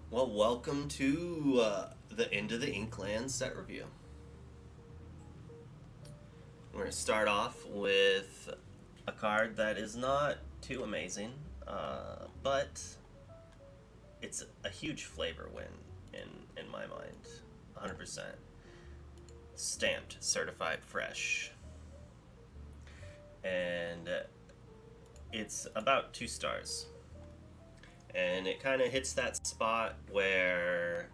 Well, welcome to the Into the Inklands set review. We're going to start off with a card that is not too amazing, but it's a huge flavor win in my mind. 100%. Stamped, certified fresh. And it's about 2 stars. And it kind of hits that spot where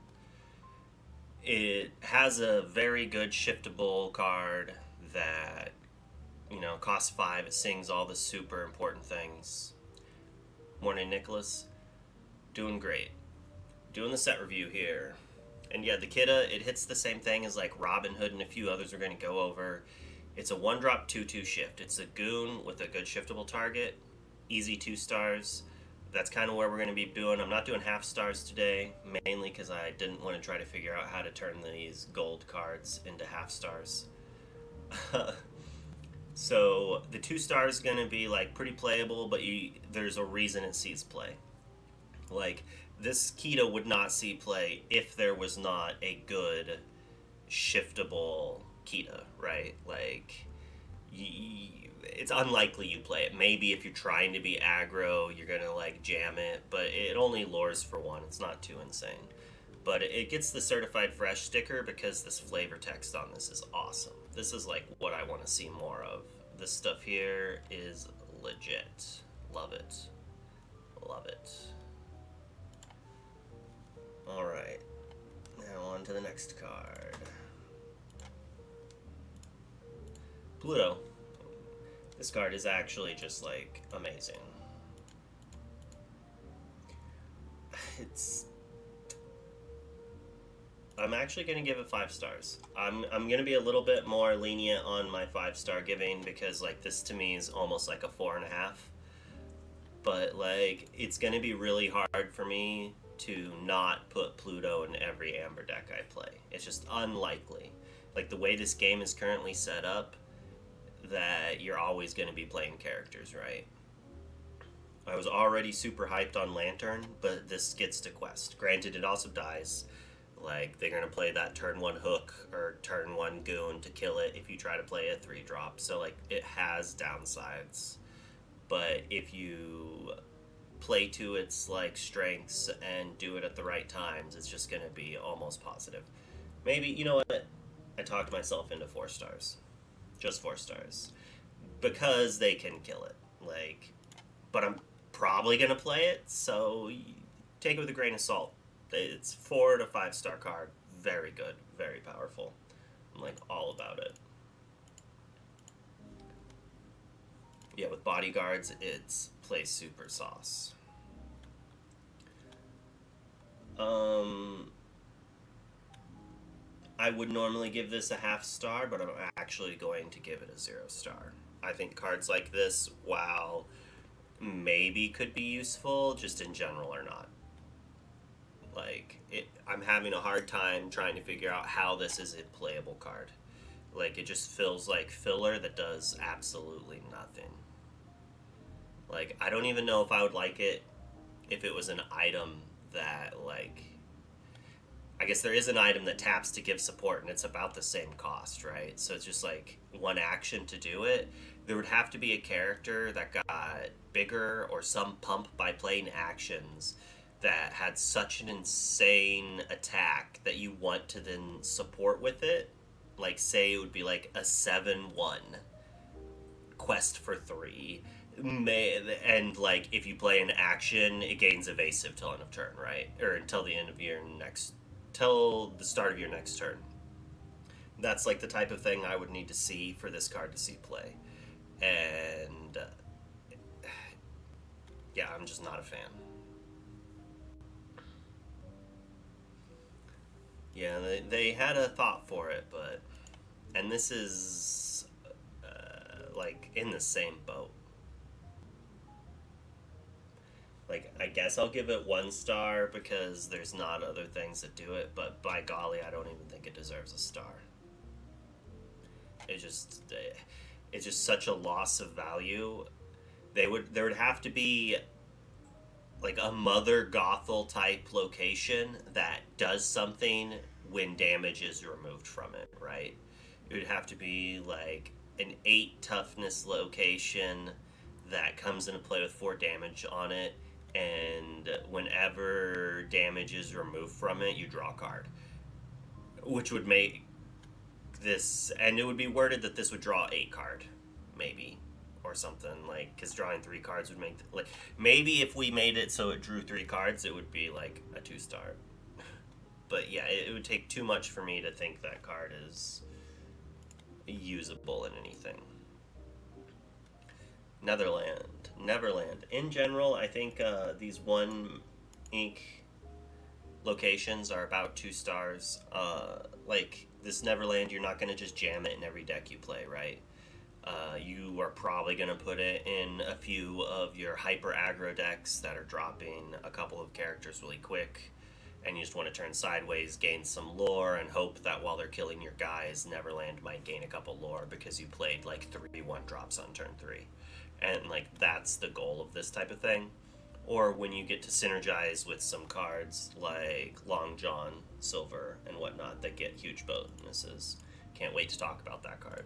it has a very good shiftable card that costs 5. It sings all the super important things. Morning, Nicholas. Doing great. Doing the set review here. And yeah, the Kidda, it hits the same thing as like Robin Hood and a few others we're going to go over. It's a 1-drop 2/2 shift. It's a goon with a good shiftable target. Easy 2 stars. That's kind of where we're going to be doing. I'm not doing half stars today, mainly because I didn't want to try to figure out how to turn these gold cards into half stars. So the 2 star is going to be like pretty playable, but there's a reason it sees play. Like this Keto would not see play if there was not a good shiftable Kita, right? Like it's unlikely you play it. Maybe if you're trying to be aggro, you're gonna like jam it, but it only lures for 1. It's not too insane. But it gets the certified fresh sticker because this flavor text on this is awesome. This is like what I want to see more of. This stuff here is legit. Love it. Love it. Alright. Now on to the next card. Pluto. This card is actually just like amazing. It's I'm actually going to give it 5 stars. I'm going to be a little bit more lenient on my 5 star giving because like this to me is almost like a 4.5. But like it's going to be really hard for me to not put Pluto in every Amber deck I play. It's just unlikely. Like the way this game is currently set up, that you're always going to be playing characters, right? I was already super hyped on Lantern, but this gets to Quest. Granted, it also dies. Like, they're going to play that turn 1 hook or turn 1 goon to kill it if you try to play a 3-drop. So, like, it has downsides. But if you play to its, like, strengths and do it at the right times, it's just going to be almost positive. Maybe, you know what? I talked myself into 4 stars. Just 4 stars. Because they can kill it. Like, but I'm probably going to play it, so take it with a grain of salt. It's 4 to 5 star card. Very good, very powerful. I'm like all about it. Yeah, with bodyguards, it's play super sauce. Um, I would normally give this a half star, but I'm actually going to give it a 0 star. I think cards like this, while maybe could be useful, just in general are not. I'm having a hard time trying to figure out how this is a playable card. Like it just feels like filler that does absolutely nothing. Like I don't even know if I would like it if it was an item that like I guess there is an item that taps to give support and it's about the same cost, right? So it's just like 1 action to do it. There would have to be a character that got bigger or some pump by playing actions that had such an insane attack that you want to then support with it. Like, say it would be like a 7/1 quest for 3. And, like, if you play an action, it gains evasive till end of turn, right? Or until the end of your next. Till the start of your next turn. That's, like, the type of thing I would need to see for this card to see play. And, yeah, I'm just not a fan. Yeah, they had a thought for it, but and this is like in the same boat. Like I guess I'll give it 1 star because there's not other things that do it, but by golly, I don't even think it deserves a star. It just it's just such a loss of value. There would have to be like a Mother Gothel type location that does something when damage is removed from it, right? It would have to be like an 8 toughness location that comes into play with 4 damage on it, and whenever damage is removed from it, you draw a card. Which would make this, and it would be worded that this would draw 8 card, maybe, or something, like, because drawing 3 cards would make, like, maybe if we made it so it drew 3 cards, it would be like a 2-star. But yeah, it would take too much for me to think that card is usable in anything. Neverland. In general, I think these one ink locations are about 2 stars. Like this Neverland, you're not gonna just jam it in every deck you play, right? You are probably gonna put it in a few of your hyper aggro decks that are dropping a couple of characters really quick, and you just want to turn sideways, gain some lore, and hope that while they're killing your guys, Neverland might gain a couple lore because you played like 3 1-drops on turn 3. And like that's the goal of this type of thing. Or when you get to synergize with some cards like Long John, Silver, and whatnot that get huge bonuses. Can't wait to talk about that card.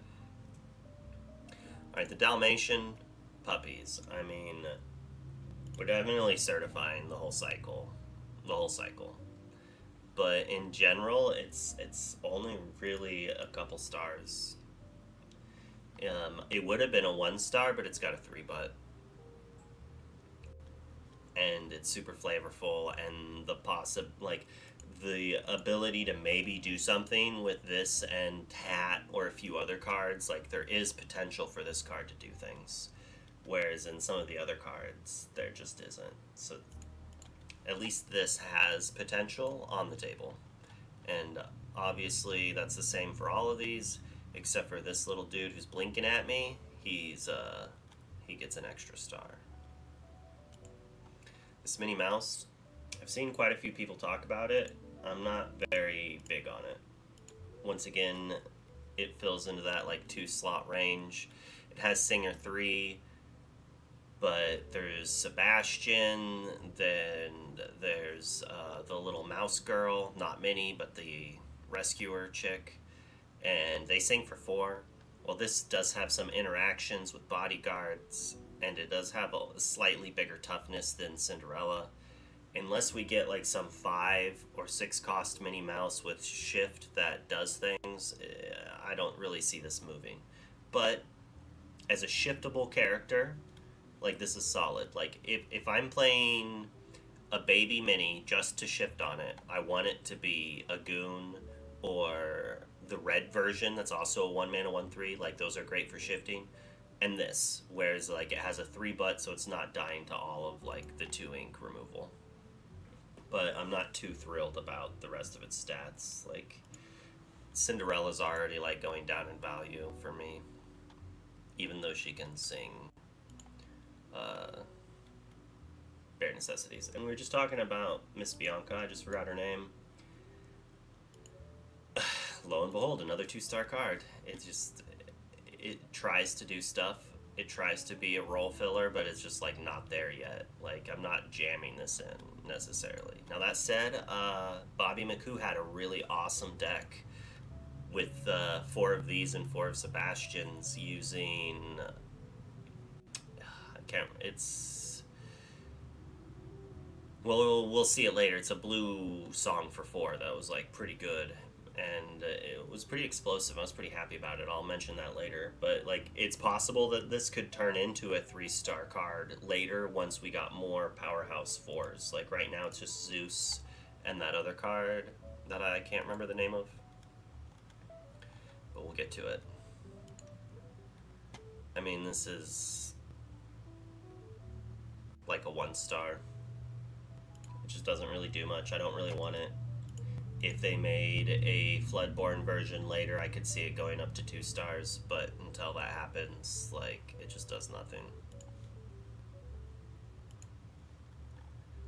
Alright, the Dalmatian puppies. I mean, we're definitely certifying the whole cycle. But in general, it's only really a couple stars. It would have been a 1-star, but it's got a 3 butt. And it's super flavorful, and the ability to maybe do something with this and Tat or a few other cards, like there is potential for this card to do things, whereas in some of the other cards there just isn't. So at least this has potential on the table, and obviously that's the same for all of these except for this little dude who's blinking at me. He gets an extra star. This Minnie Mouse, I've seen quite a few people talk about it. I'm not very big on it. Once again, it fills into that like 2-slot range. It has Singer 3, but there's Sebastian, then there's the little mouse girl, not Minnie, but the rescuer chick, and they sing for 4. Well, this does have some interactions with bodyguards, and it does have a slightly bigger toughness than Cinderella. Unless we get like some 5 or 6 cost Minnie Mouse with shift that does things, I don't really see this moving. But as a shiftable character, like this is solid. Like if I'm playing a baby Minnie just to shift on it, I want it to be a goon or the red version that's also a 1-mana 1/3. Like those are great for shifting. And this, whereas like it has a 3-butt, so it's not dying to all of like the 2-ink removal. But I'm not too thrilled about the rest of its stats. Like Cinderella's already like going down in value for me, even though she can sing Bare Necessities. And we were just talking about Miss Bianca. I just forgot her name. Lo and behold, another 2-star card. It tries to do stuff. It tries to be a role filler, but it's just like not there yet. Like I'm not jamming this in necessarily. Now that said, Bobby McCoo had a really awesome deck with 4 of these and 4 of Sebastian's using. We'll see it later. It's a blue song for 4 that was like pretty good. And it was pretty explosive. I was pretty happy about it. I'll mention that later. But like, it's possible that this could turn into a 3-star card later once we got more powerhouse 4s. Like right now, it's just Zeus and that other card that I can't remember the name of. But we'll get to it. I mean, this is like a 1-star. It just doesn't really do much. I don't really want it. If they made a Floodborn version later, I could see it going up to 2 stars, but until that happens, like, it just does nothing.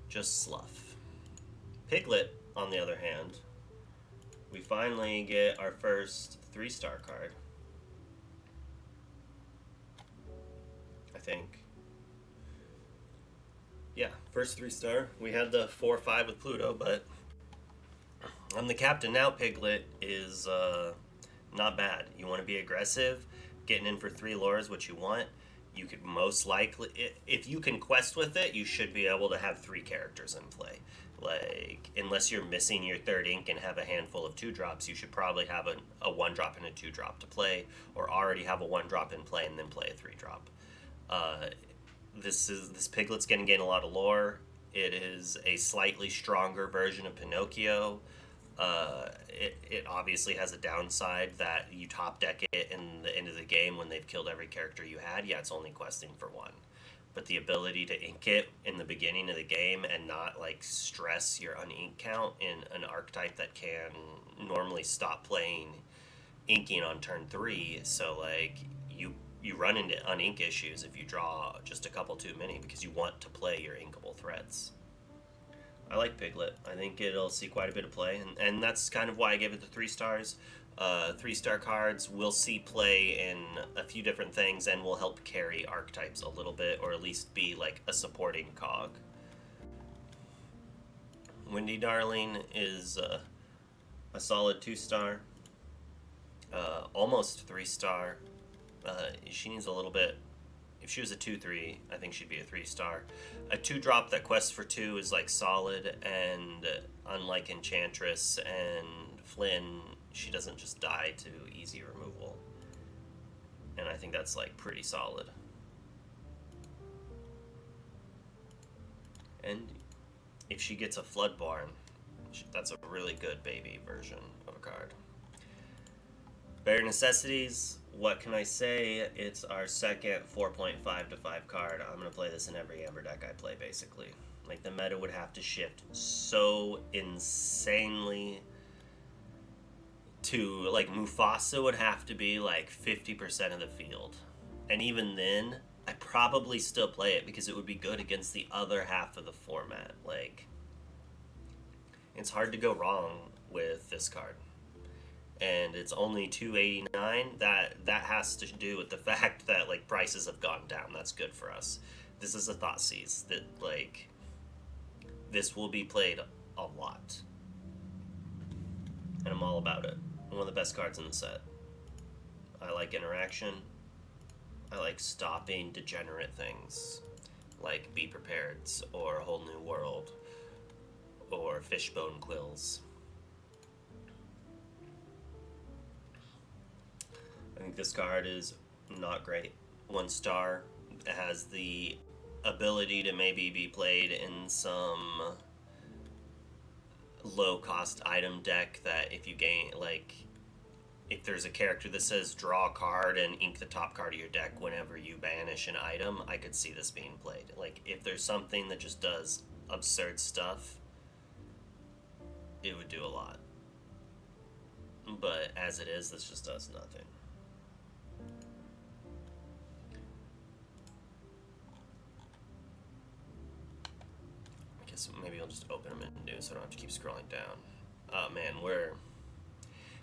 Just Slough. Piglet, on the other hand, we finally get our first 3-star card. I think. Yeah, First 3 star. We had the 4/5 with Pluto, but I'm the captain now. Piglet is not bad. You want to be aggressive, getting in for 3 lures, what you want. You could most likely, if you can quest with it, you should be able to have 3 characters in play. Like, unless you're missing your third ink and have a handful of 2 drops, you should probably have a 1 drop and a 2 drop to play, or already have a 1 drop in play and then play a 3 drop. Uh, this piglet's going to gain a lot of lore. It is a slightly stronger version of Pinocchio. It obviously has a downside that you top deck it in the end of the game when they've killed every character you had. Yeah, it's only questing for 1. But the ability to ink it in the beginning of the game and not like stress your unink count in an archetype that can normally stop playing inking on turn 3. So like you run into unink issues if you draw just a couple too many because you want to play your inkable threats. I like Piglet. I think it'll see quite a bit of play, and that's kind of why I gave it the 3 stars. 3 star cards will see play in a few different things and will help carry archetypes a little bit, or at least be like a supporting cog. Windy Darling is a solid 2 star, almost 3 star. She needs a little bit. If she was a 2/3, I think she'd be a 3 star. A 2 drop that quests for 2 is like solid, and unlike Enchantress and Flynn, she doesn't just die to easy removal. And I think that's like pretty solid. And if she gets a Floodbarn, that's a really good baby version of a card. Bare Necessities, what can I say? It's our second 4.5 to 5 card. I'm going to play this in every Amber deck I play, basically. Like, the meta would have to shift so insanely to, like, Mufasa would have to be, like, 50% of the field. And even then, I probably still play it because it would be good against the other half of the format. Like, it's hard to go wrong with this card. And it's only $2.89. That has to do with the fact that like prices have gone down. That's good for us. This is a Thoughtseize that like this will be played a lot, and I'm all about it. One of the best cards in the set. I like interaction. I like stopping degenerate things, like Be Prepared's or A Whole New World or Fishbone Quills. I think this card is not great. 1 star. It has the ability to maybe be played in some low cost item deck that if you gain, like, if there's a character that says draw a card and ink the top card of your deck whenever you banish an item, I could see this being played. Like, if there's something that just does absurd stuff, it would do a lot. But as it is, this just does nothing. Maybe I'll just open them in new so I don't have to keep scrolling down. Oh man, we're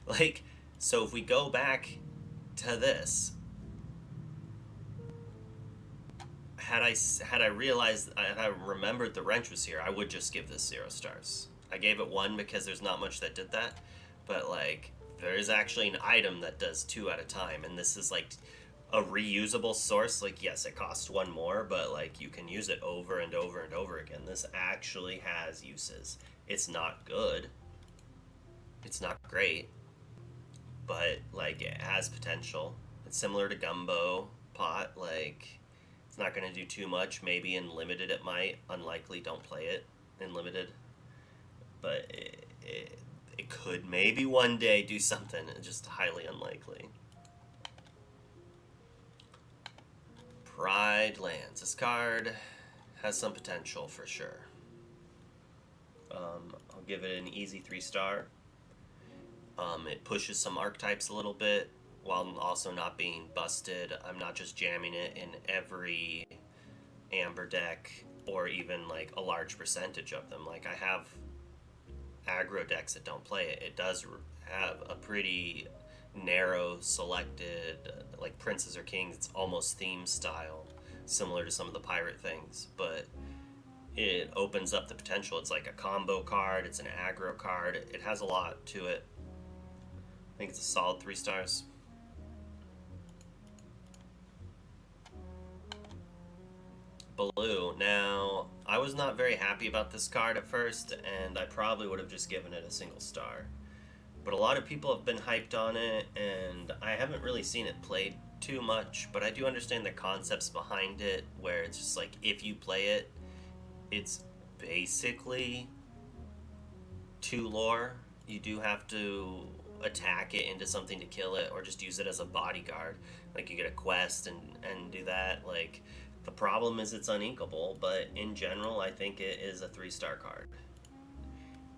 like, so if we go back to this, had I realized, had I remembered the wrench was here, I would just give this 0 stars. I gave it 1 because there's not much that did that, but like there is actually an item that does 2 at a time, and this is like a reusable source. Like, yes, it costs 1 more, but like you can use it over and over and over again. This actually has uses. It's not good, it's not great, but like it has potential. It's similar to Gumbo Pot. Like, it's not going to do too much. Maybe in limited it might. Unlikely, don't play it in limited, but it could maybe one day do something. Just highly unlikely. Pride Lands. This card has some potential for sure. I'll give it an easy 3 star. It pushes some archetypes a little bit while also not being busted. I'm not just jamming it in every Amber deck or even like a large percentage of them. Like, I have aggro decks that don't play it. It does have a pretty narrow selected, like Princes or Kings. It's almost theme style, similar to some of the pirate things, but it opens up the potential. It's like a combo card, it's an aggro card, it has a lot to it. I think it's a solid 3 stars. Blue. Now, I was not very happy about this card at first, and I probably would have just given it a single star. But a lot of people have been hyped on it, and I haven't really seen it played too much, but I do understand the concepts behind it, where it's just like, if you play it, it's basically 2 lore. You do have to attack it into something to kill it, or just use it as a bodyguard. Like, you get a quest and do that. Like, the problem is it's uninkable, but in general, I think it is a 3-star card.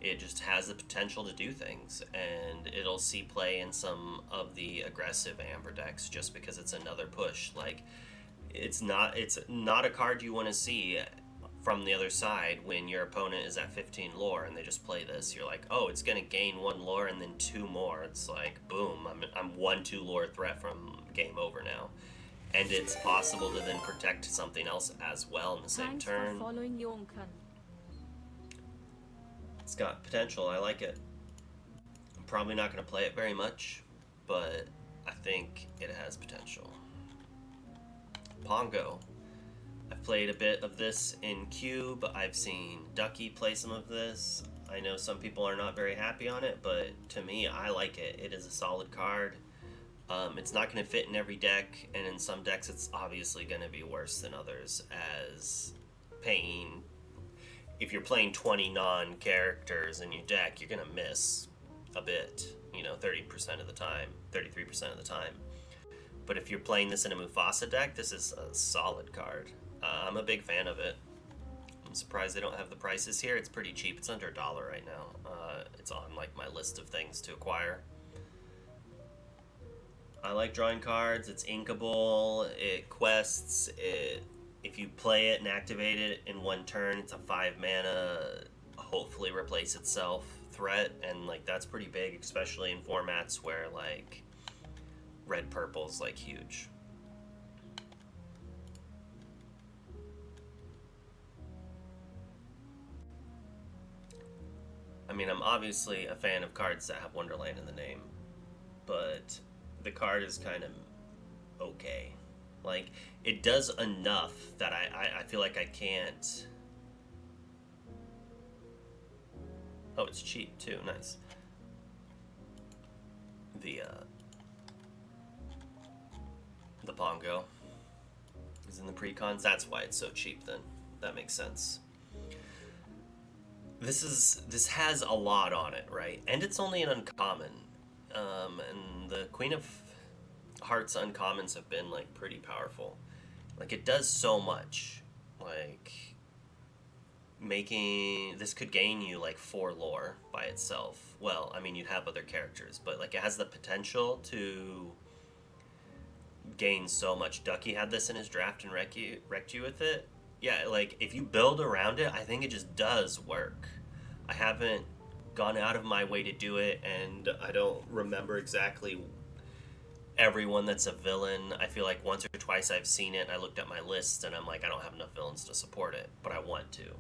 It just has the potential to do things, and it'll see play in some of the aggressive Amber decks just because it's another push. Like, it's not a card you want to see from the other side when your opponent is at 15 lore and they just play this. You're like, oh, it's gonna gain 1 lore and then 2 more. It's like, boom, I'm 1-2 lore threat from game over now. And it's possible to then protect something else as well in the same turn. It's got potential. I like it. I'm probably not going to play it very much, but I think it has potential. Pongo. I've played a bit of this in Cube. I've seen Ducky play some of this. I know some people are not very happy on it, but to me, I like it. It is a solid card. It's not going to fit in every deck, and in some decks it's obviously going to be worse than others, as paying... If you're playing 20 non-characters in your deck, you're going to miss a bit, 30% of the time, 33% of the time. But if you're playing this in a Mufasa deck, this is a solid card. I'm a big fan of it. I'm surprised they don't have the prices here. It's pretty cheap. It's under $1 right now. It's on like my list of things to acquire. I like drawing cards. It's inkable. It quests. If you play it and activate it in 1 turn, it's a 5 mana, hopefully replace itself threat, and like that's pretty big, especially in formats where like red purple's like huge. I mean, I'm obviously a fan of cards that have Wonderland in the name, but the card is kind of okay. Like, it does enough that I feel like I can't... Oh, it's cheap too, nice. The Pongo is in the precons. That's why it's so cheap then. That makes sense. This has a lot on it, right? And it's only an uncommon. And the Queen of Hearts uncommons have been like pretty powerful. Like, it does so much. Like, making this could gain you like 4 lore by itself. Well, I mean, you'd have other characters, but like, it has the potential to gain so much. Ducky had this in his draft and wrecked you with it. Yeah, like, if you build around it, I think it just does work. I haven't gone out of my way to do it, and I don't remember exactly everyone that's a villain. I feel like once or twice I've seen it, and I looked at my list, and I'm like, I don't have enough villains to support it, but I want to.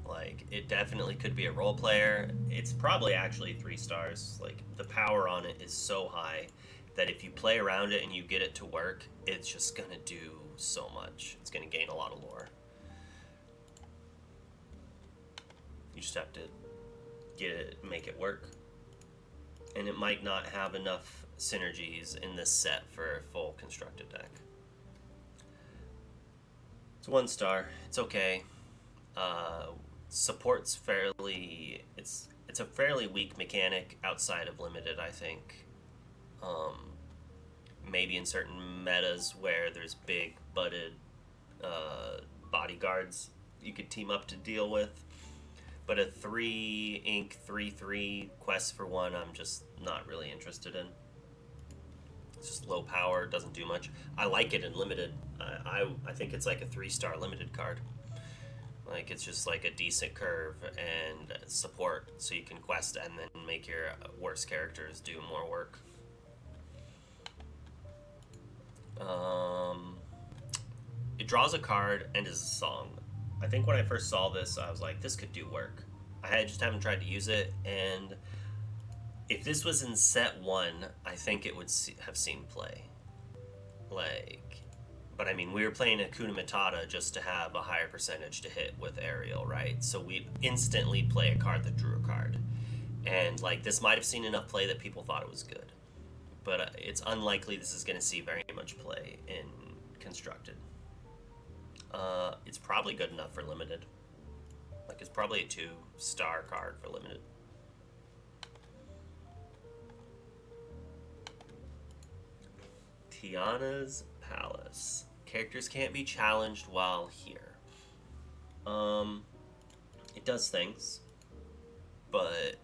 Like, it definitely could be a role player. It's probably actually 3 stars. Like, the power on it is so high that if you play around it and you get it to work, it's just gonna do so much. It's gonna gain a lot of lore. You just have to get it, make it work. And it might not have enough synergies in this set for a full constructed deck. It's 1 star. It's okay. Support's fairly... It's a fairly weak mechanic outside of limited, I think. Maybe in certain metas where there's big butted bodyguards you could team up to deal with. But a 3 ink 3/3 quest for 1, I'm just not really interested in. It's just low power, doesn't do much. I like it in limited. I think it's like a 3-star limited card. Like, it's just like a decent curve and support, so you can quest and then make your worst characters do more work. It draws a card and is a song. I think when I first saw this, I was like, this could do work. Just haven't tried to use it, and if this was in set one, I think it would have seen play. Like, but I mean, we were playing Hakuna Matata just to have a higher percentage to hit with aerial, right? So we instantly play a card that drew a card, and like this might have seen enough play that people thought it was good, but it's unlikely this is going to see very much play in constructed. It's probably good enough for limited. Like it's probably a 2-star card for limited. Tiana's Palace. Characters can't be challenged while here. It does things, but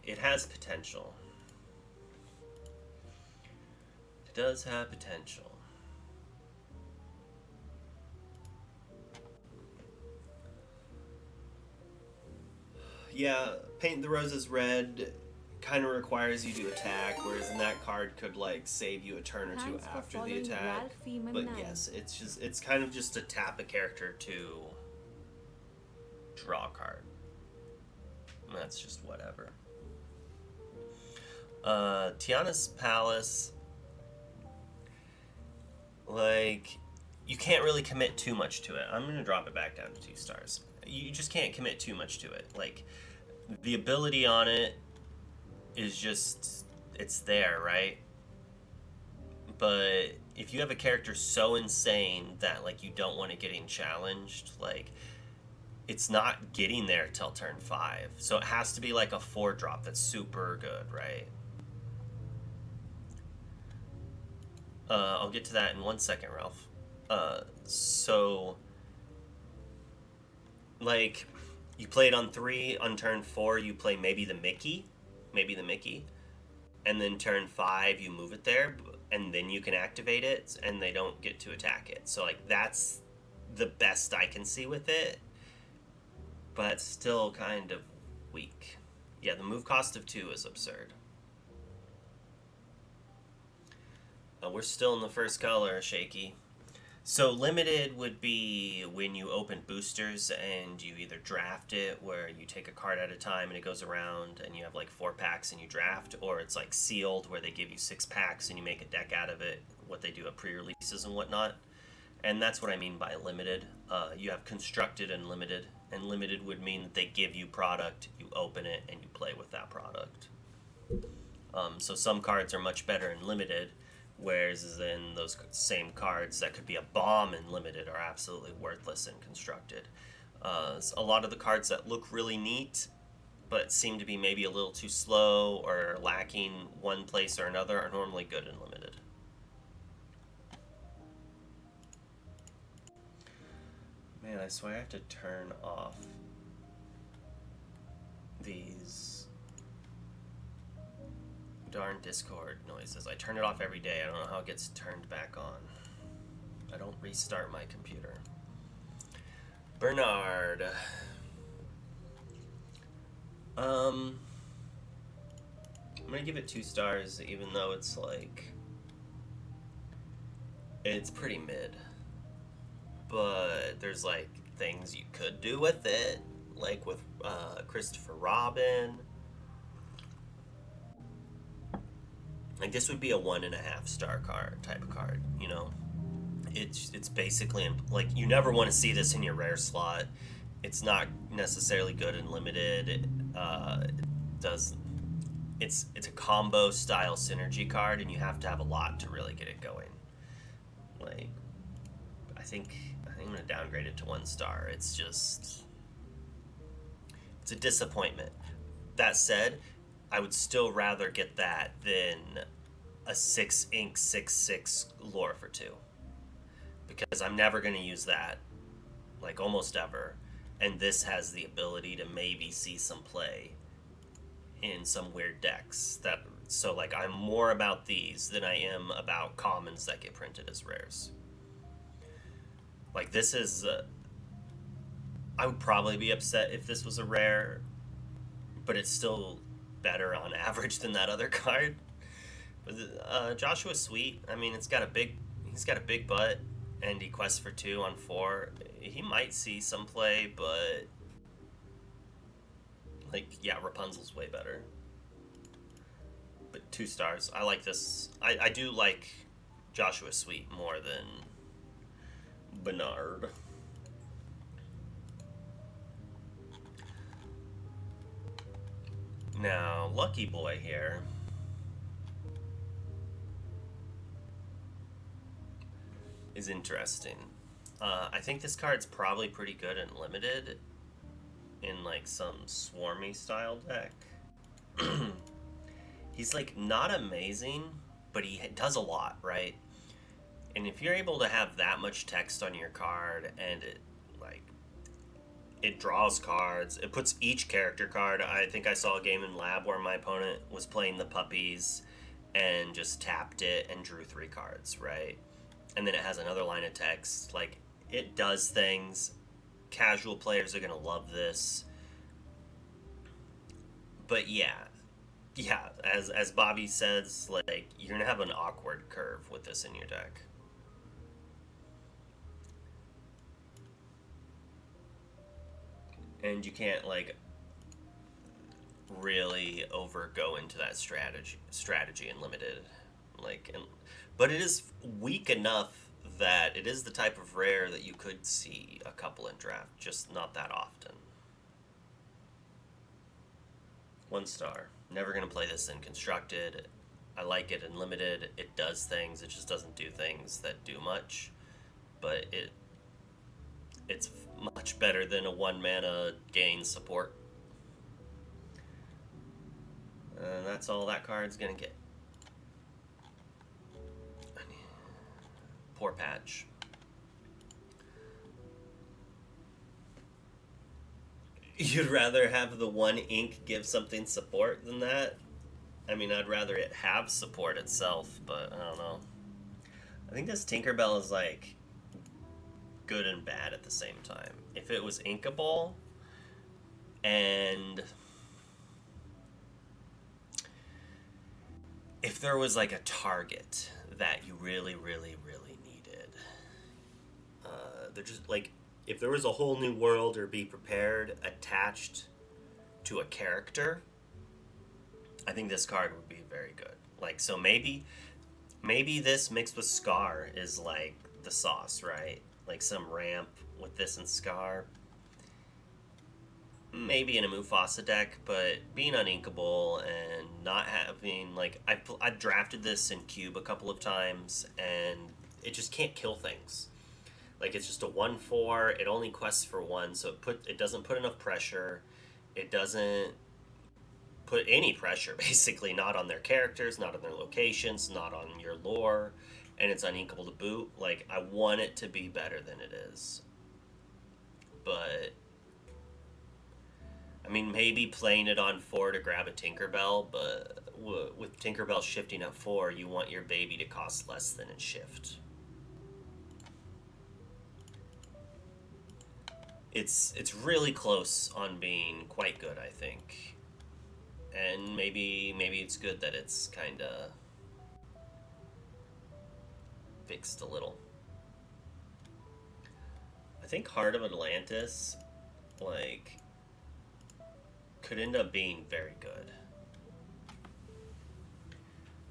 it has potential. It does have potential. Yeah, paint the roses red kind of requires you to attack, whereas in that card could like save you a turn or two after the attack. But yes, it's kind of just to tap a character to draw a card. And that's just whatever. Tiana's Palace, like, you can't really commit too much to it. I'm gonna drop it back down to 2 stars. You just can't commit too much to it. Like, the ability on it is just, it's there, right? But if you have a character so insane that like you don't want it getting challenged, like it's not getting there till turn 5. So it has to be like a 4-drop that's super good, right? I'll get to that in 1 second, Ralph. So like you play it on 3, on turn 4 you play maybe the Mickey, and then turn 5 you move it there, and then you can activate it and they don't get to attack it. So like that's the best I can see with it, but still kind of weak. Yeah, the move cost of 2 is absurd. We're still in the first color, Shaky. So limited would be when you open boosters and you either draft it, where you take a card at a time and it goes around and you have like 4 packs and you draft, or it's like sealed where they give you 6 packs and you make a deck out of it, what they do at pre-releases and whatnot. And that's what I mean by limited. You have constructed and limited would mean that they give you product, you open it, and you play with that product. So some cards are much better in limited, whereas then those same cards that could be a bomb in limited are absolutely worthless in constructed. A lot of the cards that look really neat but seem to be maybe a little too slow or lacking one place or another are normally good in limited. Man, I swear I have to turn off these darn Discord noises. I turn it off every day. I don't know how it gets turned back on. I don't restart my computer. Bernard. I'm gonna give it 2 stars, even though it's like, it's pretty mid. But there's like things you could do with it, like with Christopher Robin. Like this would be a 1.5-star card type of card, you know. It's basically like you never want to see this in your rare slot. It's not necessarily good in limited. It's a combo style synergy card, and you have to have a lot to really get it going. Like I think I'm gonna downgrade it to 1 star. It's a disappointment. That said, I would still rather get that than a 6 ink 6/6 lore for 2, because I'm never going to use that, like almost ever, and this has the ability to maybe see some play in some weird decks. So like I'm more about these than I am about commons that get printed as rares. Like this is I would probably be upset if this was a rare, but it's still better on average than that other card. But Joshua's sweet. I mean, he's got a big butt, and he quests for 2 on 4, he might see some play, but like, yeah, Rapunzel's way better. But 2 stars. I like this. I do like Joshua Sweet more than Bernard. Now, Lucky Boy here. Is interesting. I think this card's probably pretty good and limited in like some swarmy style deck. He's like not amazing, but he does a lot, right? And if you're able to have that much text on your card and it draws cards, it puts each character card. I think I saw a game in Lab where my opponent was playing the puppies and just tapped it and drew 3 cards, right? And then it has another line of text. Like, it does things. Casual players are going to love this. But yeah, as Bobby says, like, you're going to have an awkward curve with this in your deck. And you can't, like, really go into that strategy and limited. But it is weak enough that it is the type of rare that you could see a couple in draft, just not that often. 1 star. Never going to play this in constructed. I like it in limited. It does things. It just doesn't do things that do much. But it's much better than a 1 mana gain support. And that's all that card's going to get. Poor Patch. You'd rather have the 1 ink give something support than that? I mean, I'd rather it have support itself, but I don't know. I think this Tinkerbell is like good and bad at the same time. If it was inkable and if there was like a target that you really, really, really needed, they're just like, if there was a whole new world or Be Prepared attached to a character, I think this card would be very good. Like, so maybe this mixed with Scar is like the sauce, right? Like some ramp with this and Scar. Maybe in a Mufasa deck, but being uninkable and not having, like, I've drafted this in Cube a couple of times, and it just can't kill things. Like, it's just a 1/4. It only quests for 1, so it doesn't put enough pressure. It doesn't put any pressure, basically, not on their characters, not on their locations, not on your lore, and it's uninkable to boot. Like, I want it to be better than it is. But I mean, maybe playing it on 4 to grab a Tinkerbell, but with Tinkerbell shifting at 4, you want your baby to cost less than its shift. It's really close on being quite good, I think. And maybe it's good that it's kind of fixed a little. I think Heart of Atlantis, like, could end up being very good.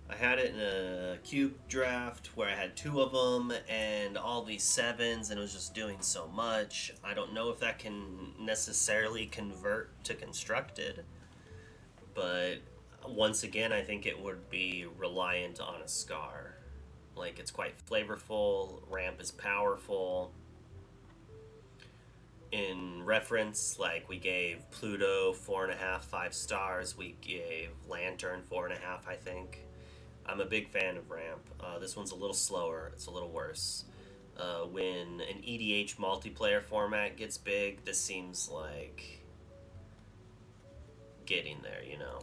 I had it in a cube draft where I had 2 of them and all these 7s, and it was just doing so much. I don't know if that can necessarily convert to constructed, but once again, I think it would be reliant on a Scar. Like, it's quite flavorful, ramp is powerful. In reference, like, we gave Pluto 4.5, 5 stars. We gave Lantern 4.5, I think. I'm a big fan of ramp. This one's a little slower. It's a little worse. When an EDH multiplayer format gets big, this seems like getting there, you know.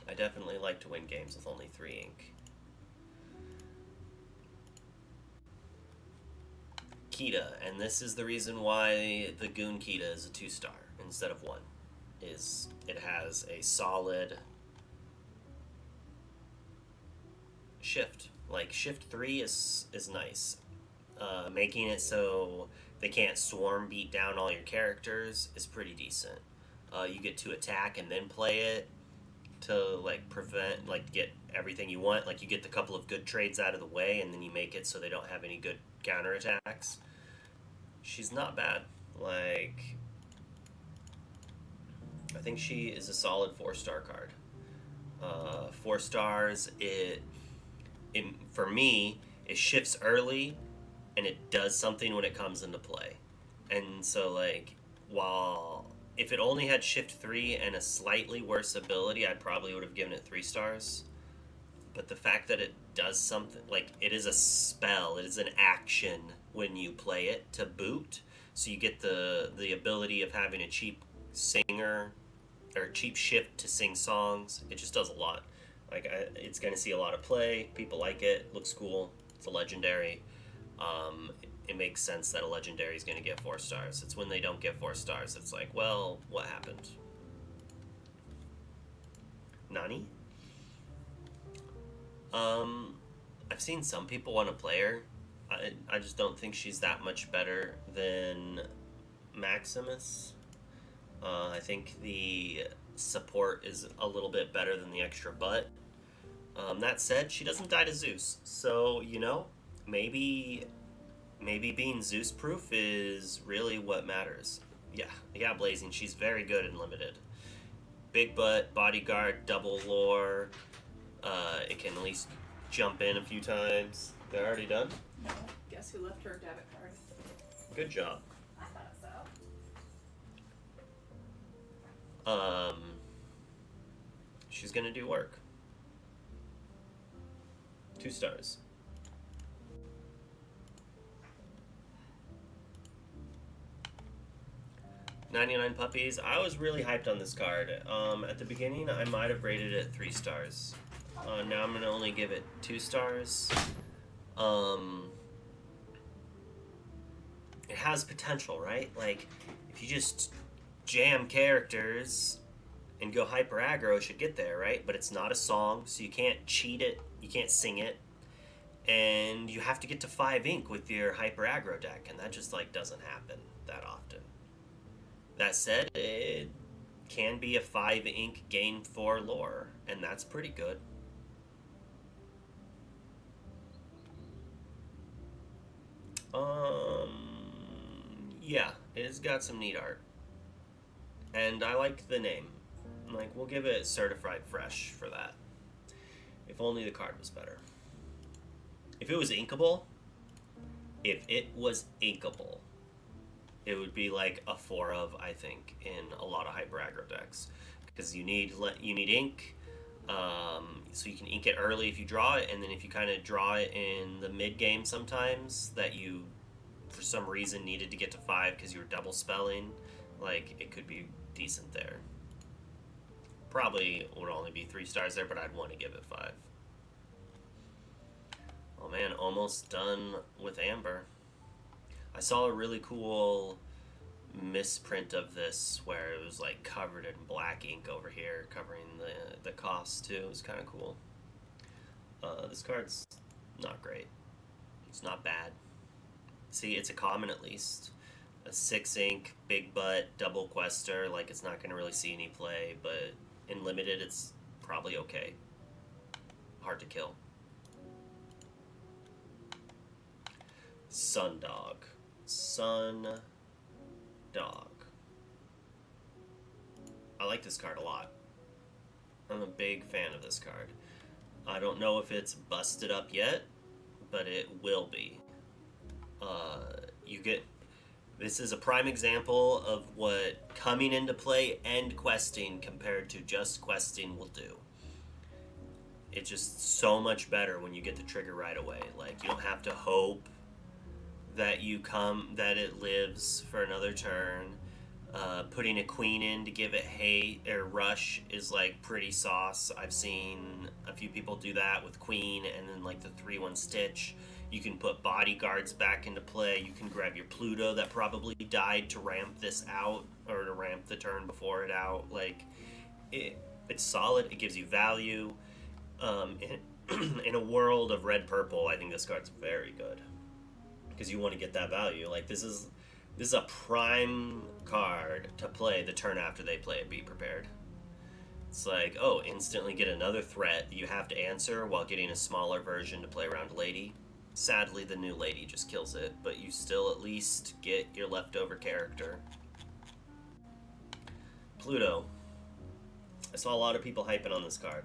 I definitely like to win games with only 3 ink. Kita, and this is the reason why the Goon Kita is a 2-star instead of 1. Is it has a solid shift, Like shift 3 is nice. Making it so they can't swarm beat down all your characters is pretty decent. You get to attack and then play it to like prevent like get everything you want. Like you get the couple of good trades out of the way, and then you make it so they don't have any good counterattacks. She's not bad. Like I think she is a solid 4-star card. 4 stars. It for me it shifts early, and it does something when it comes into play. And so like while if it only had shift 3 and a slightly worse ability, I probably would have given it 3 stars. But the fact that it does something like it is a spell, it is an action when you play it to boot. So you get the ability of having a cheap singer or cheap shift to sing songs. It just does a lot. It's going to see a lot of play. People like it. Looks cool. It's a legendary. It makes sense that a legendary is going to get 4 stars. It's when they don't get 4 stars. It's like, well, what happened? Nani? I've seen some people want to play her. I just don't think she's that much better than Maximus. I think the support is a little bit better than the extra butt. That said, she doesn't die to Zeus, so maybe being Zeus proof is really what matters. Yeah, Blazing. She's very good in limited. Big butt, bodyguard, double lore. It can at least jump in a few times. They're already done? No. Guess who left her debit card? Good job. I thought so. She's gonna do work. 2 stars. $99 Puppies. I was really hyped on this card. At the beginning, I might have rated it 3 stars. Now I'm gonna only give it 2 stars. It has potential, right? Like, if you just jam characters and go hyper aggro, it should get there, right? But it's not a song, so you can't cheat it, you can't sing it, and you have to get to 5 ink with your hyper aggro deck, and that just like doesn't happen that often. That said, it can be a 5 ink gain 4 lore, and that's pretty good. Yeah, it has got some neat art. And I like the name. Like, we'll give it certified fresh for that. If only the card was better. If it was inkable, it would be like a 4 of, I think, in a lot of hyper aggro decks. Because you need ink, so you can ink it early if you draw it, and then if you kind of draw it in the mid game sometimes that you for some reason needed to get to 5 because you were double spelling, like it could be decent there. Probably would only be 3 stars there, but I'd want to give it 5. Oh man, almost done with Amber. I saw a really cool misprint of this where it was like covered in black ink over here covering the cost too. It was kind of cool. This card's not great. It's not bad. See, it's a common at least. A 6 ink, big butt, double quester. Like, it's not going to really see any play, but in limited, it's probably okay. Hard to kill. Sundog. Sundog. I like this card a lot. I'm a big fan of this card. I don't know if it's busted up yet, but it will be. This is a prime example of what coming into play and questing compared to just questing will do. It's just so much better when you get the trigger right away. Like, you don't have to hope that that it lives for another turn. Putting a queen in to give it hate or rush is like pretty sauce. I've seen a few people do that with queen and then like the 3/1 stitch. You can put bodyguards back into play. You can grab your Pluto that probably died to ramp this out or to ramp the turn before it out. Like, it's solid. It gives you value. in a world of red purple, I think this card's very good because you want to get that value. Like this is a prime card to play the turn after they play it. Be prepared. It's like, oh, instantly get another threat you have to answer while getting a smaller version to play around Lady. Sadly, the new Lady just kills it, but you still at least get your leftover character. Pluto. I saw a lot of people hyping on this card.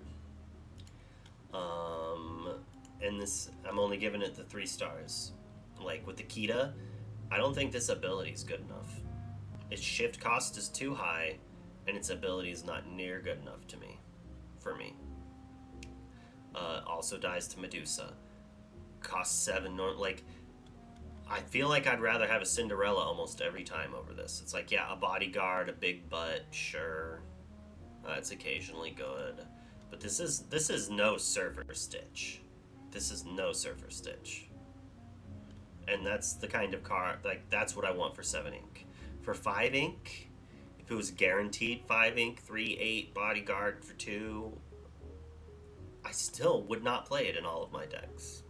And this, I'm only giving it the 3 stars. Like with the Kita, I don't think this ability is good enough. Its shift cost is too high, and its ability is not near good enough to me. For me. Also dies to Medusa. Costs 7. Like, I feel like I'd rather have a Cinderella almost every time over this. It's like, yeah, a bodyguard, a big butt, sure. It's occasionally good. But this is no Surfer Stitch. This is no Surfer Stitch. And that's the kind of card, like, that's what I want for 7 ink. For 5 ink, if it was guaranteed 5 ink, 3/8 bodyguard for 2, I still would not play it in all of my decks.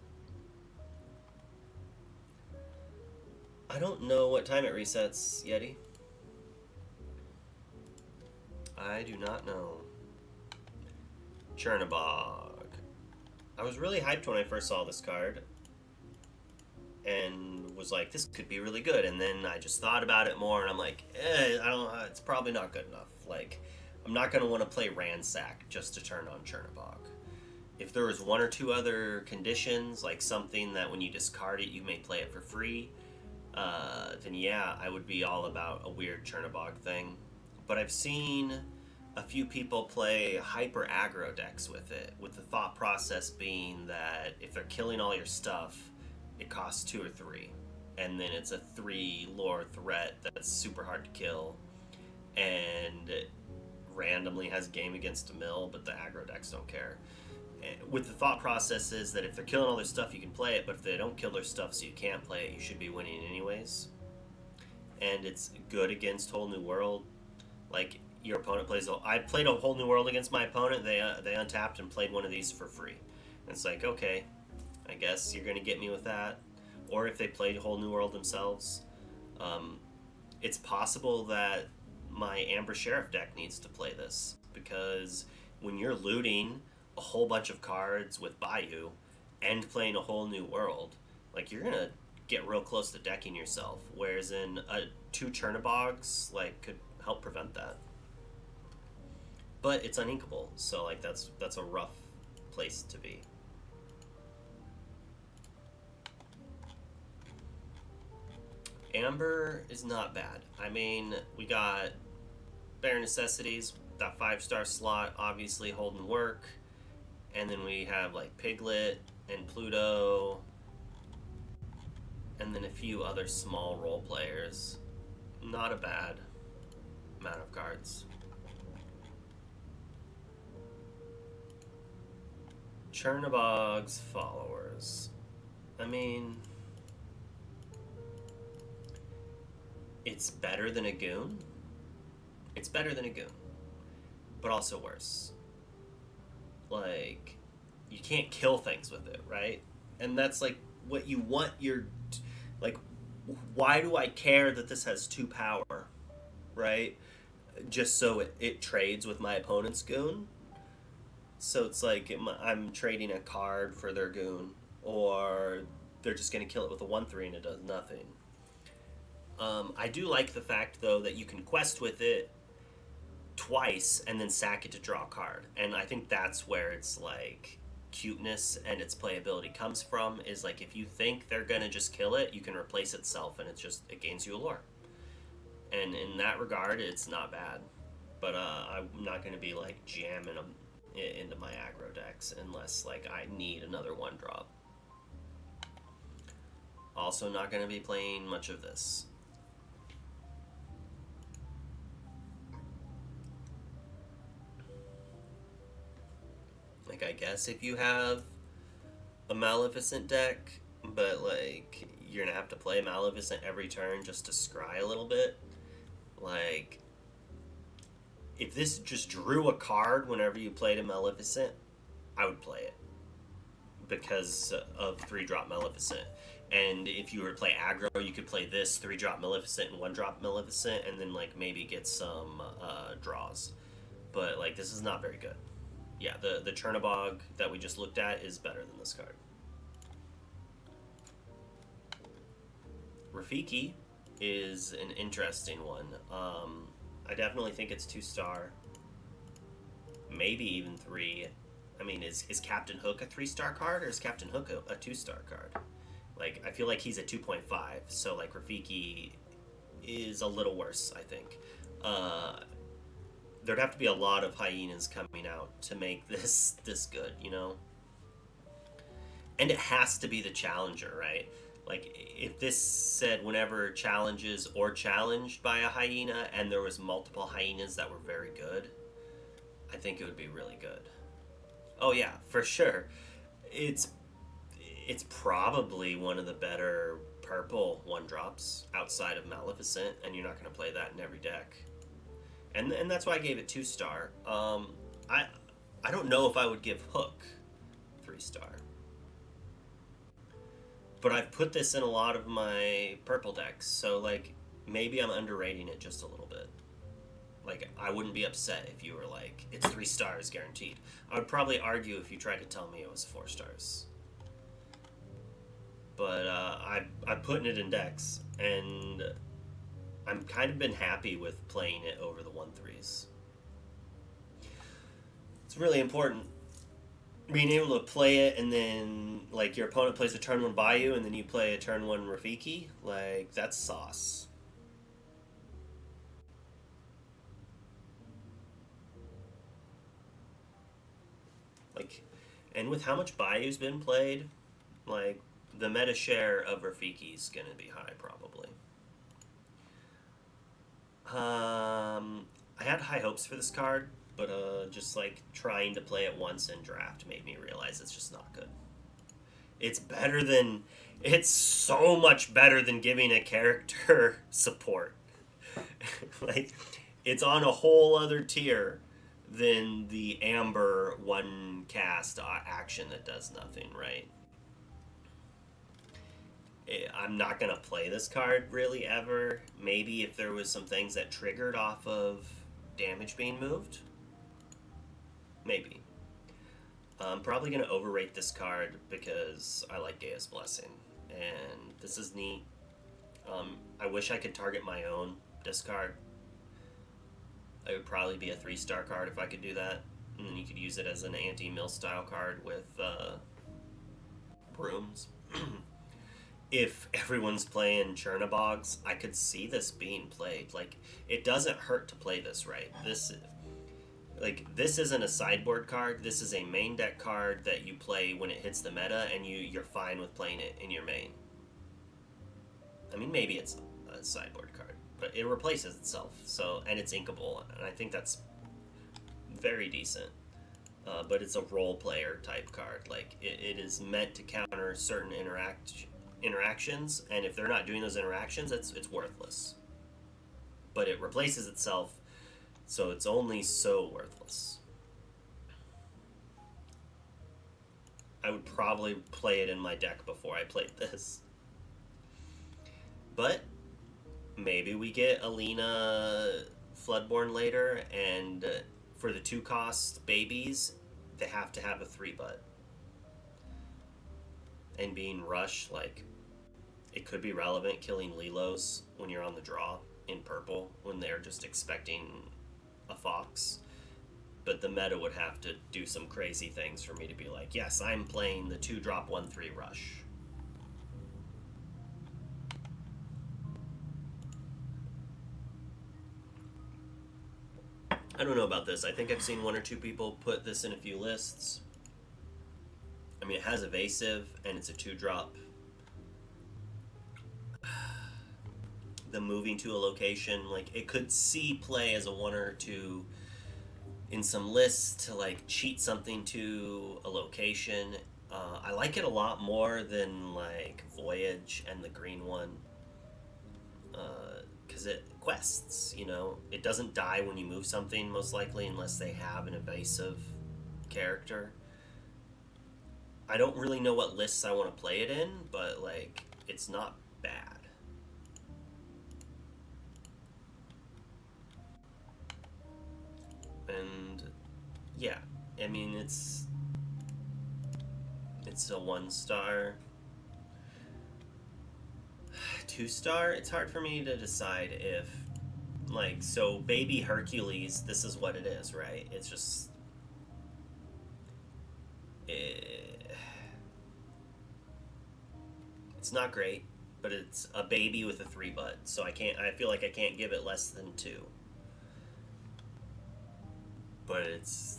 I don't know what time it resets, Yeti. I do not know. Chernabog. I was really hyped when I first saw this card. And was like, this could be really good. And then I just thought about it more, and I'm like, I don't know, it's probably not good enough. Like, I'm not going to want to play Ransack just to turn on Chernabog. If there was 1 or 2 other conditions, like something that when you discard it, you may play it for free, then yeah, I would be all about a weird Chernabog thing. But I've seen a few people play hyper aggro decks with it, with the thought process being that if they're killing all your stuff, it costs 2 or 3, and then it's a 3 lore threat that's super hard to kill, and it randomly has game against a mill, but the aggro decks don't care. And with the thought process is that if they're killing all their stuff, you can play it, but if they don't kill their stuff so you can't play it, you should be winning anyways. And it's good against Whole New World. Like, your opponent plays... I played a Whole New World against my opponent. They untapped and played one of these for free. And it's like, okay, I guess you're going to get me with that. Or if they played Whole New World themselves. It's possible that my Amber Sheriff deck needs to play this. Because when you're looting a whole bunch of cards with Bayou and playing a Whole New World, like, you're going to get real close to decking yourself. Whereas in 2 Chernabogs, like, could help prevent that. But it's uninkable, so, like, that's a rough place to be. Amber is not bad. I mean, we got Bare Necessities, that 5-star slot, obviously holding work. And then we have, like, Piglet and Pluto. And then a few other small role players. Not a bad amount of cards. Chernabog's followers. I mean, it's better than a Goon. It's better than a Goon, but also worse. Like, you can't kill things with it, right? And that's, like, what you want your... Like, why do I care that this has 2 power, right? Just so it trades with my opponent's Goon? So it's like I'm trading a card for their Goon, or they're just going to kill it with a 1/3 and it does nothing. I do like the fact, though, that you can quest with it twice and then sack it to draw a card. And I think that's where its, like, cuteness and its playability comes from, is, like, if you think they're going to just kill it, you can replace itself, and it gains you a lore. And in that regard, it's not bad. But I'm not going to be, like, jamming them into my aggro decks unless, like, I need another 1-drop. Also not going to be playing much of this. Like, I guess if you have a Maleficent deck, but, like, you're going to have to play Maleficent every turn just to scry a little bit. Like, if this just drew a card whenever you played a Maleficent, I would play it. because of 3-drop Maleficent. And if you were to play aggro, you could play this 3-drop Maleficent and 1-drop Maleficent, and then like maybe get some draws. But like this is not very good. Yeah, the Chernabog that we just looked at is better than this card. Rafiki is an interesting one. I definitely think it's 2-star, maybe even 3. I mean, is Captain Hook a 3-star card, or is Captain Hook a 2-star card? Like, I feel like he's a 2.5, so like Rafiki is a little worse, I think. There'd have to be a lot of hyenas coming out to make this good, you know? And it has to be the challenger, right? Like, if this said whenever challenges or challenged by a hyena, and there was multiple hyenas that were very good, I think it would be really good. Oh yeah, for sure. It's probably one of the better purple 1-drops outside of Maleficent, and you're not going to play that in every deck. And that's why I gave it 2-star. I don't know if I would give Hook 3-star. But I've put this in a lot of my purple decks, so like maybe I'm underrating it just a little bit. Like, I wouldn't be upset if you were like, it's 3 stars guaranteed. I would probably argue if you tried to tell me it was 4 stars. But I'm putting it in decks, and I'm kind of been happy with playing it over the 1/3s. It's really important being able to play it, and then like your opponent plays a turn 1 Bayou, and then you play a turn 1 Rafiki. Like, that's sauce. Like, and with how much Bayou's been played, like, the meta share of Rafiki's gonna be high, probably. I had high hopes for this card, but just like trying to play it once in draft made me realize it's just not good. It's better than, it's so much better than giving a character support. Like, it's on a whole other tier than the Amber 1 cast action that does nothing, right? I'm not going to play this card really ever. Maybe if there was some things that triggered off of damage being moved. Maybe. I'm probably going to overrate this card because I like Gaia's Blessing. And this is neat. I wish I could target my own discard. It would probably be a 3-star card if I could do that. And then you could use it as an anti-mill style card with brooms. If everyone's playing Chernabogs, I could see this being played. Like, it doesn't hurt to play this right. This isn't a sideboard card. This is a main deck card that you play when it hits the meta, and you're fine with playing it in your main. I mean, maybe it's a sideboard card, but it replaces itself. So, and it's inkable, and I think that's very decent. But it's a role player type card. Like, it is meant to counter certain interactions, and if they're not doing those interactions, it's worthless. But it replaces itself, so it's only so worthless. I would probably play it in my deck before I played this. But maybe we get Alina Floodborn later, and for the 2-cost babies, they have to have a 3-butt. And being Rush, like, it could be relevant killing Lilos when you're on the draw in purple, when they're just expecting a Fox. But the meta would have to do some crazy things for me to be like, yes, I'm playing the 2-drop 1/3 Rush. I don't know about this. I think I've seen 1 or 2 people put this in a few lists. I mean, it has evasive, and it's a 2-drop. The moving to a location, like, it could see play as a 1 or 2 in some lists to, like, cheat something to a location. I like it a lot more than, like, Voyage and the green one. Because it quests, you know? It doesn't die when you move something, most likely, unless they have an evasive character. I don't really know what lists I want to play it in, but like it's not bad. And yeah, I mean it's a 1 star. 2 star, it's hard for me to decide if like so baby Hercules, this is what it is, right? It's just eh, it's not great, but it's a baby with a 3 butt, so I feel like I can't give it less than 2. But it's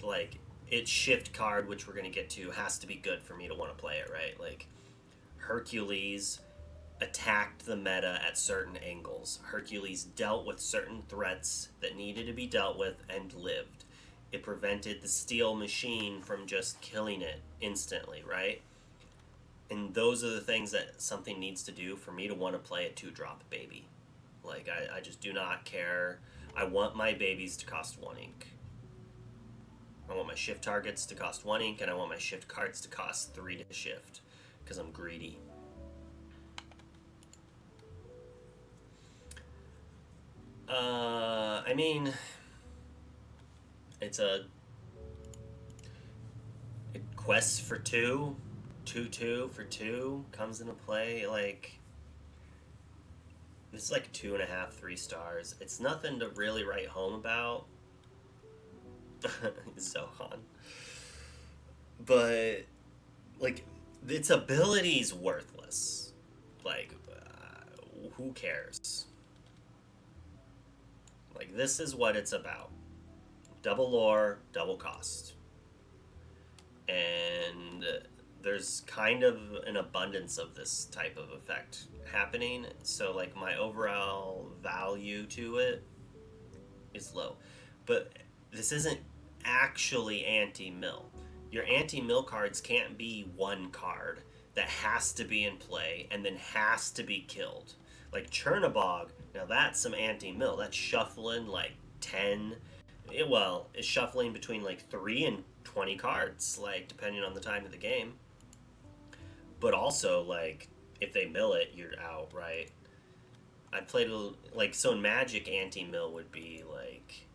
like its shift card, which we're gonna get to, has to be good for me to want to play it, right? Like Hercules attacked the meta at certain angles. Hercules dealt with certain threats that needed to be dealt with and lived. It prevented the steel machine from just killing it instantly, right? And those are the things that something needs to do for me to want to play a 2 drop baby. Like, I just do not care. I want my babies to cost 1 ink. I want my shift targets to cost 1 ink, and I want my shift cards to cost 3 to shift, because I'm greedy. I mean, it's a quest for 2, 2 for 2 comes into play. Like, it's like 2.5, 3 stars. It's nothing to really write home about. Zohan. But, like, its ability's worthless. Like, who cares? Like, this is what it's about. Double lore, double cost. And there's kind of an abundance of this type of effect happening. So, like, my overall value to it is low. But this isn't actually anti-mill. Your anti-mill cards can't be 1 card that has to be in play and then has to be killed. Like Chernabog, now that's some anti-mill. That's shuffling like 10. Well, it's shuffling between like 3 and 20 cards, like depending on the time of the game. But also, like, if they mill it, you're out, right? I played like so in Magic, anti-mill would be like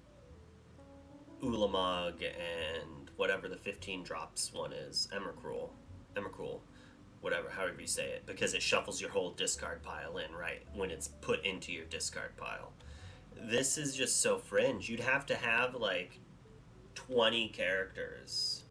Ulamog and whatever the 15 drops one is, Emrakul, whatever, however you say it, because it shuffles your whole discard pile in, right? When it's put into your discard pile. This is just so fringe. You'd have to have like 20 characters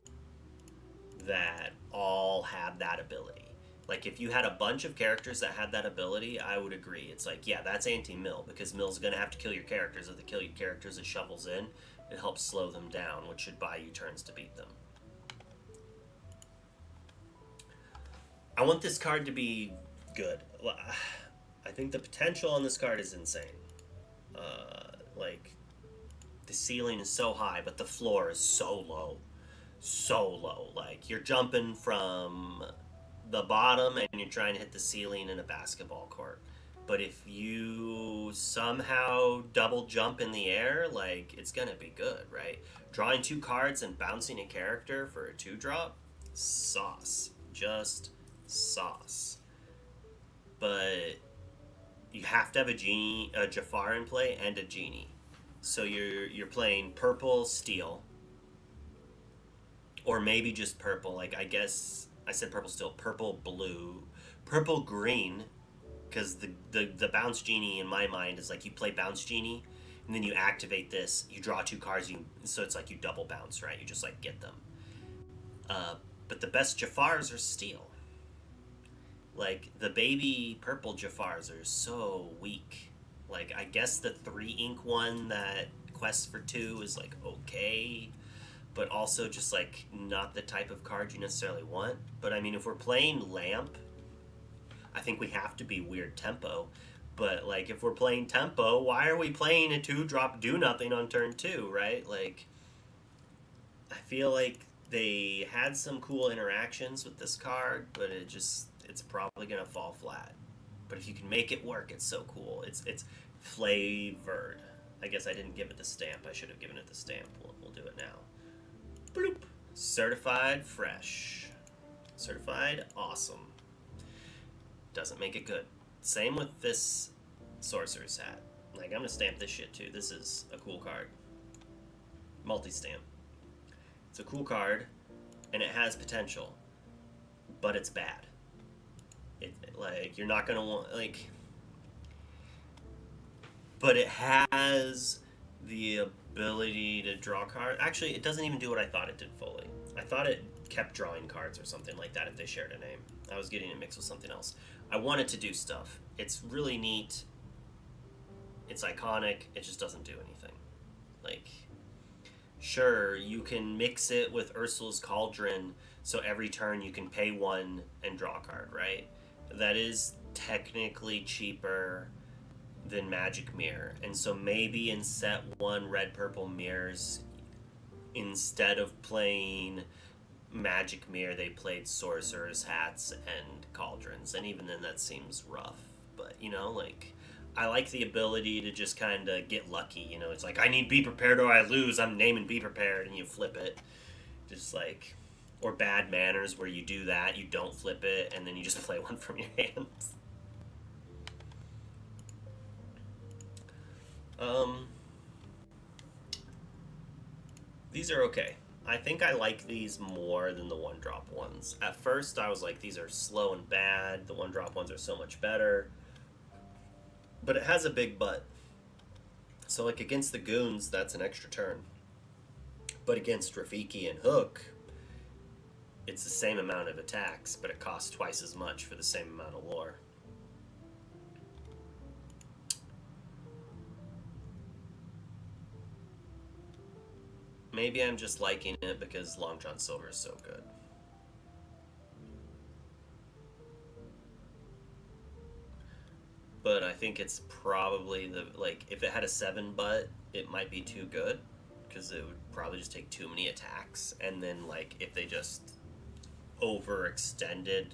that all have that ability. Like if you had a bunch of characters that had that ability, I would agree. It's like, yeah, that's anti-mill because mill's gonna have to kill your characters. If they kill your characters, it shovels in. It helps slow them down, which should buy you turns to beat them. I want this card to be good. I think the potential on this card is insane. Like the ceiling is so high, but the floor is so low, so low. Like you're jumping from the bottom and you're trying to hit the ceiling in a basketball court. But if you somehow double jump in the air, like it's gonna be good, right? Drawing 2 cards and bouncing a character for a 2 drop, sauce, just sauce. But you have to have a genie, a Jafar in play, and a genie. So you're playing purple steel, or maybe just purple. Like I guess I said purple steel, purple blue, purple green, because the bounce genie in my mind is like you play bounce genie, and then you activate this, you draw 2 cards, so it's like you double bounce, right? You just like get them. But the best Jafars are steel. Like the baby purple Jafars are so weak. Like I guess the 3 ink one that quests for 2 is like okay, but also just like not the type of card you necessarily want. But I mean, if we're playing Lamp, I think we have to be weird tempo. But like if we're playing tempo, why are we playing a 2 drop do nothing on turn 2, right? Like I feel like they had some cool interactions with this card, but it's probably gonna fall flat. But if you can make it work, it's so cool. It's flavored. I guess I didn't give it the stamp. I should have given it the stamp. We'll do it now. Bloop. Certified fresh. Certified awesome. Doesn't make it good. Same with this sorcerer's hat. Like, I'm gonna stamp this shit too. This is a cool card. Multi-stamp. It's a cool card, and it has potential, but it's bad. Like, you're not gonna want, like, but it has the ability to draw cards. Actually, it doesn't even do what I thought it did fully. I thought it kept drawing cards or something like that if they shared a name. I was getting it mixed with something else. I want it to do stuff. It's really neat. It's iconic. It just doesn't do anything. Like, sure, you can mix it with Ursula's Cauldron, so every turn you can pay one and draw a card, right? That is technically cheaper than Magic Mirror. And so maybe in set one, red, purple mirrors, instead of playing Magic Mirror, they played Sorcerer's Hats and Cauldrons. And even then, that seems rough. But, you know, like, I like the ability to just kind of get lucky. You know, it's like, I need Be Prepared or I lose. I'm naming Be Prepared, and you flip it. Just like, or Bad Manners, where you do that, you don't flip it, and then you just play one from your hands. These are okay. I think I like these more than the one drop ones. At first, I was like, these are slow and bad. The one drop ones are so much better. But it has a big butt. So, like, against the goons, that's an extra turn. But against Rafiki and Hook, it's the same amount of attacks, but it costs twice as much for the same amount of lore. Maybe I'm just liking it because Long John Silver is so good. But I think it's probably the, like, if it had a 7 butt, it might be too good because it would probably just take too many attacks. And then, like, if they just overextended,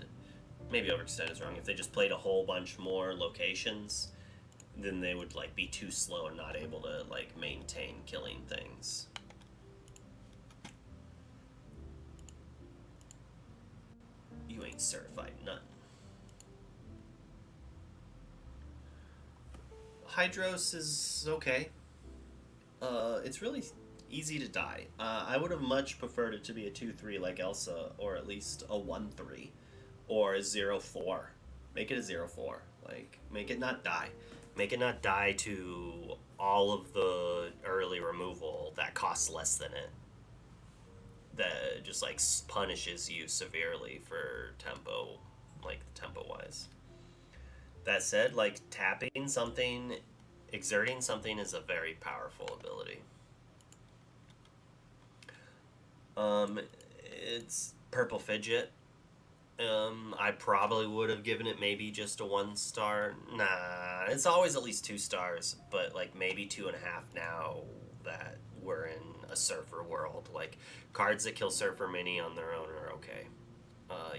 maybe overextended is wrong, if they just played a whole bunch more locations, then they would, like, be too slow and not able to, like, maintain killing things. You ain't certified nothing. Hydros is okay. It's really easy to die. I would have much preferred it to be a 2-3 like Elsa, or at least a 1-3, or a 0-4. Make it a 0-4. Like, make it not die. Make it not die to all of the early removal that costs less than it. That just, like, punishes you severely for tempo, like, tempo-wise. That said, like, tapping something, exerting something is a very powerful ability. It's Purple Fidget. I probably would have given it maybe just a 1 star. Nah, it's always at least 2 stars, but, like, maybe 2.5 now that we're in a Surfer world. Like, cards that kill Surfer Mini on their own are okay.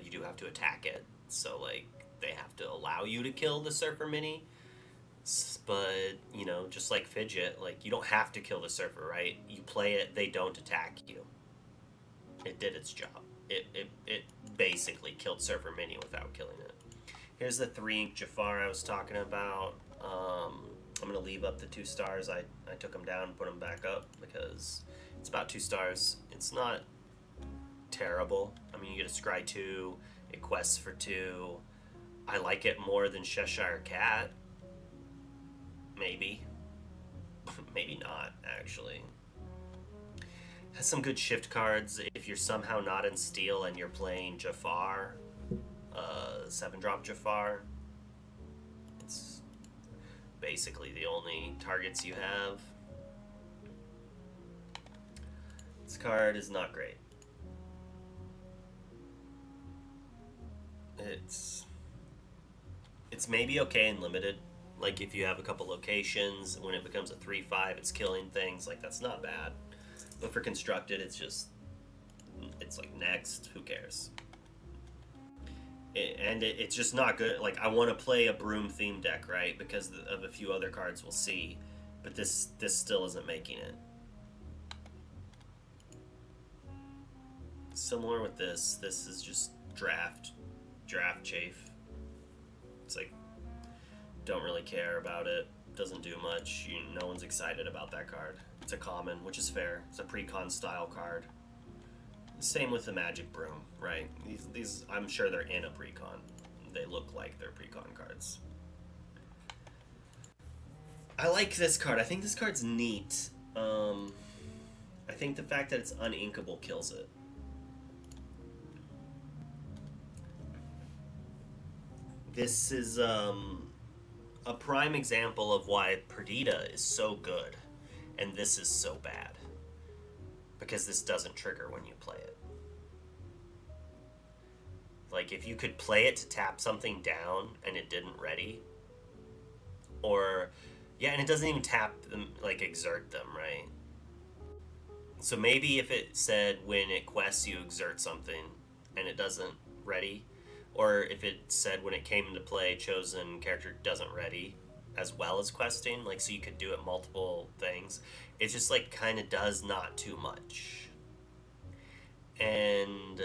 You do have to attack it, so, like, they have to allow you to kill the Surfer Mini. But, you know, just like Fidget, like, you don't have to kill the Surfer, right? You play it, they don't attack you. It did its job. It basically killed Surfer Mini without killing it. Here's the 3-ink Jafar I was talking about. I'm going to leave up the 2 stars. I took them down and put them back up because it's about 2 stars. It's not terrible. I mean, you get a Scry 2, it quests for 2. I like it more than Cheshire Cat. Maybe. Maybe not, actually. Has some good shift cards if you're somehow not in Steel and you're playing Jafar. 7-drop Jafar. It's basically the only targets you have. This card is not great. It's maybe okay in limited. Like, if you have a couple locations, when it becomes a 3-5, it's killing things. Like, that's not bad. But for constructed, it's like, next. Who cares? It's just not good. Like, I want to play a Broom theme deck, right? Because of a few other cards we'll see. But this still isn't making it. Similar with this. This is just draft chafe. It's like, don't really care about it. Doesn't do much. No one's excited about that card. It's a common, which is fair. It's a pre-con style card. Same with the Magic Broom, right? These I'm sure they're in a pre-con. They look like they're pre-con cards. I like this card. I think this card's neat. I think the fact that it's uninkable kills it. This is a prime example of why Perdita is so good and this is so bad. Because this doesn't trigger when you play it. Like, if you could play it to tap something down and it didn't ready, or, yeah, and it doesn't even tap them, like, exert them, right? So maybe if it said when it quests you exert something and it doesn't ready, or if it said when it came into play chosen character doesn't ready, as well as questing, like, so you could do it multiple things, it just, like, kind of does not too much. And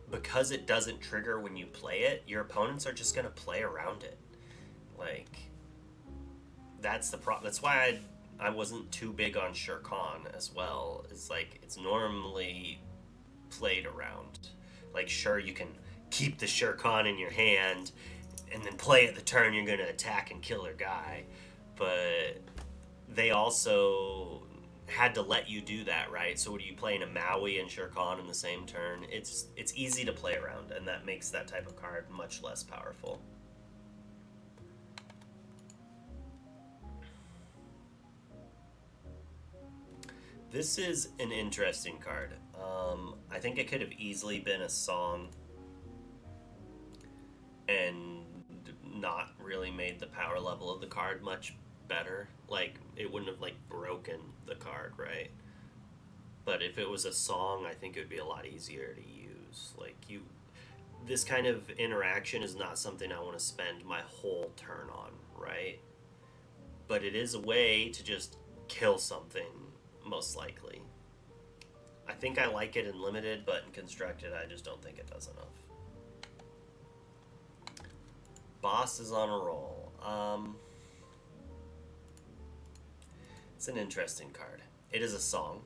because it doesn't trigger when you play it, your opponents are just going to play around it. Like, that's the problem. That's why I wasn't too big on Shurkan as well. It's like, it's normally played around. Like, sure, you can keep the Shurkan in your hand and then play at the turn you're going to attack and kill their guy. But they also had to let you do that, right? So what are you playing, a Maui and Shurkan in the same turn? It's easy to play around, and that makes that type of card much less powerful. This is an interesting card. I think it could have easily been a song and not really made the power level of the card much better. Like, it wouldn't have, like, broken the card, right? But if it was a song, I think it would be a lot easier to use. Like, this kind of interaction is not something I want to spend my whole turn on, right? But it is a way to just kill something, most likely. I think I like it in limited, but in constructed, I just don't think it does enough. Boss is on a roll. It's an interesting card. It is a song,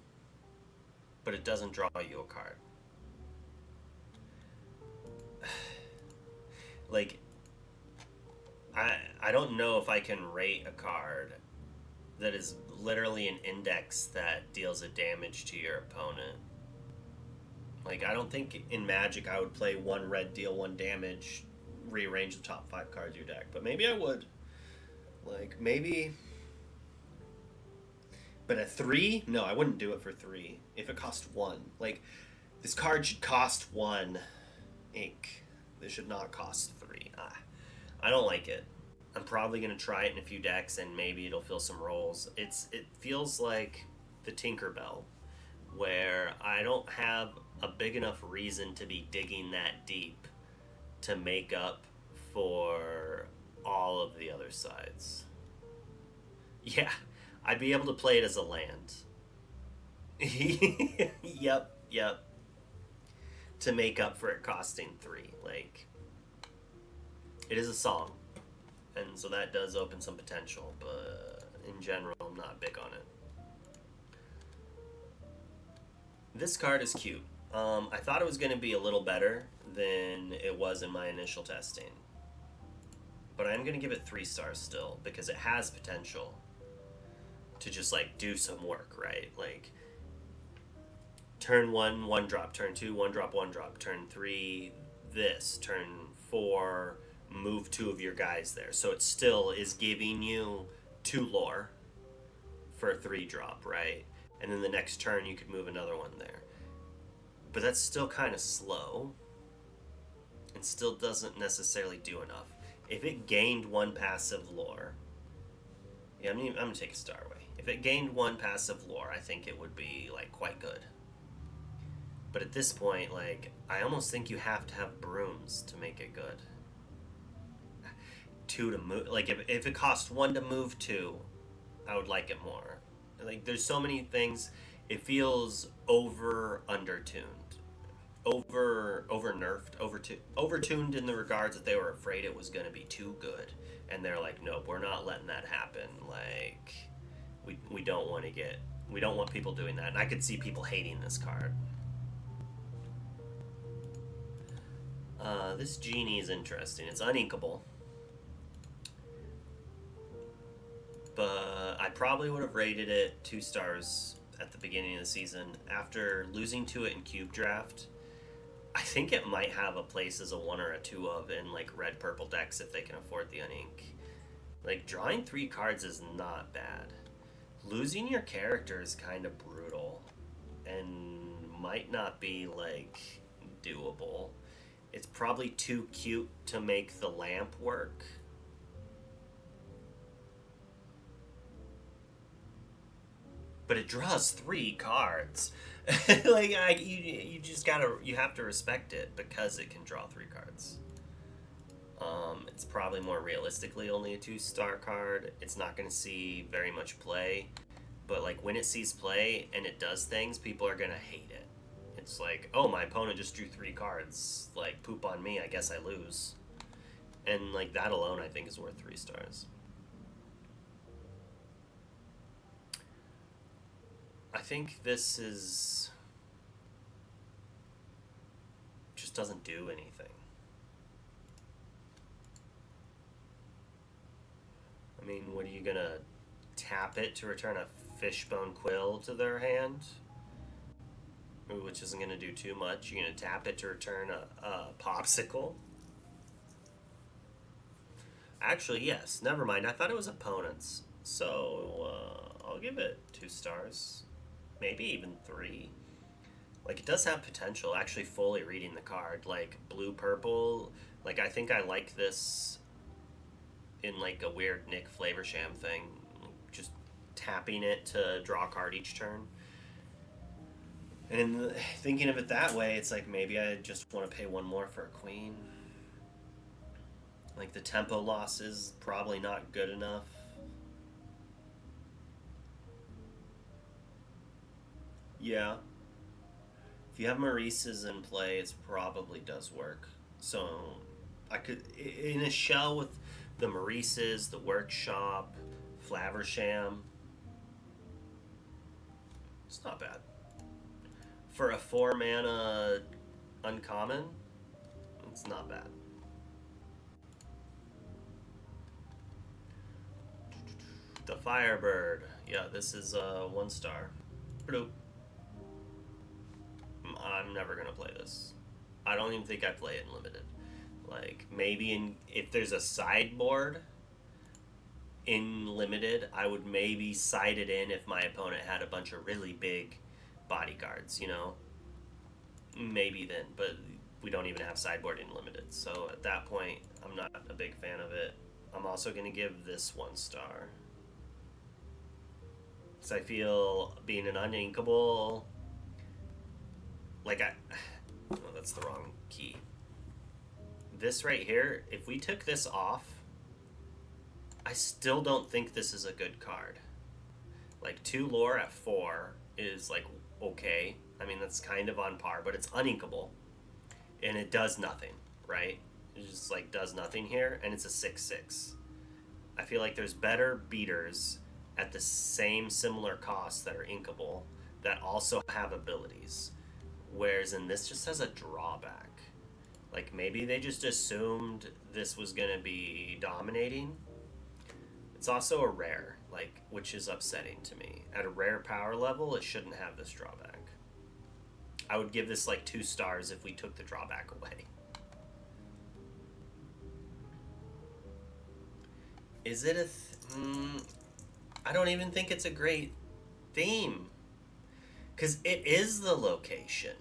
but it doesn't draw you a card. Like, I don't know if I can rate a card that is literally an index that deals a damage to your opponent. Like, I don't think in Magic I would play one red, deal one damage, rearrange the top 5 cards of your deck. But maybe I would. Like, maybe. But at 3? No, I wouldn't do it for 3. If it cost 1. Like, this card should cost 1 ink. This should not cost 3. I don't like it. I'm probably going to try it in a few decks and maybe it'll fill some roles. It feels like the Tinkerbell, where I don't have a big enough reason to be digging that deep to make up for all of the other sides. Yeah, I'd be able to play it as a land. Yep. To make up for it costing 3. Like, it is a song, and so that does open some potential, but in general, I'm not big on it. This card is cute. I thought it was going to be a little better than it was in my initial testing, but I'm going to give it 3 stars still, because it has potential to just, like, do some work, right? Like, turn 1, 1 drop, turn 2, 1 drop, 1 drop, turn 3, this, turn 4, move 2 of your guys there. So it still is giving you 2 lore for a 3 drop, right? And then the next turn you could move another one there. But that's still kind of slow and still doesn't necessarily do enough. If it gained 1 passive lore, yeah, I'm gonna take a star away. If it gained 1 passive lore, I think it would be, like, quite good. But at this point, like, I almost think you have to have brooms to make it good. 2 to move, like, if it cost 1 to move 2, I would like it more. Like, there's so many things. It feels over undertuned, over nerfed, over tuned in the regards that they were afraid it was going to be too good, and they're like, nope, we're not letting that happen. Like, we don't want to get we don't want people doing that, and I could see people hating this card. This genie is interesting. It's uninkable, but I probably would have rated it 2 stars at the beginning of the season. After losing to it in Cube Draft, I think it might have a place as a 1 or a 2 of in like red purple decks if they can afford the unink. Like, drawing 3 cards is not bad. Losing your character is kind of brutal and might not be like doable. It's probably too cute to make the lamp work. But it draws 3 cards. You just gotta, you have to respect it because it can draw 3 cards. It's probably more realistically only a 2-star card. It's not going to see very much play, but like when it sees play and it does things, people are going to hate it. It's like, oh, my opponent just drew 3 cards. Like, poop on me. I guess I lose. And like that alone, I think is worth 3 stars. I think this is just doesn't do anything. I mean, what are you gonna tap it to return a fishbone quill to their hand? Which isn't gonna do too much. You're gonna tap it to return a popsicle? Actually, yes. Never mind. I thought it was opponents. So, I'll give it 2 stars. Maybe even 3. Like, it does have potential, actually fully reading the card. Like, blue purple. Like, I think I like this in like a weird Nick Flavorsham thing. Just tapping it to draw a card each turn. And thinking of it that way, it's like maybe I just want to pay 1 more for a queen. Like, the tempo loss is probably not good enough. Yeah. If you have Maurice's in play, it probably does work. So, I could, in a shell with the Maurice's, the Workshop, Flaversham, it's not bad. For a 4 mana uncommon, it's not bad. The Firebird. Yeah, this is a 1 star. Bloop. I'm never gonna play this. I don't even think I play it in limited. Like, maybe if there's a sideboard in limited, I would maybe side it in if my opponent had a bunch of really big bodyguards, you know? Maybe then, but we don't even have sideboard in limited. So at that point, I'm not a big fan of it. I'm also going to give this 1 star. Because I feel being an uninkable, like oh, that's the wrong key. This right here, if we took this off, I still don't think this is a good card. Like, 2 lore at 4 is like okay. I mean, that's kind of on par, but it's uninkable. And it does nothing, right? It just like does nothing here, and it's a 6/6. I feel like there's better beaters at the same similar cost that are inkable that also have abilities. Whereas in this just has a drawback. Like, maybe they just assumed this was going to be dominating. It's also a rare, like, which is upsetting to me. At a rare power level, it shouldn't have this drawback. I would give this like 2 stars if we took the drawback away. Is it a I don't even think it's a great theme. Because it is the location,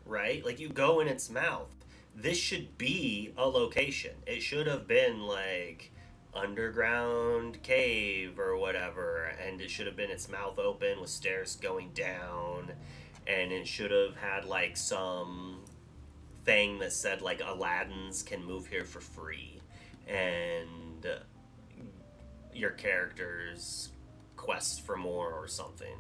right? Like, you go in its mouth. This should be a location. It should have been like underground cave or whatever, and it should have been its mouth open with stairs going down, and it should have had like some thing that said like Aladdin's can move here for free, and your character's quest for more or something.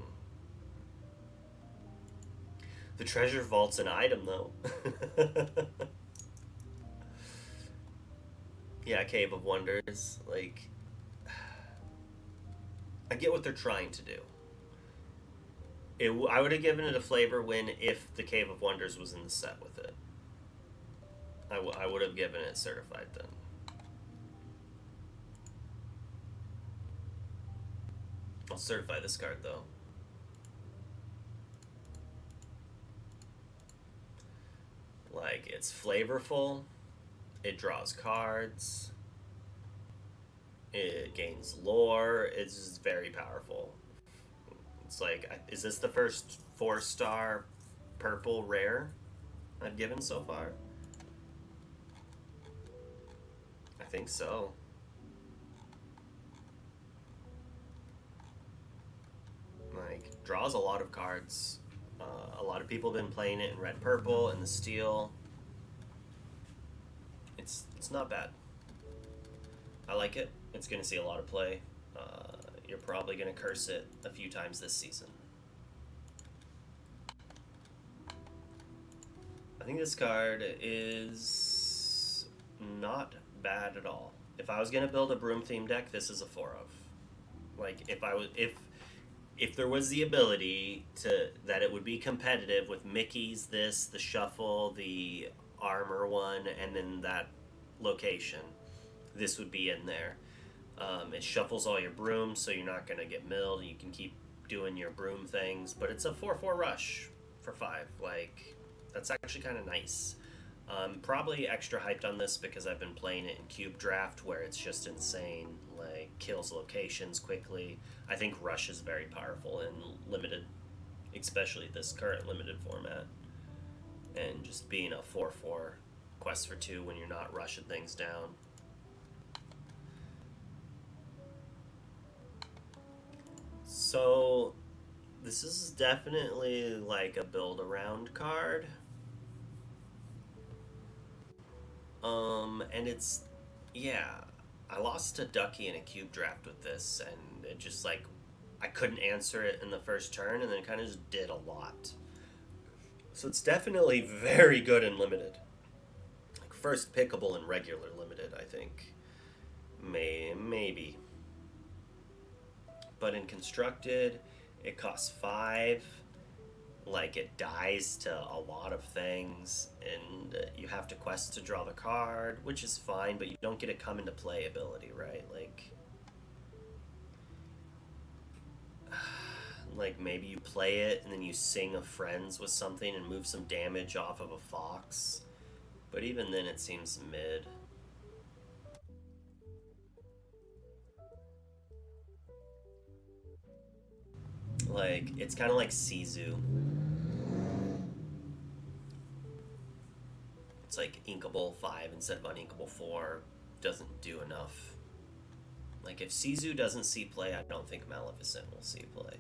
The treasure vault's an item, though. Yeah, Cave of Wonders. Like, I get what they're trying to do. I would have given it a flavor win if the Cave of Wonders was in the set with it. I would have given it certified then. I'll certify this card though. Like, it's flavorful, it draws cards, it gains lore, it's just very powerful. It's like, is this the first 4-star purple rare I've given so far? I think so. Like, draws a lot of cards. A lot of people have been playing it in red purple and the steel. It's not bad. I like it. It's going to see a lot of play. You're probably going to curse it a few times this season. I think this card is not bad at all. If I was going to build a broom themed deck, this is a 4 of. Like, if there was the ability to that it would be competitive with Mickey's, the shuffle, the armor one, and then that location, this would be in there. It shuffles all your brooms, so you're not gonna get milled. You can keep doing your broom things, but it's a 4/4 rush for 5. Like, that's actually kind of nice. Probably extra hyped on this because I've been playing it in Cube Draft, where it's just insane. Like, kills locations quickly. I think Rush is very powerful in limited, especially this current limited format. And just being a 4/4 quest for 2 when you're not rushing things down. So, this is definitely like a build around card. And it's, yeah, I lost to Ducky in a cube draft with this, and it just like, I couldn't answer it in the first turn, and then it kind of just did a lot. So it's definitely very good in limited. Like, first pickable in regular limited, I think. Maybe. But in constructed, it costs 5. Like, it dies to a lot of things, and you have to quest to draw the card, which is fine, but you don't get a come into play ability, right? Like maybe you play it and then you sing a friends with something and move some damage off of a fox, but even then it seems mid. Like, it's kind of like Sizu. It's like Inkable 5 instead of Uninkable 4 doesn't do enough. Like, if Sizu doesn't see play, I don't think Maleficent will see play.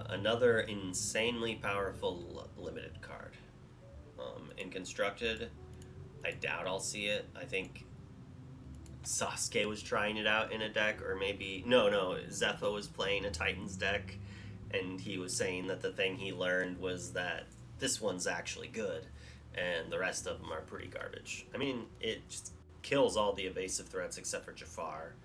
Another insanely powerful limited card. In Constructed, I doubt I'll see it. I think Sasuke was trying it out in a deck, or maybe... No, Zepho was playing a Titans deck, and he was saying that the thing he learned was that this one's actually good, and the rest of them are pretty garbage. I mean, it just kills all the evasive threats except for Jafar.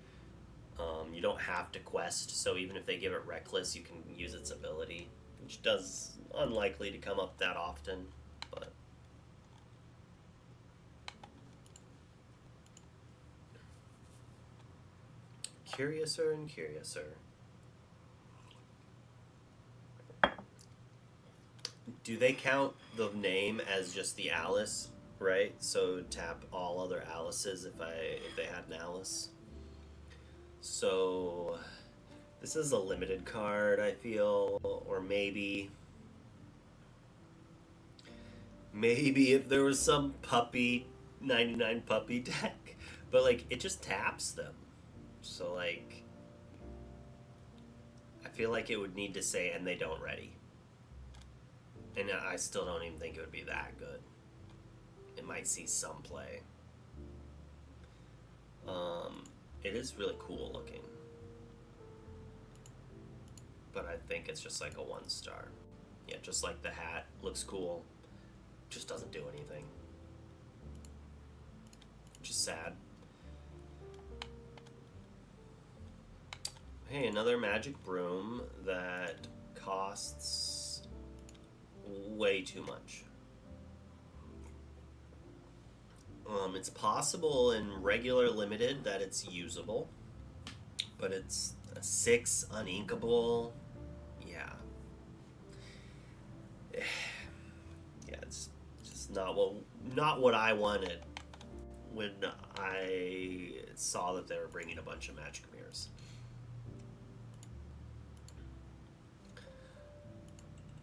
You don't have to quest, so even if they give it Reckless, you can use its ability, which does unlikely to come up that often, but... Curiouser and curiouser. Do they count the name as just the Alice, right? So tap all other Alices if they had an Alice. So this is a limited card, I feel, or maybe if there was some puppy 99 puppy deck, but like it just taps them. So like I feel like it would need to say and they don't ready. And I still don't even think it would be that good. It might see some play. It is really cool looking. but I think it's just like a 1-star. Yeah, just like the hat. Looks cool. Just doesn't do anything. Which is sad. Hey, another magic broom that costs way too much. It's possible in regular limited that it's usable, but it's a 6 uninkable. Yeah. Yeah, it's just not what I wanted when I saw that they were bringing a bunch of magic mirrors.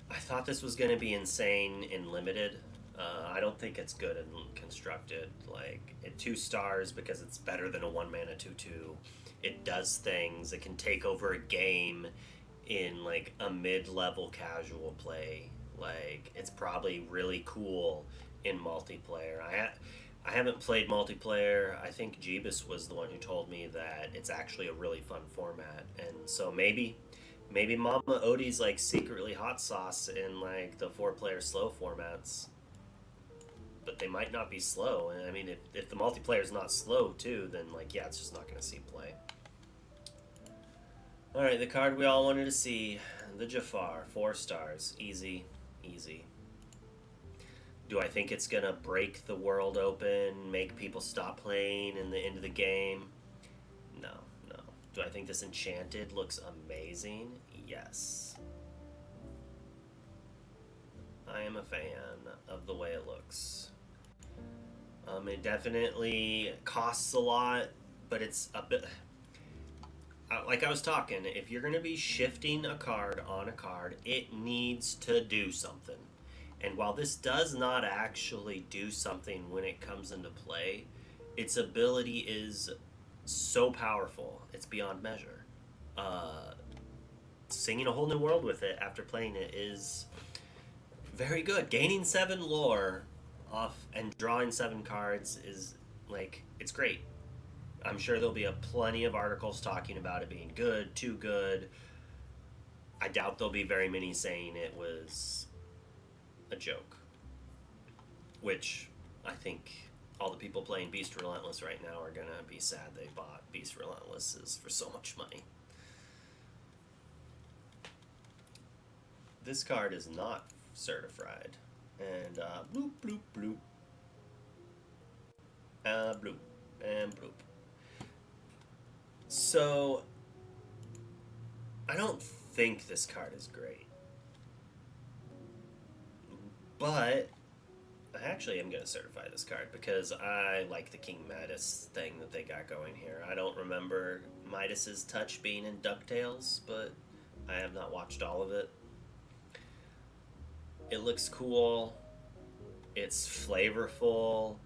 I thought this was going to be insane in limited. I don't think it's good in constructed. Like, at 2 stars because it's better than a 1-mana 2/2. It does things. It can take over a game in like a mid-level casual play. Like, it's probably really cool in multiplayer. I haven't played multiplayer. I think Jeebus was the one who told me that it's actually a really fun format, and so maybe Mama Odie's like secretly hot sauce in like the 4-player slow formats, but they might not be slow. And I mean, if the multiplayer is not slow too, then like yeah, it's just not going to see play. All right, the card we all wanted to see, the Jafar, 4 stars, easy, easy. Do I think it's gonna break the world open, make people stop playing in the end of the game? No, no. Do I think this enchanted looks amazing? Yes. I am a fan of the way it looks. It definitely costs a lot, but it's a bit... Like I was talking, if you're going to be shifting a card on a card, it needs to do something. And while this does not actually do something when it comes into play, its ability is so powerful, it's beyond measure. Singing a whole new world with it after playing it is very good. Gaining 7 lore off and drawing 7 cards is like, it's great. I'm sure there'll be plenty of articles talking about it being good, too good. I doubt there'll be very many saying it was a joke. Which I think all the people playing Beast Relentless right now are gonna be sad they bought Beast Relentlesses for so much money. This card is not certified. And bloop, bloop, bloop. Bloop, and bloop. So, I don't think this card is great. But I actually am going to certify this card because I like the King Midas thing that they got going here. I don't remember Midas's touch being in DuckTales, but I have not watched all of it. It looks cool. It's flavorful.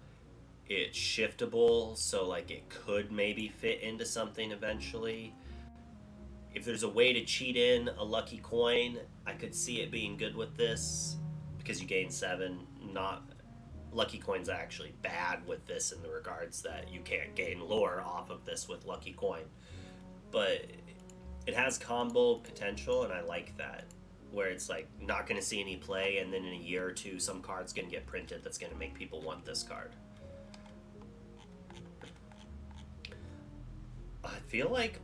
It's shiftable, so like it could maybe fit into something eventually. If there's a way to cheat in a lucky coin, I could see it being good with this because you gain 7. Not lucky coin's actually bad with this in the regards that you can't gain lore off of this with lucky coin, but it has combo potential, and I like that. Where it's like not going to see any play, and then in a year or two, some card's going to get printed that's going to make people want this card. I feel like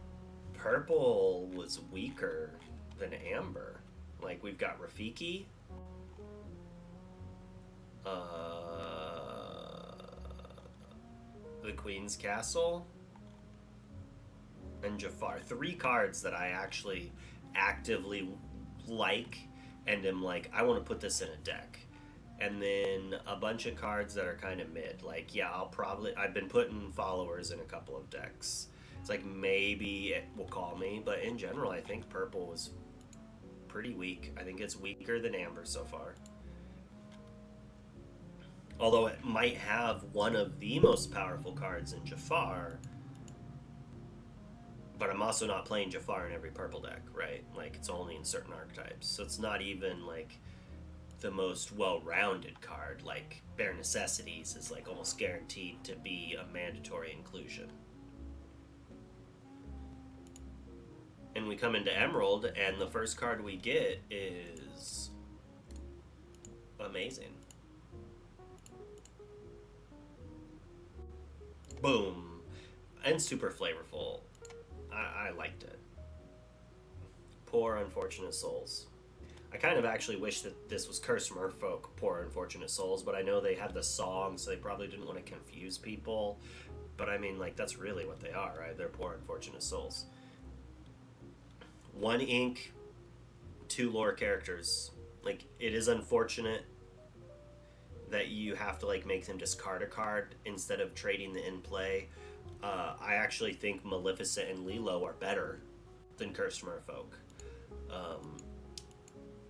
purple was weaker than amber. Like, we've got Rafiki, the Queen's Castle, and Jafar. 3 cards that I actually actively like and am like, I want to put this in a deck. And then a bunch of cards that are kind of mid. Like, yeah, I've been putting followers in a couple of decks. It's like maybe it will call me, but in general, I think purple was pretty weak. I think it's weaker than amber so far. Although it might have one of the most powerful cards in Jafar, but I'm also not playing Jafar in every purple deck, right? Like, it's only in certain archetypes. So it's not even, like, the most well-rounded card. Like, Bare Necessities is, like, almost guaranteed to be a mandatory inclusion. And then we come into Emerald, and the first card we get is amazing. Boom. And super flavorful. I liked it. Poor Unfortunate Souls. I kind of actually wish that this was Cursed Merfolk, Poor Unfortunate Souls, but I know they had the song, so they probably didn't want to confuse people. But I mean, like, that's really what they are, right? They're Poor Unfortunate Souls. 1 ink, 2 lore characters. Like, it is unfortunate that you have to, like, make them discard a card instead of trading the in play. I actually think Maleficent and Lilo are better than Cursed Merfolk.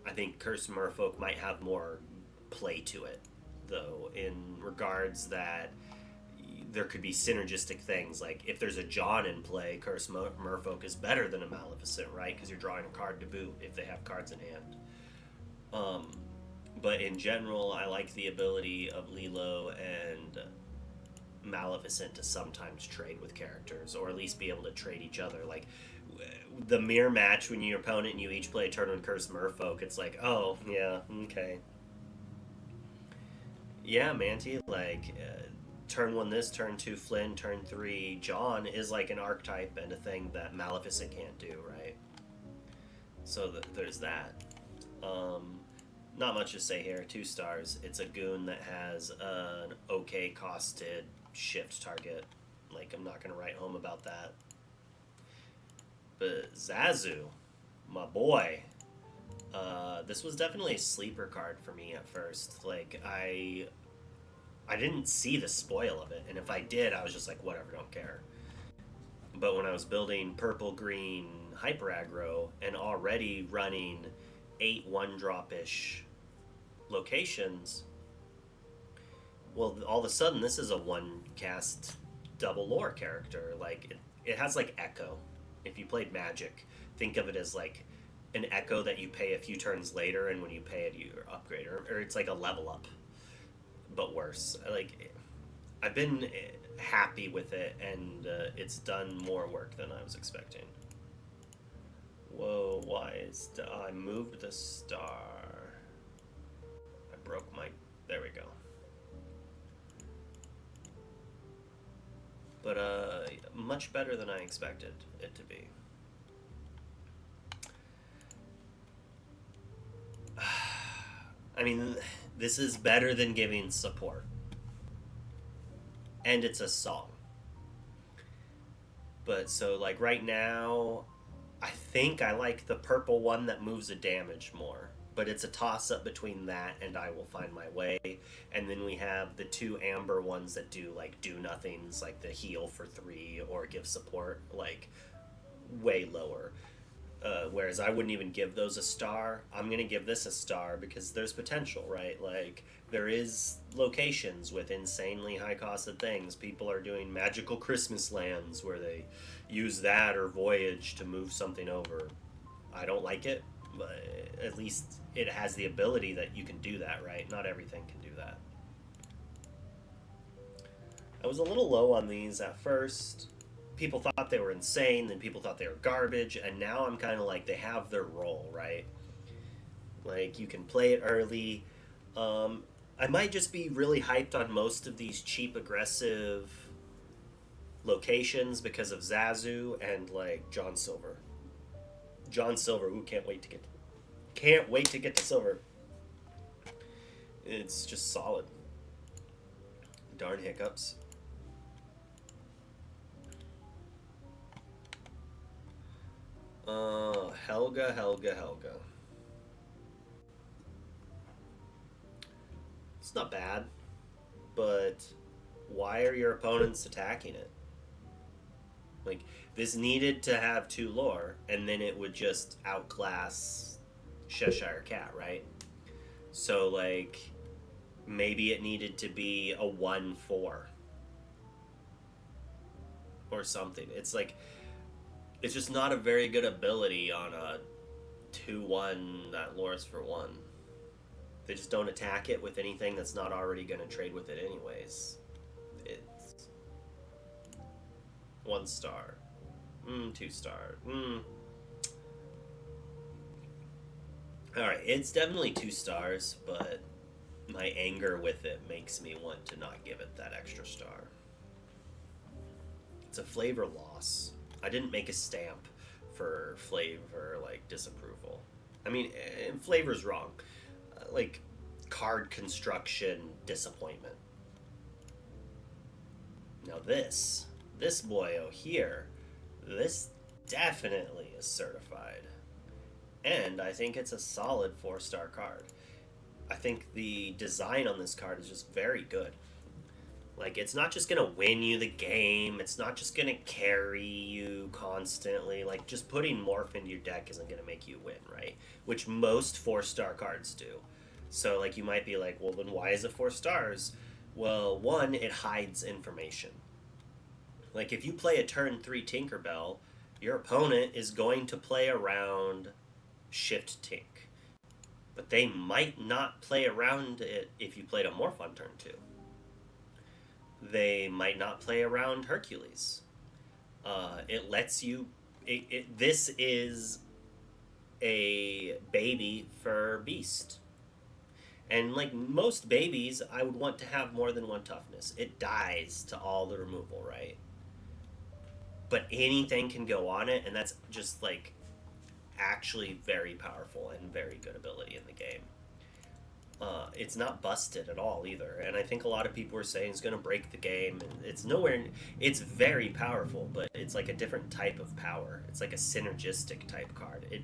I think Cursed Merfolk might have more play to it, though, in regards that there could be synergistic things. Like, if there's a John in play, Cursed Merfolk is better than a Maleficent, right? Because you're drawing a card to boot if they have cards in hand. But in general, I like the ability of Lilo and Maleficent to sometimes trade with characters, or at least be able to trade each other. Like, the mirror match when your opponent and you each play a turn on Cursed Merfolk, it's like, oh, yeah, okay. Yeah, Manti, like, turn 1 this, turn 2 Flynn, turn 3 John is like an archetype and a thing that Maleficent can't do, right? So there's that. Not much to say here. 2 stars. It's a goon that has an okay costed shift target. Like, I'm not going to write home about that. But Zazu, my boy, this was definitely a sleeper card for me at first. Like, I didn't see the spoil of it, and if I did, I was just like, whatever, don't care. But when I was building purple-green hyper aggro and already running 8 1-drop-ish locations, well, all of a sudden, this is a 1-cast double lore character. Like, it has, like, Echo. If you played Magic, think of it as, like, an Echo that you pay a few turns later, and when you pay it, you upgrade. Or it's like a level up, but worse. Like, I've been happy with it, and it's done more work than I was expecting. Whoa, why is... I moved the star. I broke my... There we go. But, much better than I expected it to be. I mean, this is better than giving support. And it's a song. But, so, like, right now, I think I like the purple one that moves a damage more. But it's a toss-up between that and I Will Find My Way. And then we have the 2 amber ones that do, like, do-nothings, like the heal for 3 or give support, like, way lower. Whereas I wouldn't even give those a star. I'm going to give this a star because there's potential, right? Like, there is locations with insanely high-costed things. People are doing magical Christmas lands where they use that or Voyage to move something over. I don't like it, but at least it has the ability that you can do that, right? Not everything can do that. I was a little low on these at first. People thought they were insane, then people thought they were garbage, and now I'm kind of like, they have their role, right? Like, you can play it early. I might just be really hyped on most of these cheap, aggressive locations because of Zazu and, like, John Silver. John Silver, ooh, can't wait to get to Silver. It's just solid. Darn hiccups. Helga. It's not bad, but why are your opponents attacking it? Like, this needed to have 2 lore, and then it would just outclass Cheshire Cat, right? So, like, maybe it needed to be a 1/4 or something. It's like, it's just not a very good ability on a 2/1 that lures for 1. They just don't attack it with anything that's not already going to trade with it anyways. It's 1 star. 2 star. Alright, it's definitely 2 stars, but my anger with it makes me want to not give it that extra star. It's a flavor loss. I didn't make a stamp for flavor, like, disapproval. I mean, flavor's wrong. Like, card construction disappointment. Now this boyo here, this definitely is certified. And I think it's a solid 4-star card. I think the design on this card is just very good. Like, it's not just gonna win you the game, it's not just gonna carry you constantly. Like, just putting Morph into your deck isn't gonna make you win, right? Which most 4-star cards do. So, like, you might be like, well, then why is it 4 stars? Well, one, it hides information. Like, if you play a turn 3 Tinkerbell, your opponent is going to play around Shift Tink. But they might not play around it if you played a Morph on turn 2. They might not play around Hercules. It lets you. This is a baby for Beast. And like most babies, I would want to have more than 1 toughness. It dies to all the removal, right? But anything can go on it, and that's just like actually very powerful and very good ability in the game. It's not busted at all either, and I think a lot of people are saying it's going to break the game. And it's nowhere. It's very powerful, but it's like a different type of power. It's like a synergistic type card. It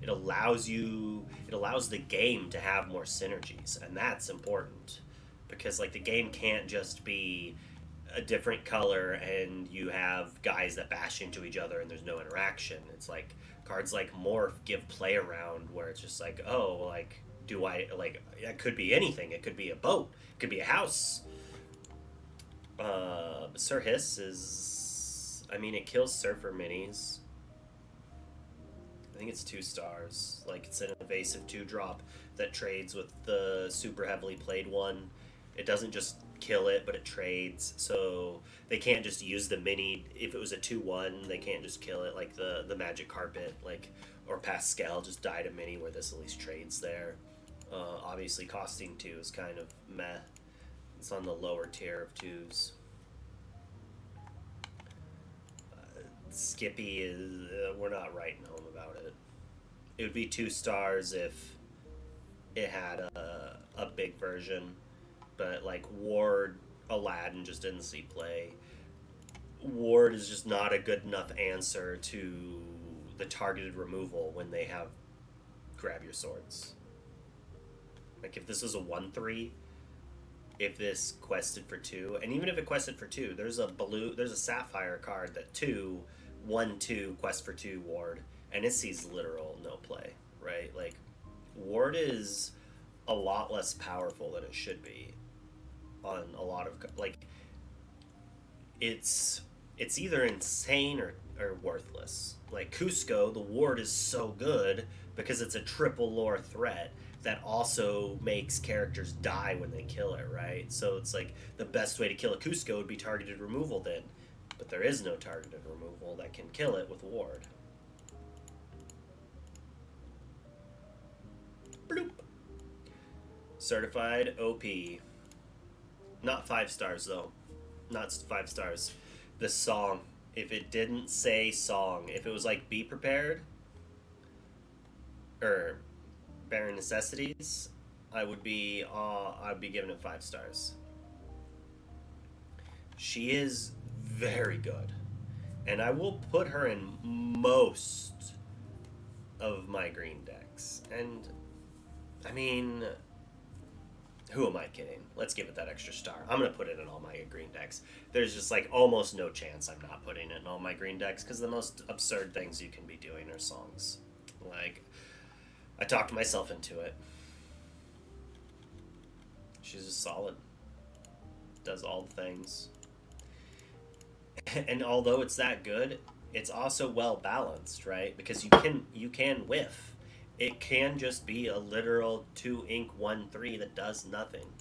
allows you. It allows the game to have more synergies, and that's important because like the game can't just be a different color and you have guys that bash into each other and there's no interaction. It's like cards like Morph give play around where it's just like, oh, like, do I, like, it could be anything. It could be a boat. It could be a house. Sir Hiss is, I mean, it kills Surfer minis. I think it's 2 stars. Like, it's an evasive 2-drop that trades with the super heavily played one. It doesn't just kill it, but it trades. So they can't just use the mini. If it was a 2/1, they can't just kill it like the Magic Carpet, like, or Pascal just died a mini where this at least trades there. Obviously, costing 2 is kind of meh. It's on the lower tier of 2s. Skippy is we're not writing home about it. It would be 2 stars if it had a big version, but like Ward, Aladdin just didn't see play. Ward is just not a good enough answer to the targeted removal when they have grab your swords. Like if this was a 1/3, if this quested for 2, and even if it quested for 2, there's a Sapphire card that 1/2 quest for 2 Ward, and it sees literal no play, right? Like Ward is a lot less powerful than it should be on a lot of like it's either insane or worthless. Like Cusco, the Ward is so good because it's a triple lore threat that also makes characters die when they kill it, right? So it's like the best way to kill a Cusco would be targeted removal then. But there is no targeted removal that can kill it with Ward. Bloop. Certified OP. Not 5 stars though. Not 5 stars. The song. If it didn't say song, if it was like be prepared or bare necessities, I would be giving it 5 stars. She is very good, and I will put her in most of my green decks. And I mean, who am I kidding? Let's give it that extra star. I'm gonna put it in all my green decks. There's just like almost no chance I'm not putting it in all my green decks because the most absurd things you can be doing are songs. Like, I talked myself into it. She's just solid. Does all the things. And although it's that good, it's also well balanced, right? Because you can whiff. It can just be a literal 2 ink 1/3 that does nothing.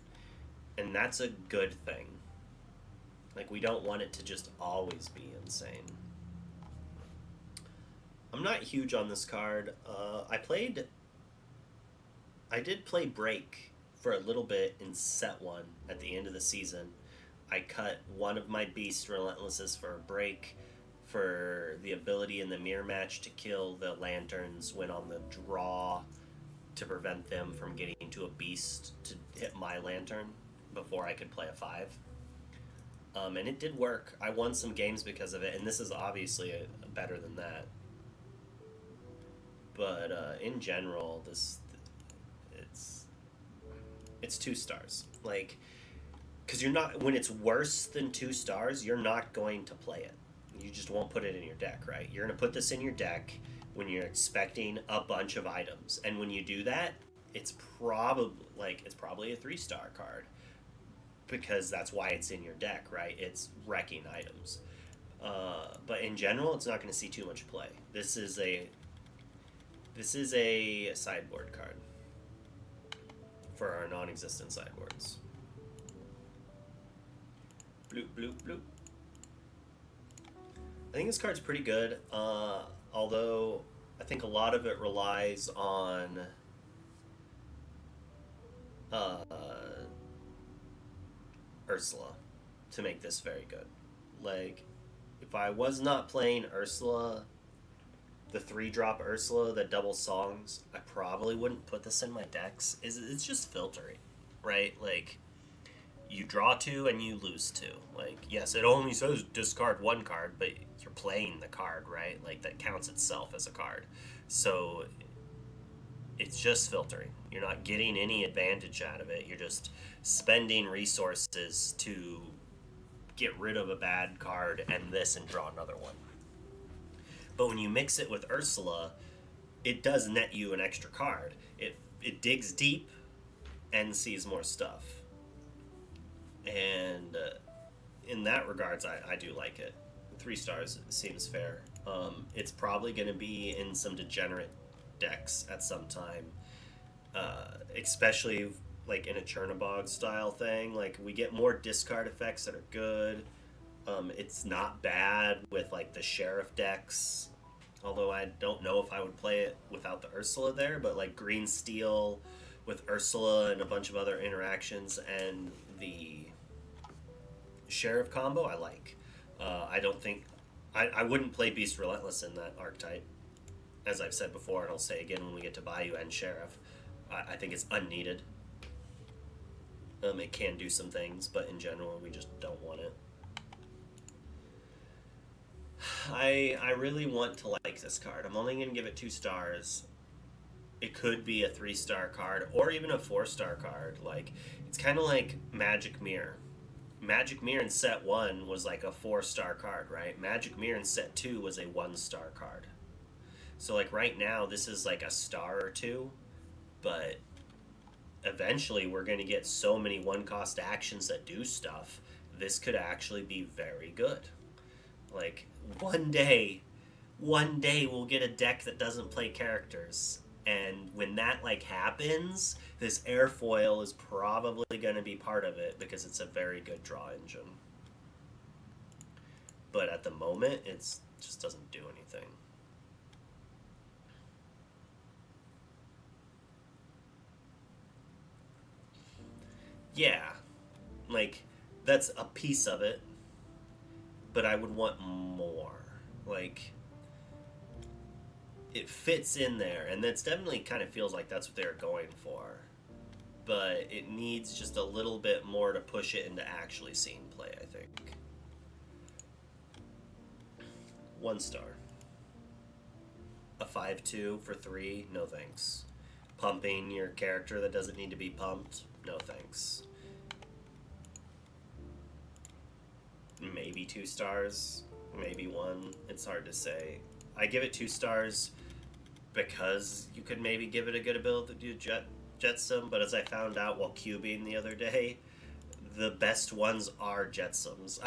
And that's a good thing. Like, we don't want it to just always be insane. I'm not huge on this card. I played I did play Break for a little bit in set one at the end of the season. I cut one of my Beast Relentlesses for a break for the ability in the mirror match to kill the lanterns when on the draw to prevent them from getting to a beast to hit my lantern before I could play a 5. And it did work. I won some games because of it, and this is obviously better than that. But in general, it's it's 2 stars. Like, because you're not, when it's worse than 2 stars, you're not going to play it. You just won't put it in your deck, right? You're going to put this in your deck when you're expecting a bunch of items, and when you do that, it's probably a 3-star card because that's why it's in your deck, right? It's wrecking items. But in general, it's not going to see too much play. This is a sideboard card for our non-existent sideboards. Bloop bloop bloop. I think this card's pretty good. Although I think a lot of it relies on uh, Ursula to make this very good. Like, if I was not playing Ursula, the 3-drop Ursula that doubles songs, I probably wouldn't put this in my decks. It's just filtering, right? Like, you draw 2 and you lose 2. Like, yes, it only says discard 1 card, but you're playing the card, right? Like, that counts itself as a card. So it's just filtering. You're not getting any advantage out of it. You're just spending resources to get rid of a bad card and draw another one. But when you mix it with Ursula, it does net you an extra card. It digs deep and sees more stuff. And in that regards, I do like it. 3 stars seems fair. It's probably going to be in some degenerate decks at some time, especially like in a Chernobog style thing. Like, we get more discard effects that are good. It's not bad with like the Sheriff decks, although I don't know if I would play it without the Ursula there. But like Green Steel with Ursula and a bunch of other interactions and the Sheriff combo, I like. I don't think I wouldn't play Beast Relentless in that archetype, as I've said before, and I'll say again when we get to Bayou and Sheriff. I think it's unneeded. It can do some things, but in general, we just don't want it. I really want to like this card. I'm only going to give it 2 stars. It could be a 3-star card or even a 4-star card. Like, it's kind of like Magic Mirror. Magic Mirror in set 1 was like a 4-star card, right? Magic Mirror in set 2 was a 1-star card. So like right now, this is like a star or 2, but eventually we're going to get so many 1-cost actions that do stuff. This could actually be very good. Like, one day we'll get a deck that doesn't play characters, and when that like happens, this airfoil is probably going to be part of it because it's a very good draw engine. But at the moment, it just doesn't do anything. Yeah, like, that's a piece of it, but I would want more. Like, it fits in there, and that's definitely kind of feels like that's what they're going for. But it needs just a little bit more to push it into actually seeing play, I think. 1 star. A 5/2 for 3, no thanks. Pumping your character that doesn't need to be pumped, no thanks. Maybe 2 stars, maybe 1. It's hard to say. I give it 2 stars because you could maybe give it a good ability to do Jetsam, but as I found out while cubing the other day, the best ones are Jetsams.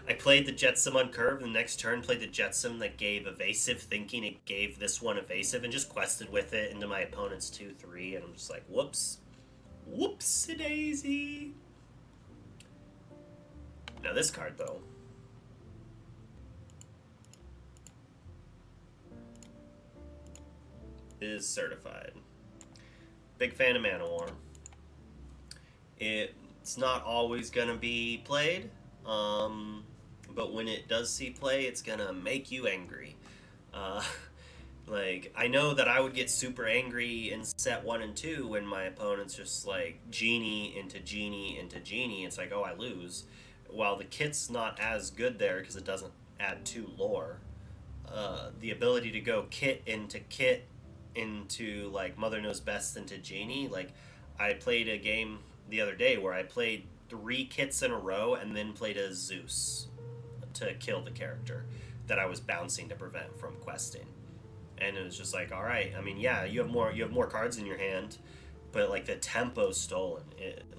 I played the Jetsam on curve, and the next turn played the Jetsam that gave evasive, thinking it gave this one evasive, and just quested with it into my opponent's 2/3, and I'm just like, whoops. Whoopsie-daisy. Now this card, though, is certified. Big fan of Man of War. It's not always gonna be played, um, but when it does see play, it's gonna make you angry. Uh, like I know that I would get super angry in set 1 and 2 when my opponent's just like genie into genie into genie. It's like, oh, I lose. While the kit's not as good there because it doesn't add 2 lore. The ability to go kit into like Mother Knows Best into Genie. Like I played a game the other day where I played 3 kits in a row and then played a Zeus to kill the character that I was bouncing to prevent from questing. And it was just like, all right. I mean, yeah, you have more cards in your hand, but like the tempo stolen,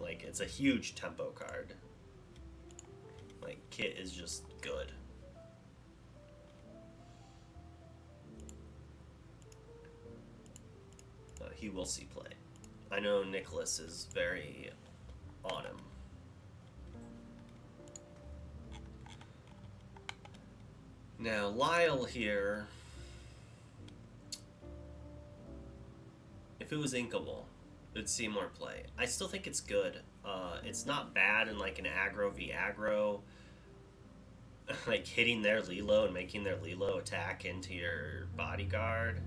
like it's a huge tempo card. Like Kit is just good. He will see play. I know Nicholas is very on him. Now Lyle here, if it was inkable, it would see more play. I still think it's good. It's not bad in like an aggro v aggro, like hitting their Lilo and making their Lilo attack into your bodyguard.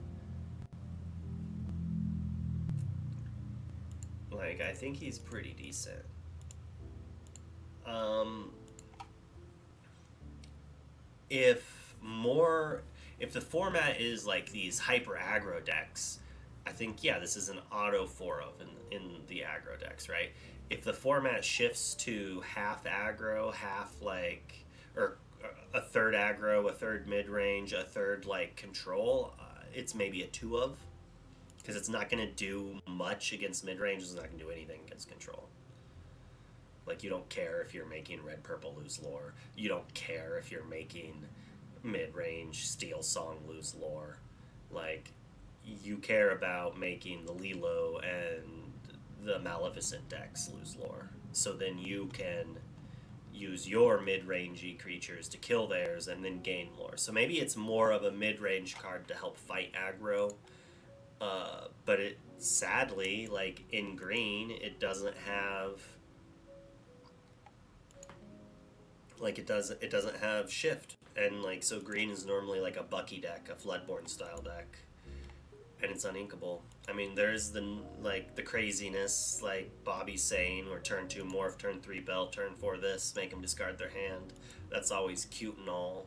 Like I think he's pretty decent. Um, if more, if the format is like these hyper aggro decks, I think yeah, this is an auto 4 of in the aggro decks, right? If the format shifts to half aggro, half like, or a third aggro, a third mid range, a third like control, it's maybe a 2 of, because it's not going to do much against mid range. It's not going to do anything against control. Like you don't care if you're making red purple lose lore. You don't care if you're making mid range steel song lose lore. Like you care about making the Lilo and the Maleficent decks lose lore. So then you can use your mid-rangey creatures to kill theirs and then gain lore. So maybe it's more of a mid-range card to help fight aggro. But it sadly, like in green, it doesn't have it doesn't have shift. And like so green is normally like a Bucky deck, a Floodborn style deck. And it's uninkable. I mean, there's the craziness, like Bobby's saying, where turn 2 morph, turn 3 belt, turn 4 this, make them discard their hand. That's always cute and all.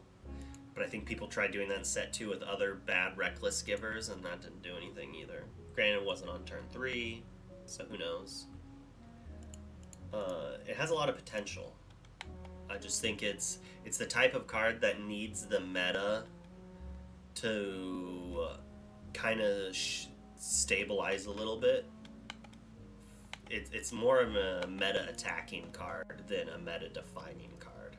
But I think people tried doing that in set 2 with other bad reckless givers, and that didn't do anything either. Granted, it wasn't on turn 3, so who knows. It has a lot of potential. I just think it's the type of card that needs the meta to kind of stabilize a little bit. It's more of a meta attacking card than a meta defining card.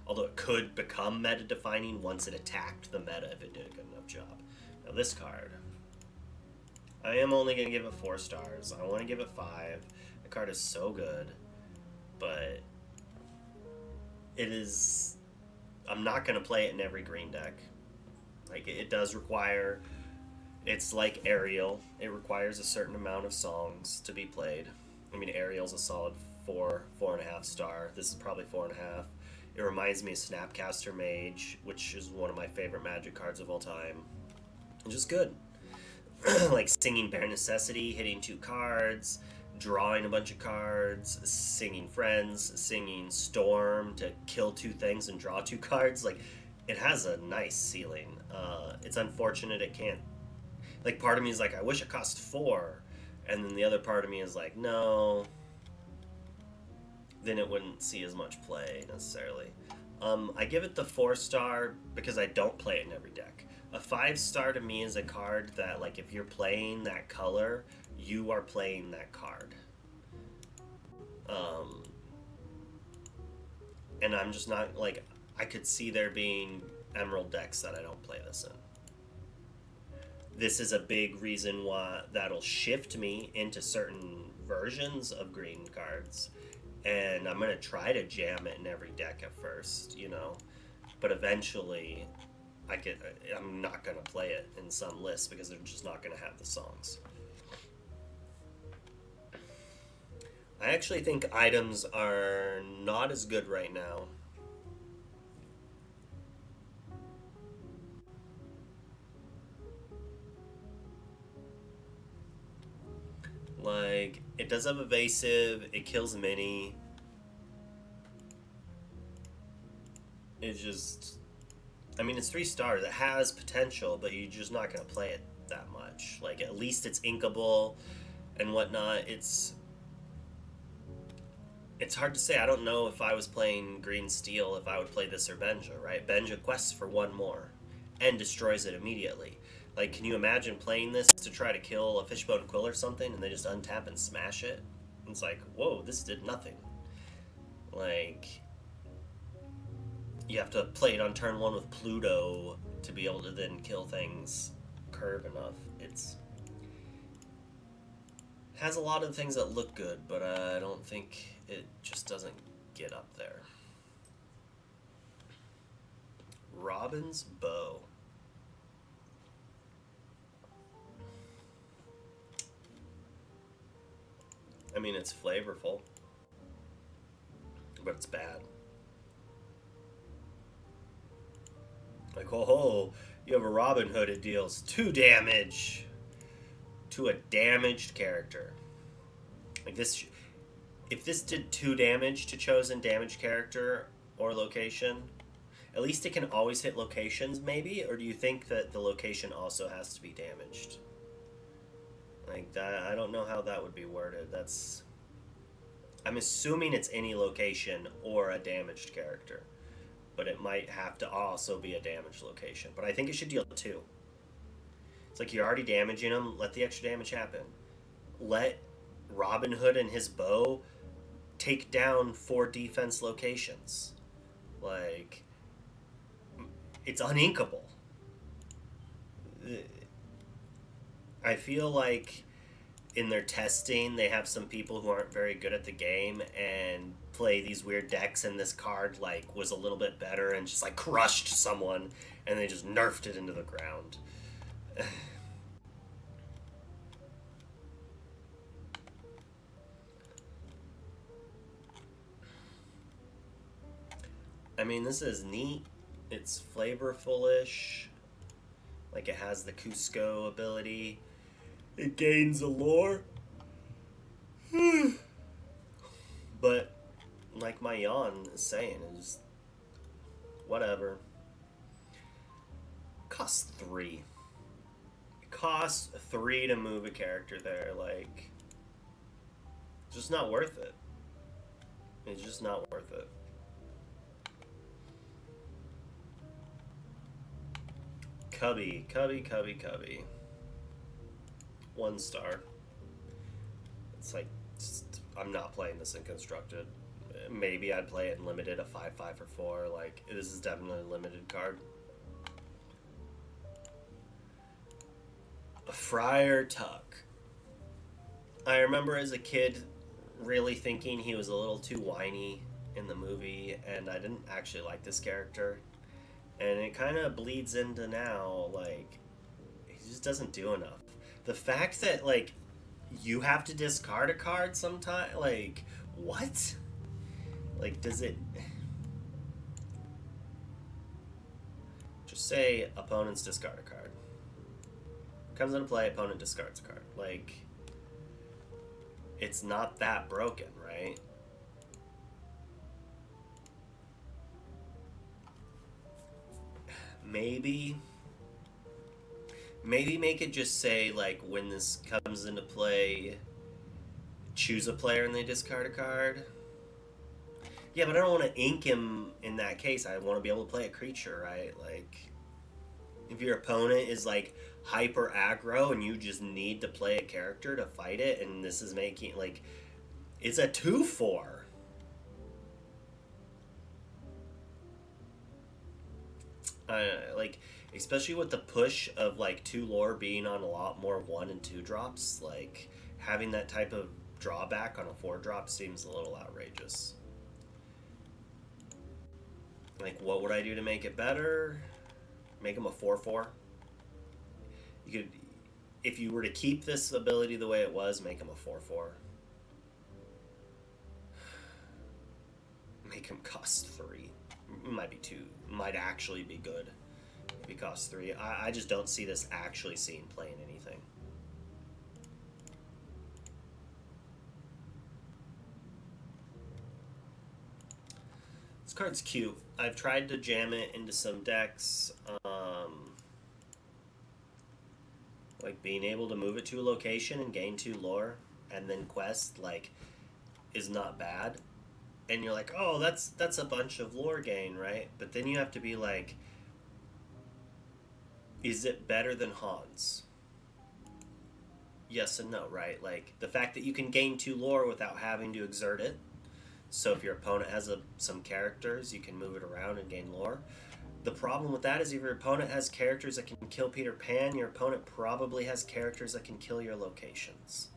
Although it could become meta defining once it attacked the meta if it did a good enough job. Now this card, I am only going to give it 4 stars. I want to give it 5. The card is so good, but it is. I'm not going to play it in every green deck. Like it does require. It's like Ariel. It requires a certain amount of songs to be played. I mean, Ariel's a solid 4.5 star. This is probably 4.5. It reminds me of Snapcaster Mage, which is one of my favorite Magic cards of all time. And just good. Like singing Bare Necessity, hitting 2 cards, drawing a bunch of cards, singing Friends, singing Storm to kill 2 things and draw 2 cards. Like, it has a nice ceiling. It's unfortunate it can't. Like, part of me is like, I wish it cost 4. And then the other part of me is like, no. Then it wouldn't see as much play, necessarily. I give it the 4 star because I don't play it in every deck. A 5 star to me is a card that, like, if you're playing that color, you are playing that card. And I'm just not, like, I could see there being Emerald decks that I don't play this in. This is a big reason why that'll shift me into certain versions of green cards. And I'm going to try to jam it in every deck at first, you know. But eventually, I'm not going to play it in some lists because they're just not going to have the songs. I actually think items are not as good right now. Like, it does have evasive, it kills mini. It's just, I mean, it's 3 stars. It has potential, but you're just not going to play it that much. Like, at least it's inkable and whatnot. It's hard to say. I don't know if I was playing Green Steel if I would play this or Benja, right? Benja quests for one more and destroys it immediately. Like, can you imagine playing this to try to kill a Fishbone Quill or something and they just untap and smash it? It's like, whoa, this did nothing. Like, you have to play it on turn 1 with Pluto to be able to then kill things curve enough. It's has a lot of things that look good, but I don't think it just doesn't get up there. Robin's Bow. I mean, it's flavorful, but it's bad. Like, oh, you have a Robin Hood, it deals 2 damage to a damaged character. Like this, if this did 2 damage to chosen damaged character or location, at least it can always hit locations, maybe? Or do you think that the location also has to be damaged? Like that, I don't know how that would be worded. I'm assuming it's any location or a damaged character, but it might have to also be a damaged location. But I think it should deal 2. It's like you're already damaging them. Let the extra damage happen. Let Robin Hood and his bow take down 4 defense locations. Like, it's uninkable. I feel like in their testing, they have some people who aren't very good at the game and play these weird decks, and this card like was a little bit better and just like crushed someone, and they just nerfed it into the ground. I mean, this is neat. It's flavorful-ish. Like, it has the Cusco ability. It gains allure. But, like my yawn is saying, it's whatever. Costs 3. It costs 3 to move a character there. Like, just not worth it. It's just not worth it. Cubby, Cubby, Cubby, Cubby. 1 star. It's like, I'm not playing this in Constructed. Maybe I'd play it in Limited, a 5/5 or 4. Like, this is definitely a limited card. A Friar Tuck. I remember as a kid really thinking he was a little too whiny in the movie, and I didn't actually like this character. And it kind of bleeds into now, like, he just doesn't do enough. The fact that, like, you have to discard a card sometime, like, what? Like, does it... Just say, opponents discard a card. Comes into play, opponent discards a card. Like, it's not that broken, right? Maybe make it just say, like, when this comes into play, choose a player and they discard a card. Yeah, but I don't want to ink him in that case. I want to be able to play a creature, right? Like, if your opponent is, like, hyper aggro and you just need to play a character to fight it, and this is making, like, it's a 2/4. Like, especially with the push of like 2 lore being on a lot more 1 and 2 drops, like having that type of drawback on a 4 drop seems a little outrageous. Like, what would I do to make it better? Make him a 4/4. You could, if you were to keep this ability the way it was, make him a 4/4. can cost 3. Might be 2. Might actually be good if he costs 3. I just don't see this actually seeing play in anything. This card's cute. I've tried to jam it into some decks. Like being able to move it to a location and gain 2 lore and then quest, like, is not bad. And you're like, oh, that's a bunch of lore gain, right? But then you have to be like, is it better than Hans? Yes and no, right? Like, the fact that you can gain 2 lore without having to exert it. So if your opponent has some characters, you can move it around and gain lore. The problem with that is if your opponent has characters that can kill Peter Pan, your opponent probably has characters that can kill your locations.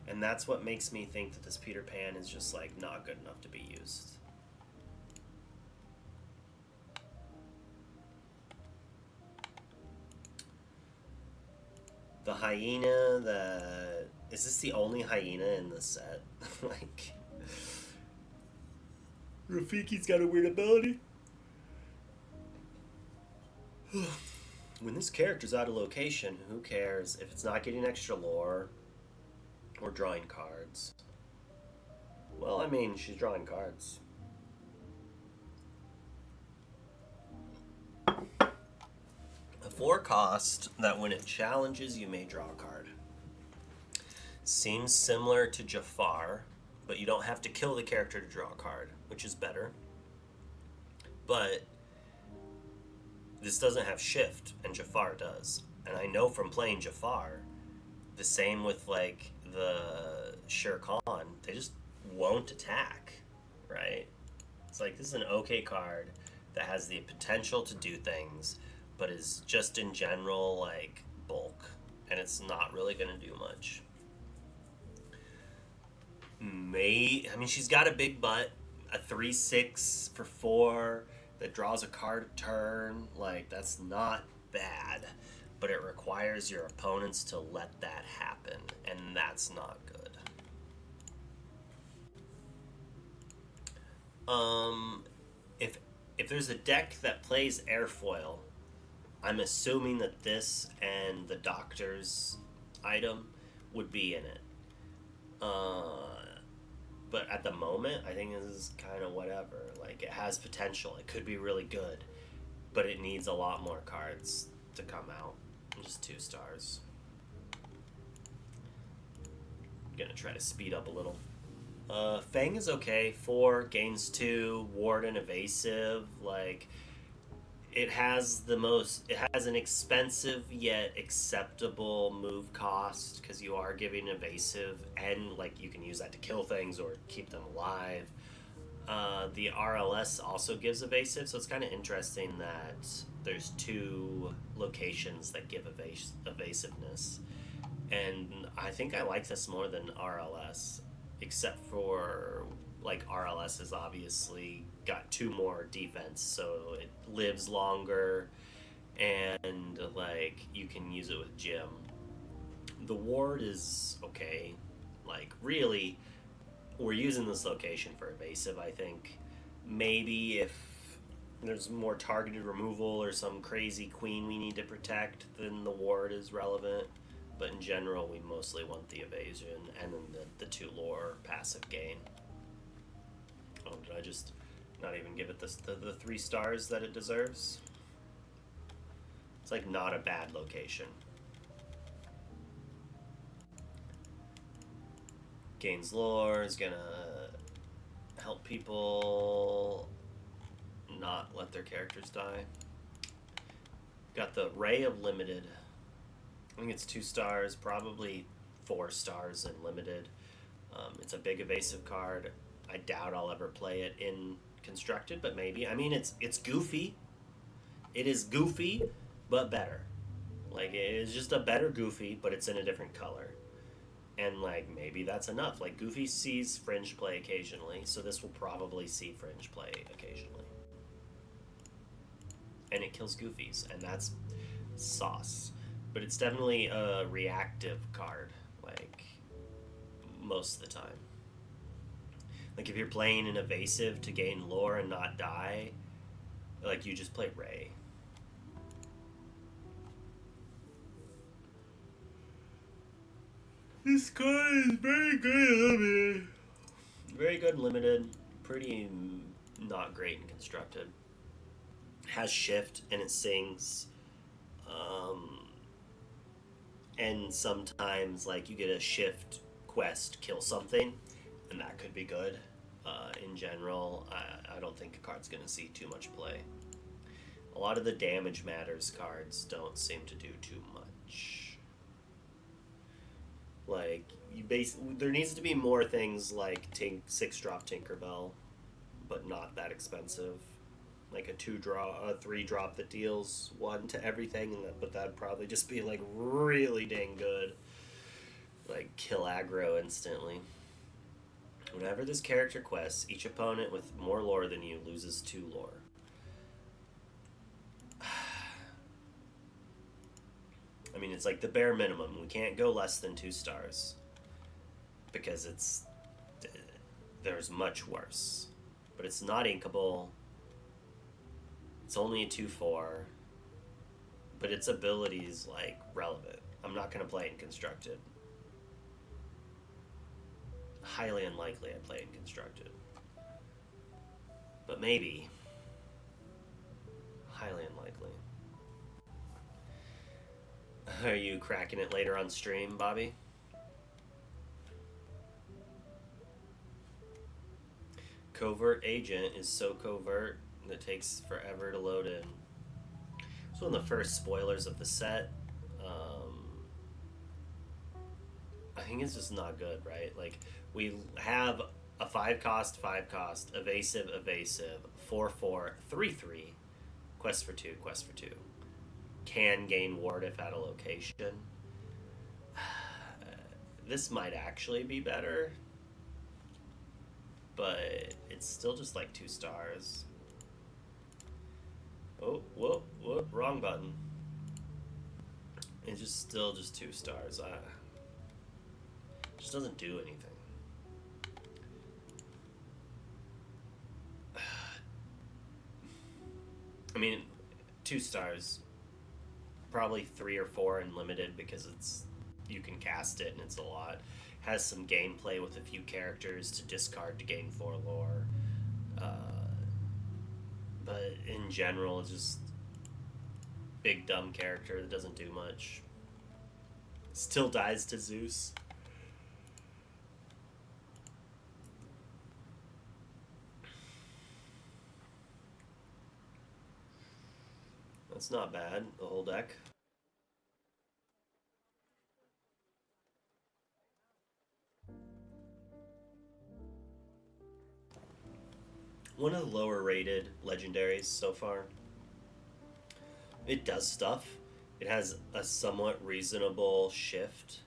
And that's what makes me think that this Peter Pan is just, like, not good enough to be used. The hyena, is this the only hyena in the set? Like, Rafiki's got a weird ability. When this character's out of location, who cares if it's not getting extra lore or drawing cards? Well, I mean, she's drawing cards. A 4 cost that when it challenges, you may draw a card. Seems similar to Jafar, but you don't have to kill the character to draw a card, which is better. But this doesn't have shift, and Jafar does. And I know from playing Jafar, the same with, like, the Shere Khan, they just won't attack, right? It's like, this is an okay card that has the potential to do things, but is just in general, like, bulk. And it's not really going to do much. I mean, she's got a big butt, a 3/6 for 4 that draws a card a turn. Like, that's not bad, but it requires your opponents to let that happen, and that's not good. If there's a deck that plays airfoil, I'm assuming that this and the Doctor's item would be in it. But at the moment, I think this is kind of whatever. Like, it has potential. It could be really good, but it needs a lot more cards to come out. Just 2 stars. I'm gonna try to speed up a little. Fang is okay. 4, gains 2, ward and evasive. Like, it has an expensive yet acceptable move cost because you are giving evasive, and, like, you can use that to kill things or keep them alive. The RLS also gives evasive, so it's kind of interesting that there's 2 locations that give evasiveness. And I think I like this more than RLS, except for, like, RLS has obviously got 2 more defense, so it lives longer, and, like, you can use it with Jim. The ward is okay. Like, really, we're using this location for evasive, I think. Maybe if there's more targeted removal or some crazy queen we need to protect, then the ward is relevant. But in general, we mostly want the evasion and then the 2 lore passive gain. Oh, did I just not even give it the 3 stars that it deserves? It's, like, not a bad location. Gains lore, is gonna help people not let their characters die. Got the Ray of Limited. I think it's 2 stars, probably 4 stars in Limited. It's a big evasive card. I doubt I'll ever play it in Constructed, but maybe. I mean, it's goofy. It is goofy, but better. Like, it is just a better Goofy, but it's in a different color. And, like, maybe that's enough. Like, Goofy sees Fringe play occasionally, so this will probably see Fringe play occasionally. And it kills Goofies, and that's sauce. But it's definitely a reactive card, like, most of the time. Like if you're playing an evasive to gain lore and not die, like you just play Ray. This card is very good, man. Very good limited, pretty not great and constructed. Has shift and it sings. And sometimes like you get a shift quest, kill something, and that could be good. In general, I don't think a card's going to see too much play. A lot of the damage matters cards don't seem to do too much. Like there needs to be more things like 6-drop Tinkerbell, but not that expensive. Like a 3-drop that deals 1 to everything, but that'd probably just be like really dang good. Like kill aggro instantly. Whenever this character quests, each opponent with more lore than you loses 2 lore. I mean, it's like the bare minimum. We can't go less than 2 stars. Because there's much worse. But it's not inkable. It's only a 2/4. But its ability is, like, relevant. I'm not going to play it in Constructed. Highly unlikely I play in Constructed. But maybe. Highly unlikely. Are you cracking it later on stream, Bobby? Covert Agent is so covert that it takes forever to load in. It's one of the first spoilers of the set. I think it's just not good, right? Like, we have a 5-cost, evasive, 4/4, 3/3, quest for 2, quest for 2. Can gain ward if at a location. This might actually be better, but it's still just like 2 stars. Oh, whoop, wrong button. It's just still just 2 stars. Just doesn't do anything. I mean, 2 stars. Probably 3 or 4 in limited because you can cast it and it's a lot. Has some gameplay with a few characters to discard to gain 4 lore. But in general, it's just big dumb character that doesn't do much. Still dies to Zeus. That's not bad, the whole deck. One of the lower rated legendaries so far. It does stuff. It has a somewhat reasonable shift.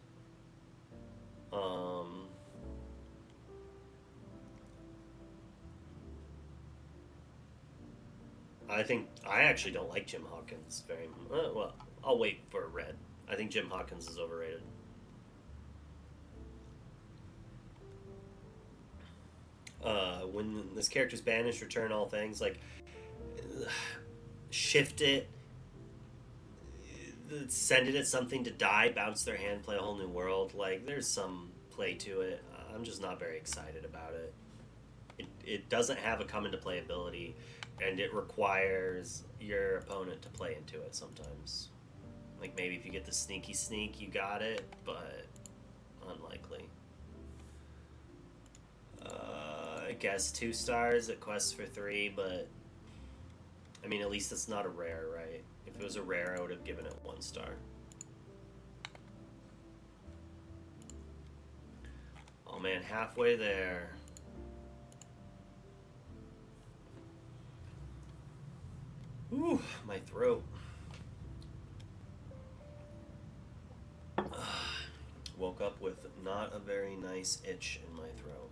I actually don't like Jim Hawkins very much. Well, I'll wait for red. I think Jim Hawkins is overrated. When this character's banished, return all things. Like, shift it, send it at something to die, bounce their hand, play a whole new world. Like, there's some play to it. I'm just not very excited about it. It doesn't have a come into play ability, and it requires your opponent to play into it sometimes. Like, maybe if you get the sneaky sneak, you got it, but unlikely. I guess 2 stars at quest for 3, but I mean, at least it's not a rare, right? If it was a rare, I would have given it 1 star. Oh man, halfway there. Ooh, my throat. Woke up with not a very nice itch in my throat.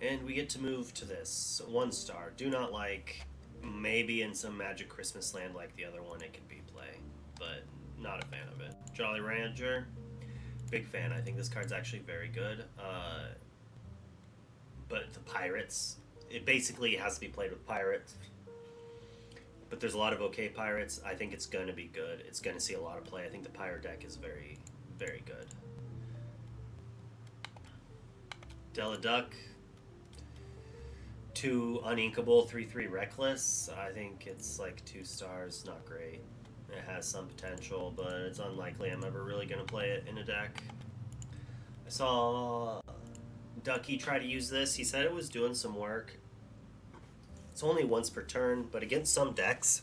And we get to move to this. 1 star. Do not like. Maybe in some Magic Christmas Land like the other one it could be play, but not a fan of it. Jolly Rancher. Big fan. I think this card's actually very good. But the pirates, it basically has to be played with pirates. But there's a lot of okay pirates. I think it's going to be good. It's going to see a lot of play. I think the pirate deck is very, very good. Deladuck, 2 uninkable, 3/3 reckless. I think it's like 2 stars, not great. It has some potential, but it's unlikely I'm ever really going to play it in a deck. I saw Ducky try to use this. He said it was doing some work. It's only once per turn, but against some decks,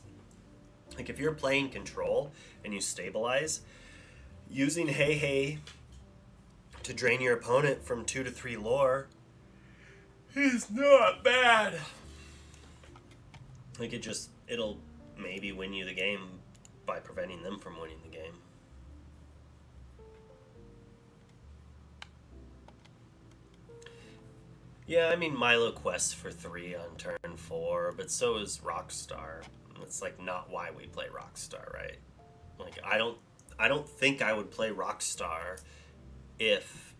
like if you're playing control and you stabilize, using Hey Hey to drain your opponent from 2 to 3 lore is not bad. Like it'll maybe win you the game by preventing them from winning the game. Yeah, I mean Milo quests for 3 on turn 4, but so is Rockstar. It's like not why we play Rockstar, right? Like I don't think I would play Rockstar if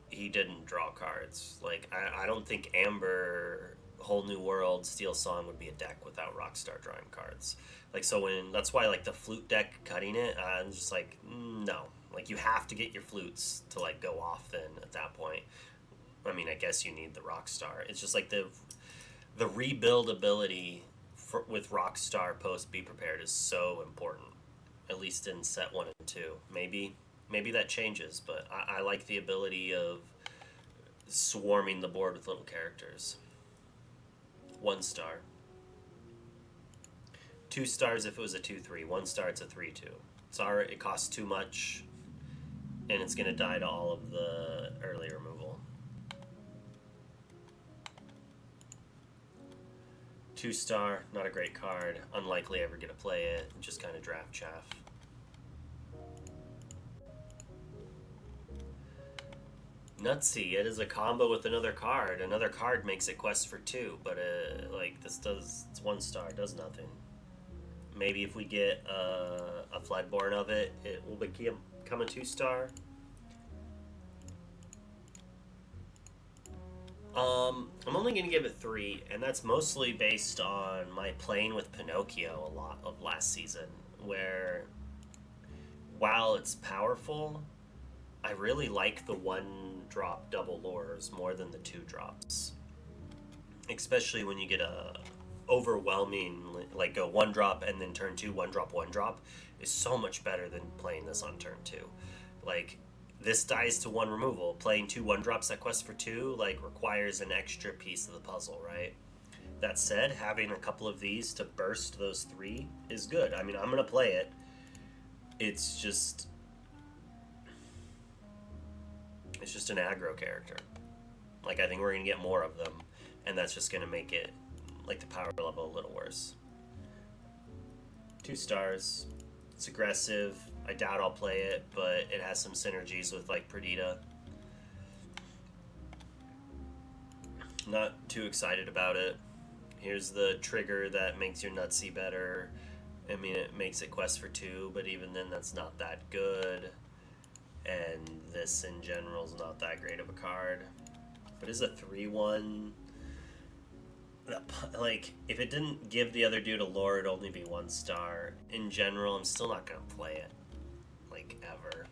he didn't draw cards. Like I don't think Amber, Whole New World, Steel Song would be a deck without Rockstar drawing cards. Like so that's why like the flute deck cutting it, I'm just like no. Like you have to get your flutes to like go off then at that point. I mean, I guess you need the Rockstar. It's just like the rebuild ability with Rockstar post Be Prepared is so important. At least in set 1 and 2. Maybe that changes, but I like the ability of swarming the board with little characters. 1 star. 2 stars if it was a 2/3. 1 star it's a 3/2. Sorry, it costs too much, and it's gonna die to all of the early removal. 2 star, not a great card. Unlikely ever get to play it. Just kind of draft chaff. Nutsy, it is a combo with another card. Another card makes it quest for 2, but like this does, it's 1 star, it does nothing. Maybe if we get a Floodborn of it, it will become a 2 star. I'm only going to give it 3, and that's mostly based on my playing with Pinocchio a lot of last season, where while it's powerful, I really like the 1-drop double lures more than the 2 drops. Especially when you get a overwhelming, like go 1-drop and then turn 2, 1-drop, 1-drop, is so much better than playing this on turn 2. Like, this dies to 1 removal. Playing 2 1-drops that quest for 2, like, requires an extra piece of the puzzle, right? That said, having a couple of these to burst those 3 is good. I mean, I'm going to play it. It's just an aggro character. Like, I think we're going to get more of them, and that's just going to make it, like, the power level a little worse. 2 stars. It's aggressive. I doubt I'll play it, but it has some synergies with, like, Perdita. Not too excited about it. Here's the trigger that makes your Nutsy better. I mean, it makes it quest for 2, but even then that's not that good. And this in general is not that great of a card. But it's a 3/1. Like, if it didn't give the other dude a lore, it'd only be 1 star. In general, I'm still not gonna play it. Like, ever.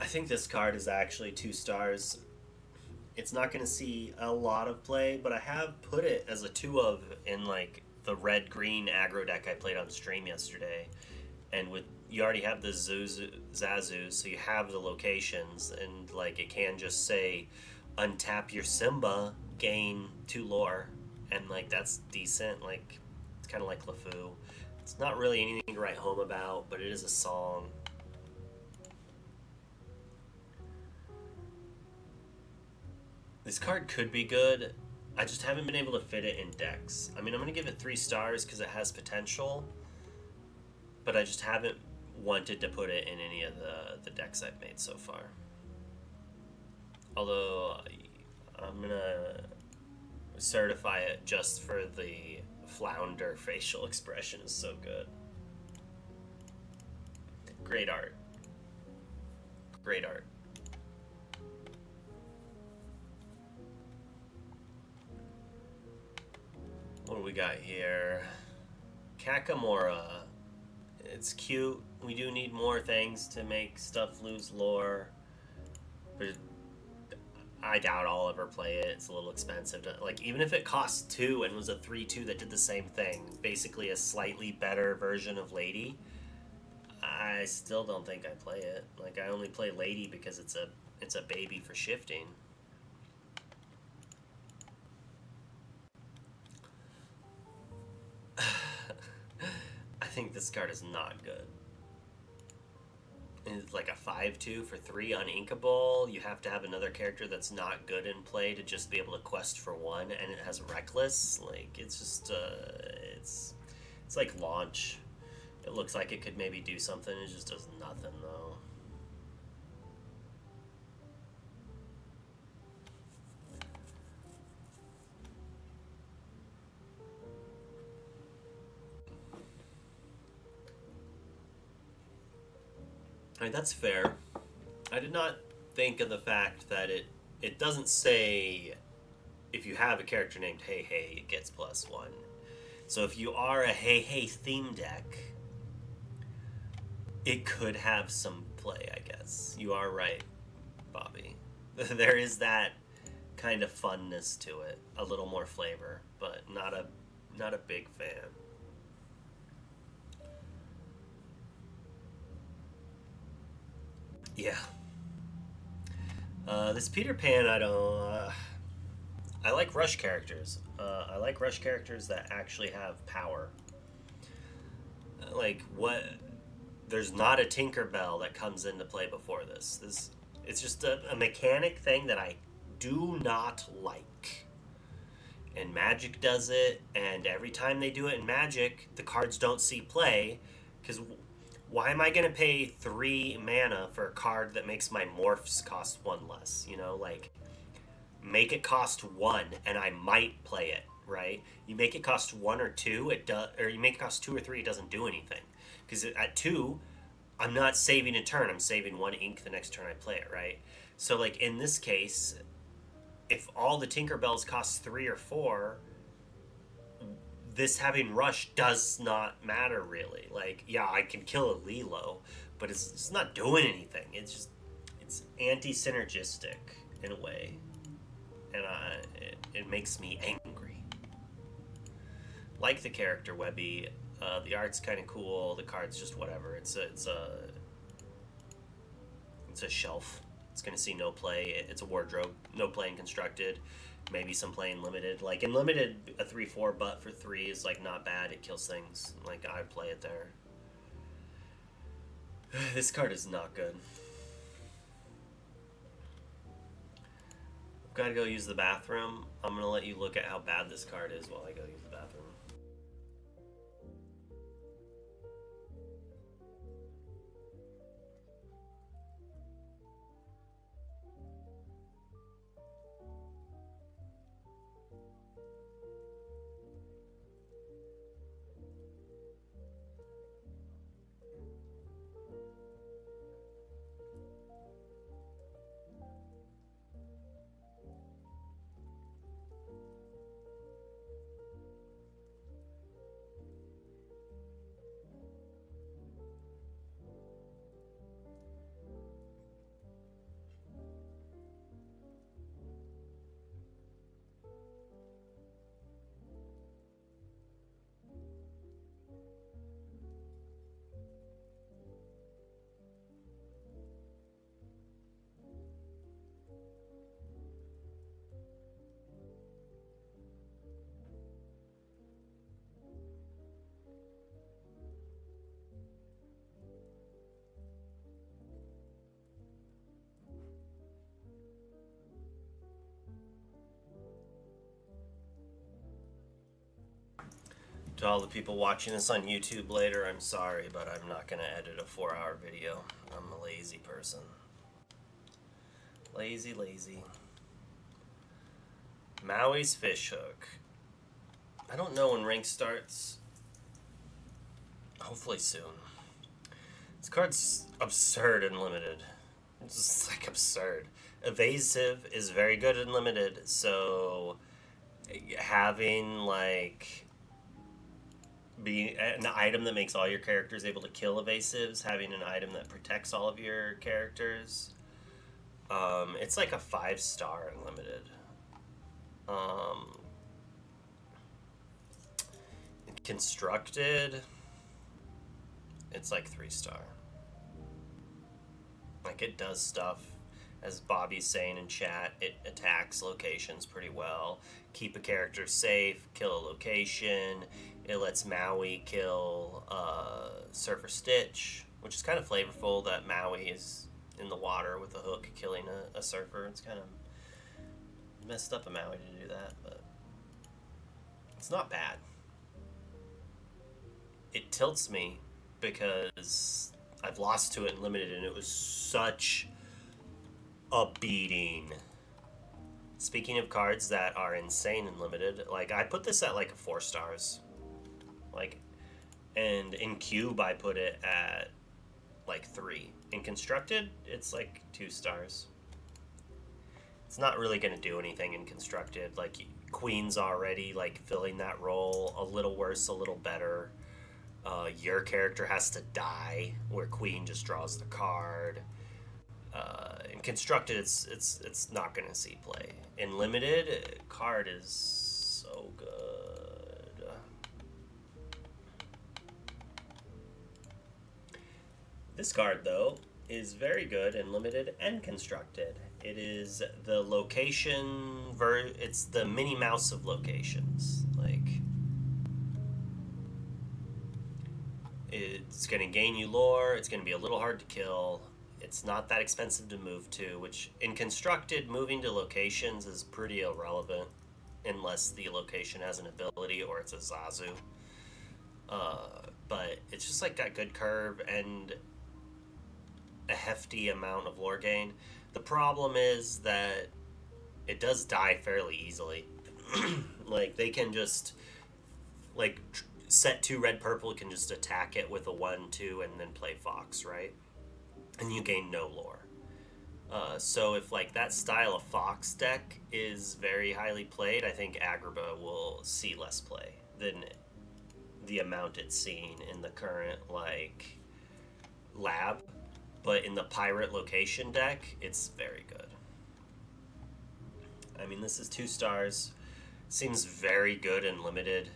I think this card is actually 2 stars. It's not gonna see a lot of play, but I have put it as a 2 of in, like, the red-green aggro deck I played on stream yesterday. And with you already have the Zazu, so you have the locations, and like it can just say untap your Simba, gain 2 lore, and like that's decent. Like it's kind of like LeFou. It's not really anything to write home about, but it is a song. This card could be good. I just haven't been able to fit it in decks. I mean, I'm gonna give it 3 stars because it has potential, but I just haven't wanted to put it in any of the decks I've made so far. Although I'm gonna certify it just for the flounder facial expression is so good. Great art. Great art. What do we got here? Kakamora. It's cute. We do need more things to make stuff lose lore. But I doubt I'll ever play it. It's a little expensive. Like, even if it cost 2 and was a 3-2 that did the same thing, basically a slightly better version of Lady, I still don't think I play it. Like, I only play Lady because it's a baby for shifting. I think this card is not good. It's like a 5-2 for 3 uninkable. You have to have another character that's not good in play to just be able to quest for 1, and it has Reckless. Like, it's just, it's like launch. It looks like it could maybe do something, it just does nothing, though. I mean, that's fair. I did not think of the fact that it doesn't say if you have a character named Hey Hey, it gets +1. So if you are a Hey Hey theme deck, it could have some play, I guess. You are right, Bobby. There is that kind of funness to it, a little more flavor, but not a big fan. Yeah. This Peter Pan, I don't. I like rush characters. I like rush characters that actually have power. Like what? There's not a Tinkerbell that comes into play before this. It's just a mechanic thing that I do not like. And Magic does it, and every time they do it in Magic, the cards don't see play, because why am I going to pay 3 mana for a card that makes my morphs cost 1 less? You know, like, make it cost 1 and I might play it, right? You make it cost 1 or 2, it does, or you make it cost 2 or 3, it doesn't do anything. Because at 2, I'm not saving a turn, I'm saving 1 ink the next turn I play it, right? So, like, in this case, if all the Tinkerbells cost 3 or 4, this having rush does not matter really. Like, yeah, I can kill a Lilo, but it's not doing anything. It's anti-synergistic in a way, and it makes me angry. Like the character Webby, the art's kind of cool. The card's just whatever. It's a shelf. It's gonna see no play. It's a wardrobe. No play in constructed. Maybe some play in limited. Like in limited, a 3/4 butt for 3 is like not bad. It kills things. Like I'd play it there. This card is not good. I've got to go use the bathroom. I'm gonna let you look at how bad this card is while I go use the bathroom. To all the people watching this on YouTube later, I'm sorry, but I'm not going to edit a 4-hour video. I'm a lazy person. Lazy, lazy. Maui's Fishhook. I don't know when rank starts. Hopefully soon. This card's absurd and limited. It's just like absurd. Evasive is very good and limited, so having like be an item that makes all your characters able to kill evasives, having an item that protects all of your characters. It's like a 5-star in limited. Um, constructed, it's like 3-star. Like it does stuff. As Bobby's saying in chat, it attacks locations pretty well. Keep a character safe, kill a location. It lets Maui kill Surfer Stitch, which is kind of flavorful that Maui is in the water with a hook killing a surfer. It's kind of messed up of Maui to do that, but it's not bad. It tilts me because I've lost to it in limited and it was such a beating. Speaking of cards that are insane and limited, like I put this at like a 4 stars. Like, and in cube I put it at like 3. In constructed, it's like 2 stars. It's not really going to do anything in constructed. Like Queen's already like filling that role, a little worse, a little better. Your character has to die, where Queen just draws the card. In constructed, it's not going to see play. In limited, card is so good. This card though is very good in limited and constructed. It is the location it's the Minnie Mouse of locations. Like it's going to gain you lore, it's going to be a little hard to kill. It's not that expensive to move to, which in constructed, moving to locations is pretty irrelevant unless the location has an ability or it's a Zazu. But it's just like got good curve and a hefty amount of lore gain. The problem is that it does die fairly easily. Like they can just like set 2 red purple can just attack it with a 1/2 and then play Fox, right? And you gain no lore. So if like that style of Fox deck is very highly played, I think Agrabah will see less play than the amount it's seen in the current like lab. But in the pirate location deck, it's very good. I mean, this is 2 stars. Seems very good and limited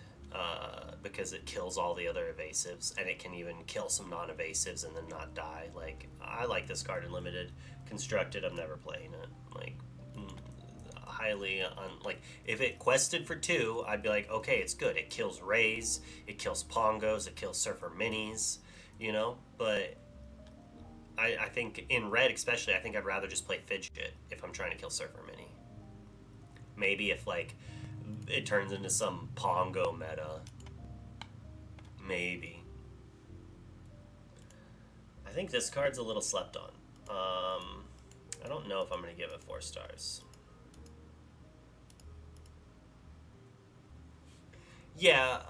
because it kills all the other evasives, and it can even kill some non-evasives and then not die. Like, I like this card in limited. Constructed, I'm never playing it. Like, highly like if it quested for 2, I'd be like, okay, it's good. It kills Rays, it kills Pongos, it kills Surfer Minis, you know. But I think in red especially, I think I'd rather just play Fidget if I'm trying to kill Surfer Mini. Maybe if like it turns into some Pongo meta, maybe. I think this card's a little slept on. I don't know if I'm going to give it 4 stars. Yeah,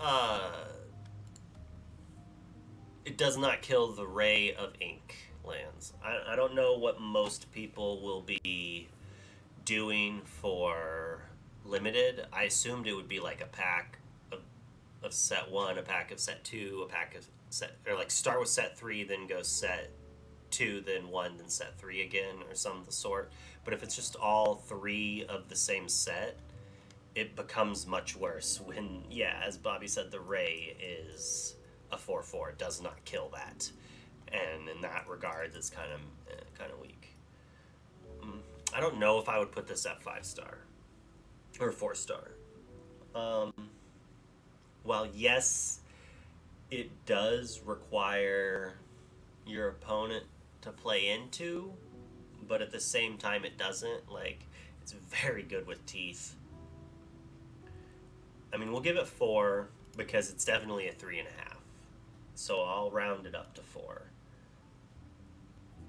it does not kill the Ray of Ink lands. I don't know what most people will be doing for limited. I assumed it would be like a pack of set 1, a pack of set 2, a pack of set, or like start with set 3, then go set 2, then 1, then set 3 again, or some of the sort. But if it's just all 3 of the same set, it becomes much worse when, yeah, as Bobby said, the Ray is a 4/4. It does not kill that. And in that regard, it's kind of weak. I don't know if I would put this at 5 star or 4 star. While yes, it does require your opponent to play into, but at the same time it doesn't. Like, it's very good with teeth. I mean, we'll give it 4 because it's definitely a 3.5. So I'll round it up to 4.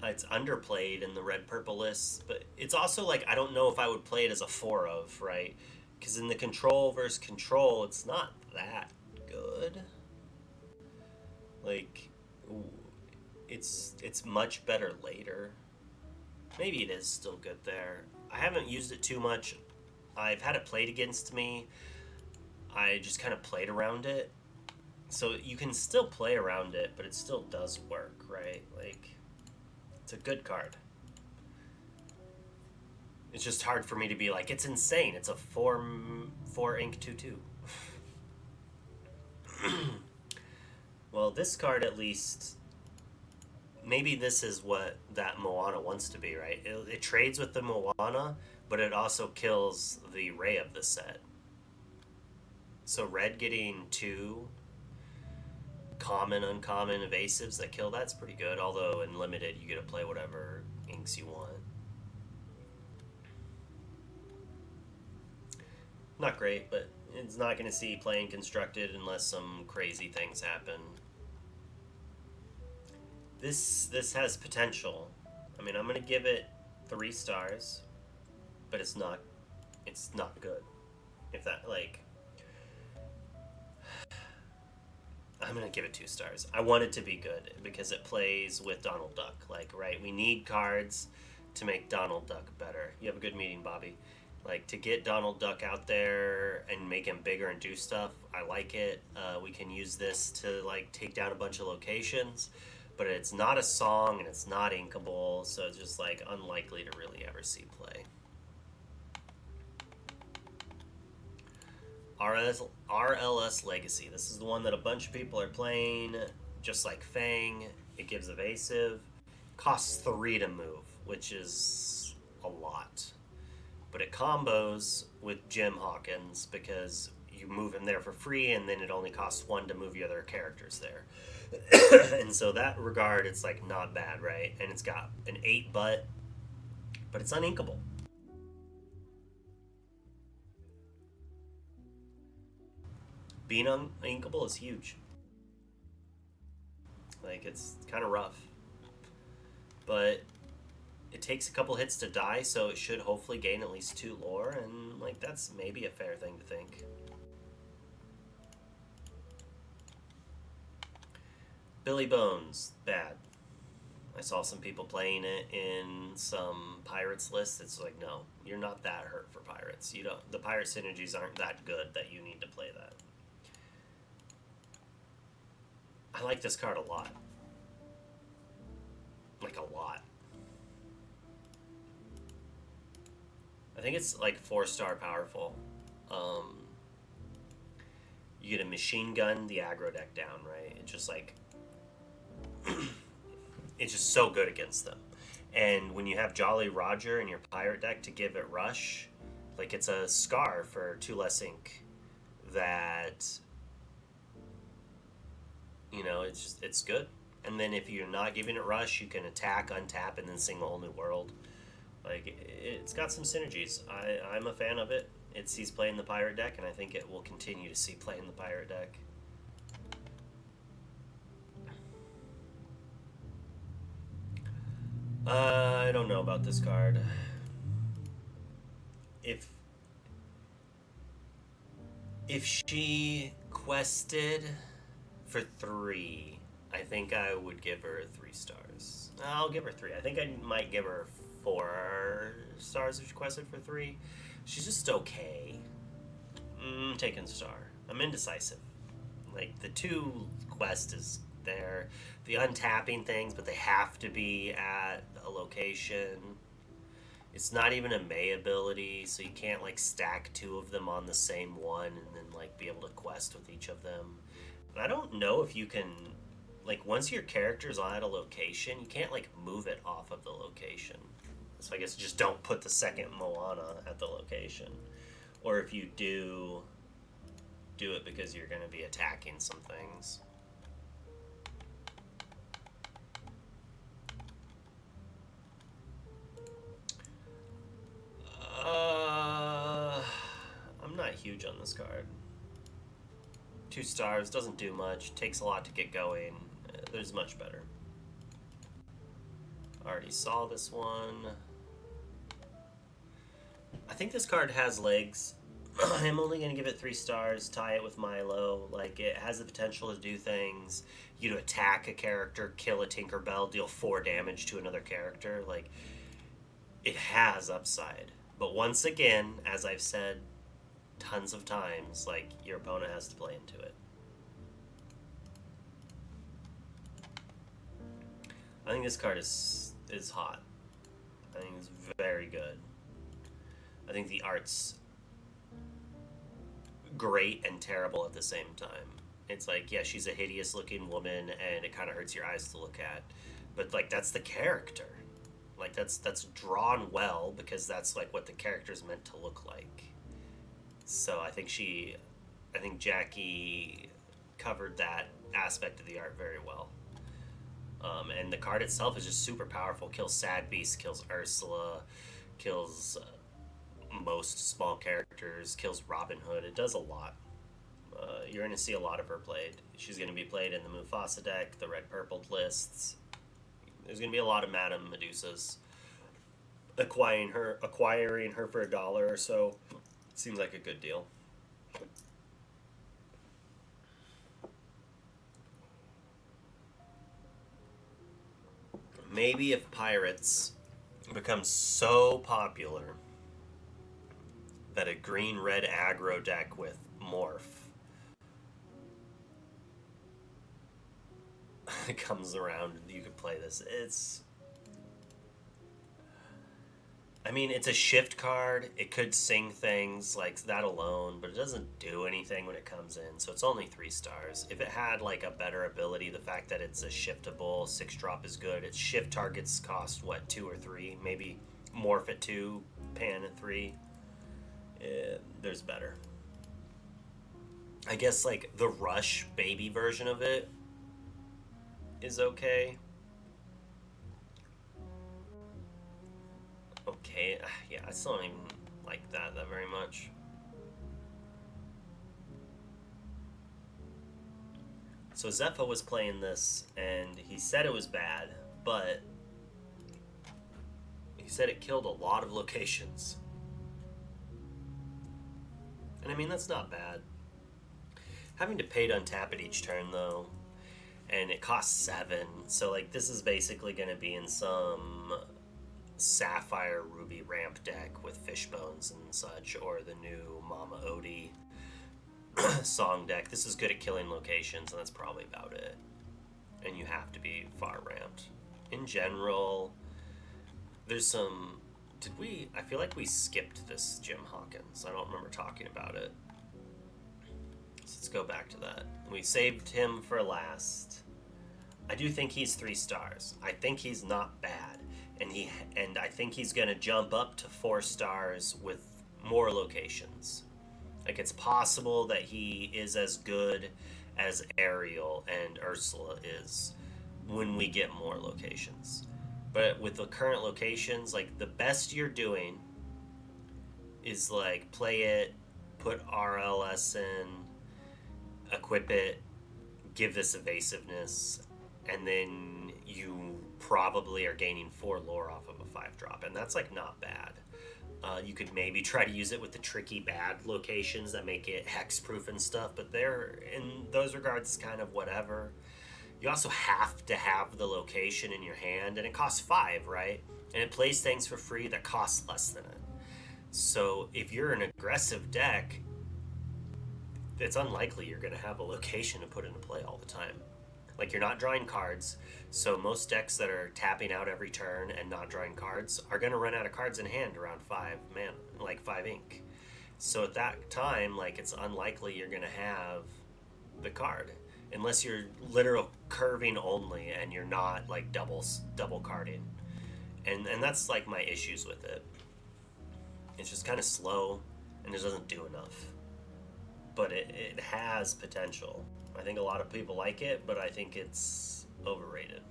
It's underplayed in the red purple list, but it's also like I don't know if I would play it as a 4 of, right? Because in the control versus control, it's not that good. Like, it's much better later. Maybe it is still good there. I haven't used it too much. I've had it played against me. I just kind of played around it. So you can still play around it, but it still does work, right? Like, it's a good card. It's just hard for me to be like, it's insane. It's a four ink 2/2. Well, this card at least, maybe this is what that Moana wants to be, right? It trades with the Moana, but it also kills the Ray of the set. So red getting two common, uncommon, evasives that kill, that's pretty good. Although in limited, you get to play whatever inks you want. Not great, but it's not going to see playing constructed unless some crazy things happen. This has potential. I mean, I'm going to give it 3 stars, but it's not good. If that, like, I'm going to give it 2 stars. I want it to be good because it plays with Donald Duck. Like, right, we need cards to make Donald Duck better. You have a good meeting, Bobby. Like, to get Donald Duck out there and make him bigger and do stuff, I like it. We can use this to, like, take down a bunch of locations, but it's not a song and it's not inkable, so it's just, like, unlikely to really ever see play. RLS Legacy. This is the one that a bunch of people are playing, just like Fang. It gives evasive. Costs 3 to move, which is a lot. But it combos with Jim Hawkins because you move him there for free, and then it only costs 1 to move your other characters there. And so that regard, it's like not bad, right? And it's got an 8 but it's uninkable. Being uninkable is huge. Like, it's kind of rough. But it takes a couple hits to die, so it should hopefully gain at least 2 lore, and, like, that's maybe a fair thing to think. Billy Bones, bad. I saw some people playing it in some Pirates lists. It's like, no, you're not that hurt for Pirates. You don't. The Pirate synergies aren't that good that you need to play that. I like this card a lot. Like, a lot. I think it's like 4-star powerful. You get a machine gun the aggro deck down, right? It's just like it's just so good against them. And when you have Jolly Roger in your pirate deck to give it rush, like, it's a Scar for 2 less ink that, you know, it's good. And then if you're not giving it rush, you can attack, untap, and then sing a whole new world. Like, it's got some synergies. I'm a fan of it. It sees play in the pirate deck, and I think it will continue to see play in the pirate deck. I don't know about this card. If she quested for 3, I think I would give her 3 stars. I'll give her 3. I think I might give her 4 stars if she quested for 3. She's just okay. Taking star. I'm indecisive. Like, the 2 quest is there. The untapping things, but they have to be at a location. It's not even a May ability, so you can't, like, stack 2 of them on the same one and then, like, be able to quest with each of them. And I don't know if you can, like, once your character's at a location, you can't, like, move it off of the location. So I guess just don't put the second Moana at the location. Or if you do it because you're going to be attacking some things. I'm not huge on this card. 2 stars, doesn't do much, takes a lot to get going. There's much better. Already saw this one. I think this card has legs. I'm only going to give it 3 stars, tie it with Milo. Like, it has the potential to do things. You to attack a character, kill a Tinkerbell, deal 4 damage to another character. Like, it has upside. But once again, as I've said tons of times, like, your opponent has to play into it. I think this card is hot. I think it's very good. I think the art's great and terrible at the same time. It's like, yeah, she's a hideous looking woman and it kind of hurts your eyes to look at. But like that's the character. Like that's drawn well because that's like what the character's meant to look like. So I think Jackie covered that aspect of the art very well. And the card itself is just super powerful. Kills Sad Beast, kills Ursula, kills most small characters, kills Robin Hood. It does a lot. You're going to see a lot of her played. She's going to be played in the Mufasa deck, the red-purple lists. There's going to be a lot of Madame Medusas. Acquiring her for $1 or so seems like a good deal. Maybe if Pirates become so popular that a green-red aggro deck with Morph comes around, you could play this. It's a shift card. It could sing things like that alone, but it doesn't do anything when it comes in, so it's only 3 stars. If it had like a better ability, the fact that it's a shiftable 6-drop is good. Its shift targets cost, 2 or 3? Maybe morph at 2, pan at 3. There's better. I guess like the Rush baby version of it is okay. Okay, yeah, I still don't even like that very much. So Zepho was playing this, and he said it was bad, but he said it killed a lot of locations. And I mean, that's not bad. Having to pay to untap it each turn, though, and it costs 7, so like this is basically going to be in some Sapphire Ruby ramp deck with Fishbones and such, or the new Mama Odie song deck. This is good at killing locations, and that's probably about it. And you have to be far ramped. In general, there's some... I feel like we skipped this Jim Hawkins. I don't remember talking about it. So let's go back to that. We saved him for last. I do think he's 3 stars. I think he's not bad. And I think he's going to jump up to 4 stars with more locations. Like, it's possible that he is as good as Ariel and Ursula is when we get more locations. But with the current locations, like, the best you're doing is, like, play it, put RLS in, equip it, give this evasiveness, and then you probably are gaining 4 lore off of a 5-drop, and that's, like, not bad. You could maybe try to use it with the tricky bad locations that make it hexproof and stuff, but they're, in those regards, kind of whatever. You also have to have the location in your hand, and it costs 5, right? And it plays things for free that cost less than it. So if you're an aggressive deck, it's unlikely you're going to have a location to put into play all the time. Like, you're not drawing cards, so most decks that are tapping out every turn and not drawing cards are going to run out of cards in hand around 5 ink. So at that time, like, it's unlikely you're going to have the card. Unless you're literal curving only and you're not, like, double carding. And that's, like, my issues with it. It's just kind of slow, and it doesn't do enough. But it has potential. I think a lot of people like it, but I think it's overrated.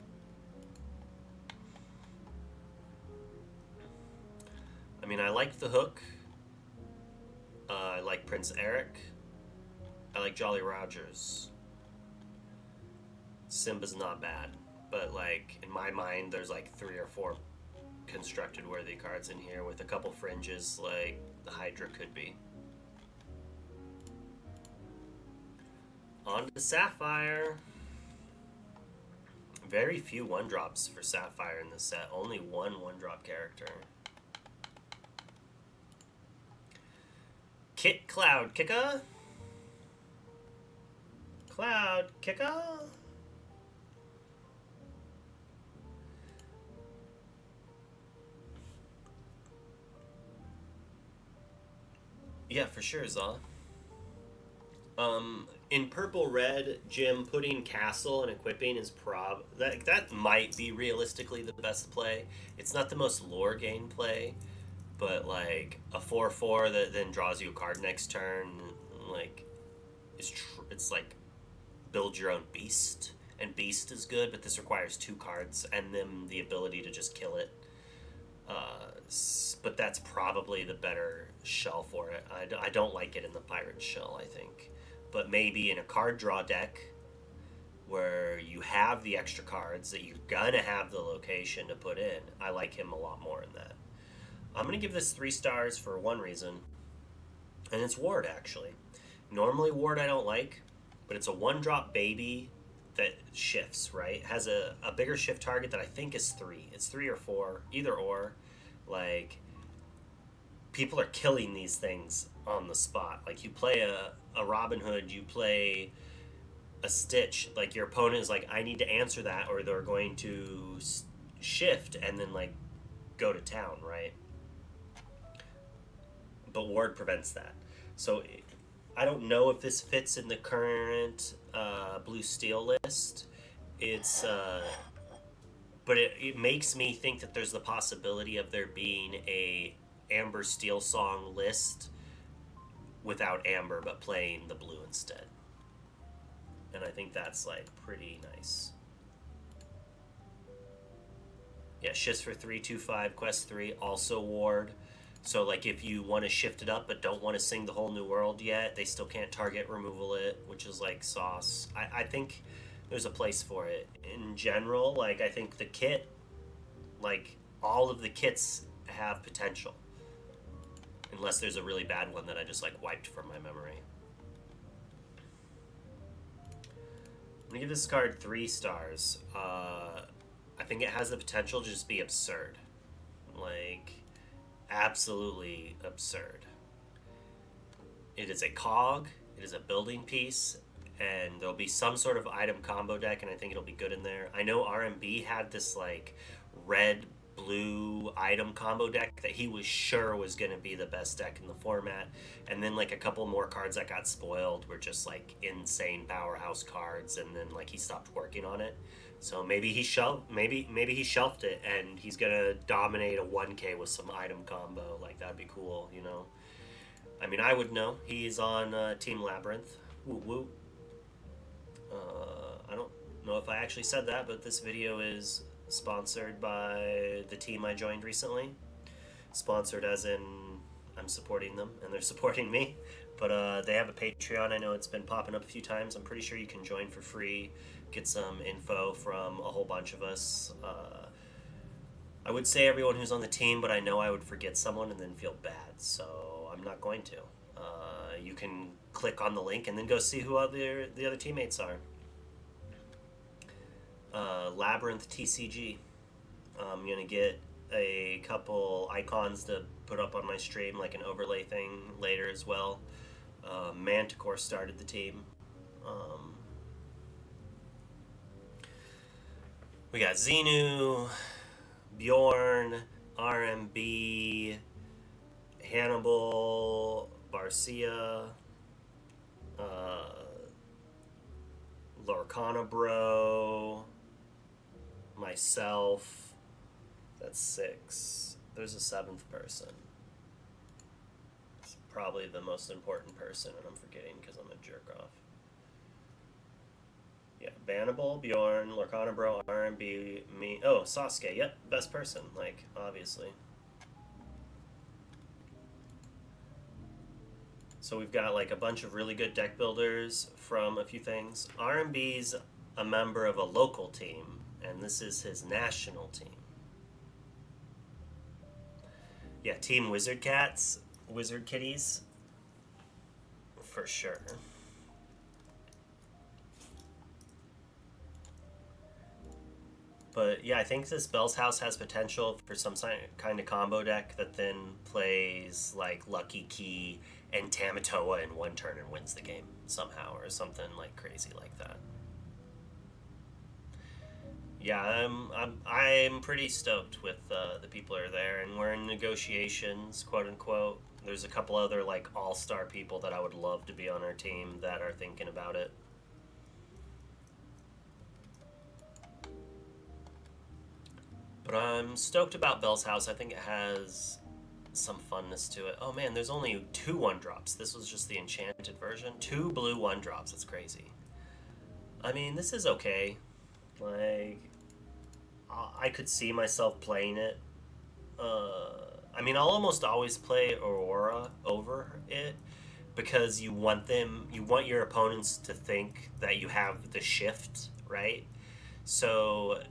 I mean, I like the hook. I like Prince Eric. I like Jolly Rogers. Simba's not bad, but, like, in my mind, there's like 3 or 4 constructed worthy cards in here with a couple fringes, like the Hydra could be. On to Sapphire. Very few 1-drops for Sapphire in this set. Only one 1-drop character. Kit Cloud Kicka. Cloud Kicka. Yeah, for sure, Zaw. In purple red, Jim, putting castle and equipping is that might be realistically the best play. It's not the most lore gain play, but like a 4/4 that then draws you a card next turn, like it's like build your own beast, and beast is good, but this requires 2 cards and then the ability to just kill it. But that's probably the better shell for it. I don't like it in the pirate shell, I think, but maybe in a card draw deck where you have the extra cards that you're gonna have the location to put in, I like him a lot more in that. I'm gonna give this 3 stars for one reason, and it's Ward, actually. Normally Ward I don't like, but it's a 1-drop baby that shifts, right? Has a bigger shift target that I think is 3. It's 3 or 4, either or. Like, people are killing these things on the spot. Like, you play a Robin Hood, you play a Stitch, like your opponent is like, I need to answer that, or they're going to shift and then like go to town, right? But Ward prevents that. So I don't know if this fits in the current blue steel list. It's but it makes me think that there's the possibility of there being a Amber Steel Song list without Amber but playing the blue instead. And I think that's like pretty nice. Yeah, shifts for 3/2/5, quest 3, also Ward. So like if you want to shift it up but don't want to sing the whole new world yet, they still can't target removal it, which is like sauce. I think there's a place for it. In general, like I think the kit, like all of the kits have potential. Unless there's a really bad one that I just like wiped from my memory. I'm gonna give this card 3 stars. I think it has the potential to just be absurd. Like, absolutely absurd. It is a cog, it is a building piece, and there'll be some sort of item combo deck, and I think it'll be good in there. I know RMB had this like red blue item combo deck that he was sure was going to be the best deck in the format, and then like a couple more cards that got spoiled were just like insane powerhouse cards, and then like he stopped working on it. So maybe he shelved it, and he's gonna dominate a 1K with some item combo. Like, that'd be cool, you know. I mean, I would know. He's on Team Labyrinth. Woo woo. I don't know if I actually said that, but this video is sponsored by the team I joined recently. Sponsored as in I'm supporting them and they're supporting me. But they have a Patreon. I know it's been popping up a few times. I'm pretty sure you can join for free, get some info from a whole bunch of us. I would say everyone who's on the team, but I know I would forget someone and then feel bad, so I'm not going to. You can click on the link and then go see who the other teammates are. Labyrinth TCG. I'm going to get a couple icons to put up on my stream, like an overlay thing later as well. Manticore started the team. We got Xenu, Bjorn, RMB, Hannibal, Barcia, Lorcana Bro, myself. That's 6. There's a 7th person. It's probably the most important person, and I'm forgetting because I'm a jerk off. Yeah, Bannable, Bjorn, Lorcana Bro, RMB, me. Oh, Sasuke. Yep, best person. Like, obviously. So we've got like a bunch of really good deck builders from a few things. RMB's a member of a local team, and this is his national team. Yeah, Team Wizard Cats, Wizard Kitties, for sure. But yeah, I think this Bell's House has potential for some kind of combo deck that then plays like Lucky Key and Tamatoa in one turn and wins the game somehow, or something like crazy like that. Yeah, I'm pretty stoked with the people who are there, and we're in negotiations, quote unquote. There's a couple other like all-star people that I would love to be on our team that are thinking about it. But I'm stoked about Bell's House. I think it has some funness to it. Oh man, there's only two one drops. This was just the enchanted version. Two blue one drops. That's crazy. I mean, this is okay. Like, I could see myself playing it. I mean, I'll almost always play Aurora over it because you want your opponents to think that you have the shift, right? So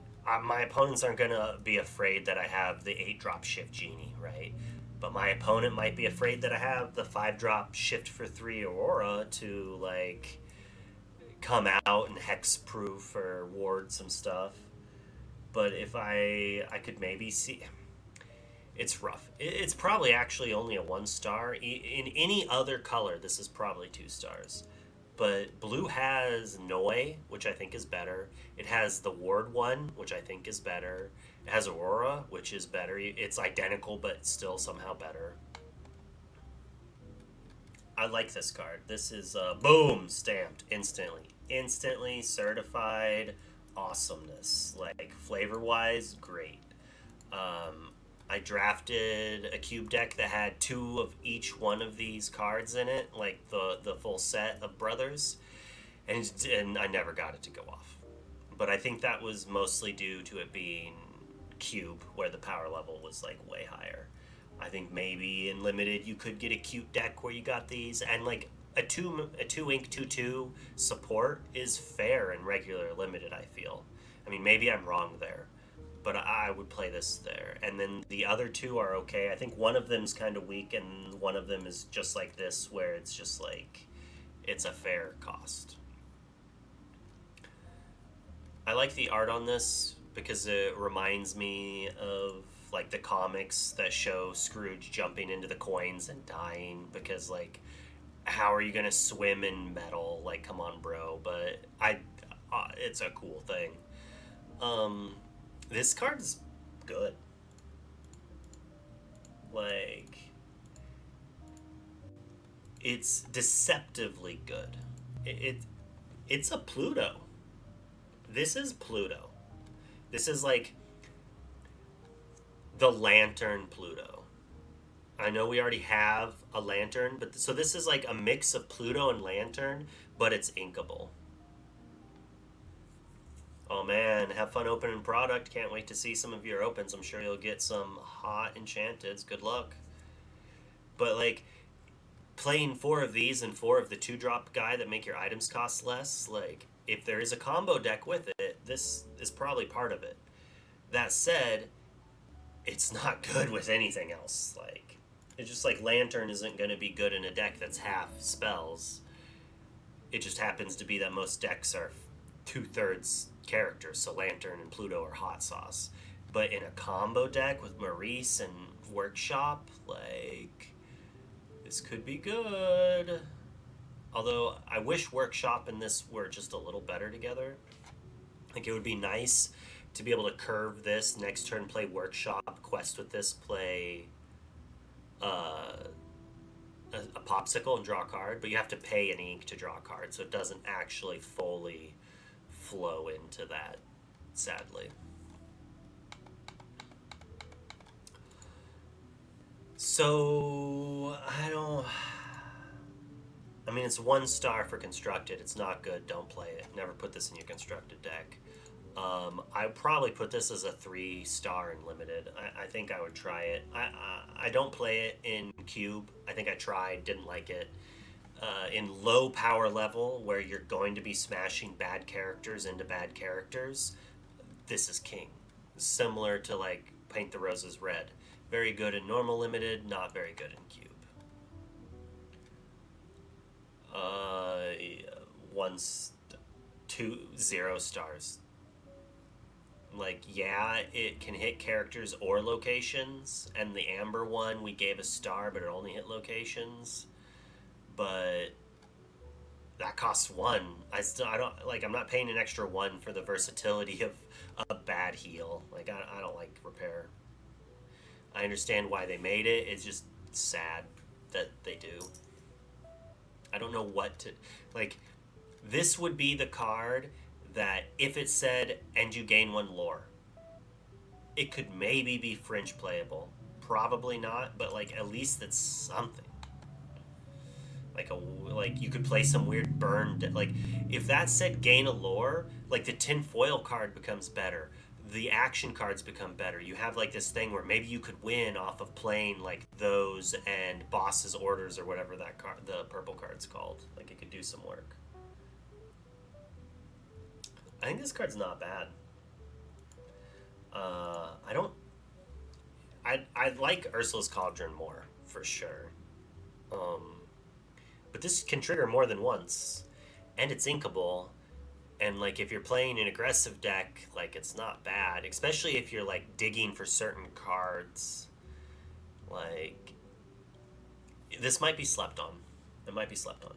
my opponents aren't gonna be afraid that I have the 8-drop shift genie, right? But my opponent might be afraid that I have the 5-drop shift for 3 Aurora to like come out and hexproof or ward some stuff. But if I could maybe see, it's rough. It's probably actually only a 1 star. In any other color, this is probably 2 stars. But blue has Noi, which I think is better. It has the Ward one, which I think is better. It has Aurora, which is better. It's identical, but still somehow better. I like this card. This is boom stamped instantly, instantly certified awesomeness. Like flavor wise, great. Um, I drafted a cube deck that had two of each one of these cards in it, like the full set of brothers, and I never got it to go off. But I think that was mostly due to it being cube, where the power level was like way higher. I think maybe in limited you could get a cute deck where you got these, and like a two ink 2/2 support is fair in regular limited. I feel. I mean, maybe I'm wrong there, but I would play this there. And then the other two are okay. I think one of them's kind of weak, and one of them is just like this, where it's just like it's a fair cost. I like the art on this because it reminds me of like the comics that show Scrooge jumping into the coins and dying because like how are you gonna swim in metal? Like come on, bro. But it's a cool thing. Um, this card's good. Like it's deceptively good. It it's a Pluto. This is Pluto. This is like the Lantern Pluto. I know we already have a Lantern, but so this is like a mix of Pluto and Lantern, but it's inkable. Oh man, have fun opening product. Can't wait to see some of your opens. I'm sure you'll get some hot enchanteds. Good luck. But like playing four of these and four of the 2-drop guy that make your items cost less, like if there is a combo deck with it, this is probably part of it. That said, it's not good with anything else. Like it's just like Lantern isn't going to be good in a deck that's half spells. It just happens to be that most decks are 2/3 characters, so Lantern and Pluto are hot sauce. But in a combo deck with Maurice and Workshop, like this could be good. Although I wish Workshop and this were just a little better together. Like it would be nice to be able to curve this next turn, play Workshop, quest with this, play uh, a popsicle and draw a card, but you have to pay an ink to draw a card, so it doesn't actually fully flow into that, sadly. So I don't. I mean, it's 1 star for constructed. It's not good. Don't play it. Never put this in your constructed deck. I probably put this as a 3 star in limited. I think I would try it. I don't play it in cube. I think I tried, didn't like it. In low power level, where you're going to be smashing bad characters into bad characters, this is king. Similar to like Paint the Roses Red. Very good in normal limited, not very good in cube. Uh, once 2 0 stars. like, yeah, it can hit characters or locations, and the amber one we gave a star, but it only hit locations. But that costs one. I don't like. I'm not paying an extra one for the versatility of a bad heal. Like I don't like repair. I understand why they made it. It's just sad that they do. I don't know what to like. This would be the card that if it said and you gain one lore, it could maybe be fringe playable. Probably not, but like at least it's something. Like you could play some weird burn like if that said gain a lore, like the tinfoil card becomes better, the action cards become better. You have like this thing where maybe you could win off of playing like those and boss's orders or whatever that card, the purple card's called. Like it could do some work. I think this card's not bad. I don't. I like Ursula's Cauldron more for sure. Um, but this can trigger more than once, and it's inkable. And like if you're playing an aggressive deck, like it's not bad, especially if you're like digging for certain cards. Like this might be slept on. It might be slept on.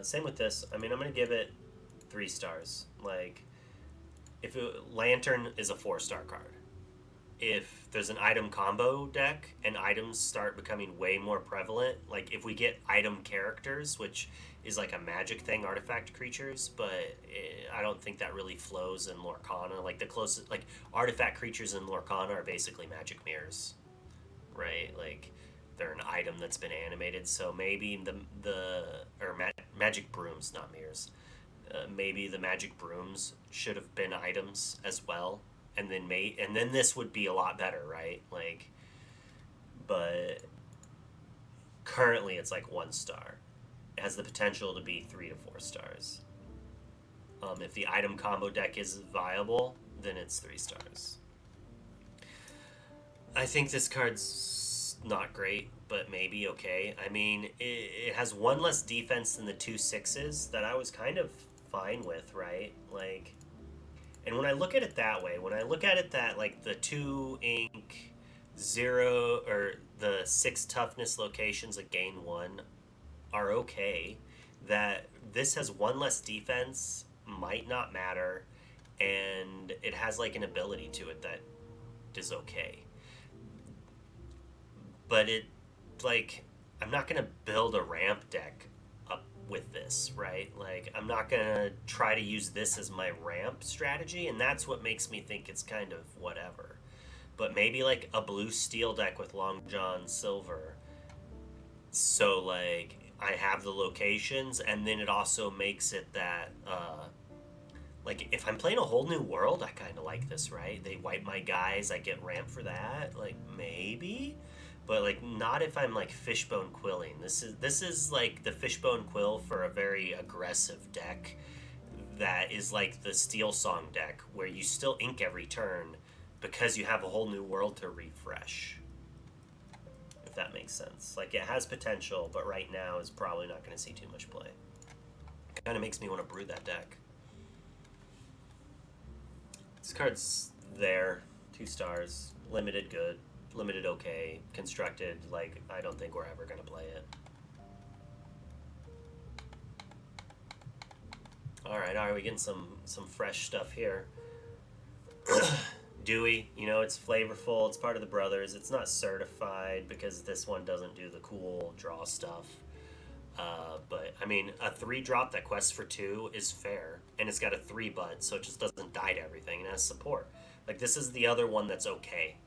Same with this. I mean, I'm gonna give it 3 stars. Like if Lantern is a 4-star card. If there's an item combo deck and items start becoming way more prevalent, like if we get item characters, which is like a magic thing, artifact creatures, but I don't think that really flows in Lorcana. Like the closest, like artifact creatures in Lorcana are basically magic mirrors, right? Like they're an item that's been animated. So maybe magic brooms, not mirrors. Maybe the magic brooms should have been items as well, and then this would be a lot better, right? Like, but currently it's like 1 star. It has the potential to be 3 to 4 stars. If the item combo deck is viable, then it's 3 stars. I think this card's not great, but maybe okay. I mean, it has 1 less defense than the 2 6s that I was kind of fine with, right? Like, and when I look at it that way, when I look at it that like the 2 ink 0 or the 6 toughness locations that gain 1 are okay, that this has 1 less defense might not matter, and it has like an ability to it that is okay. But it, like, I'm not gonna build a ramp deck up with this, right? Like, I'm not gonna try to use this as my ramp strategy, and that's what makes me think it's kind of whatever. But maybe like a blue steel deck with Long John Silver. So like I have the locations, and then it also makes it that like if I'm playing a whole new world, I kind of like this, right? They wipe my guys, I get ramp for that, like maybe, but like not if I'm like fishbone quilling. This is like the fishbone quill for a very aggressive deck that is like the Steel Song deck where you still ink every turn because you have a whole new world to refresh. If that makes sense. Like it has potential, but right now is probably not going to see too much play. Kind of makes me want to brew that deck. This card's there, 2 stars, limited good, limited okay, constructed, like I don't think we're ever going to play it. Alright, we getting some fresh stuff here. Dewy, it's flavorful, it's part of the Brothers, it's not certified because this one doesn't do the cool draw stuff. But I mean, a 3-drop that quests for 2 is fair, and it's got a 3 so it just doesn't die to everything and has support. Like this is the other one that's okay.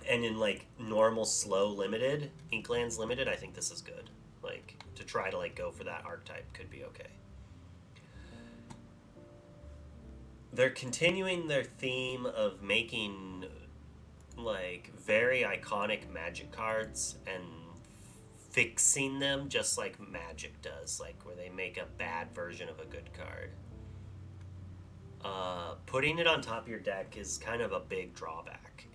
And in like normal slow limited, Inklands limited, I think this is good. Like to try to like go for that archetype could be okay. They're continuing their theme of making like very iconic Magic cards and fixing them just like Magic does, like where they make a bad version of a good card. Putting it on top of your deck is kind of a big drawback.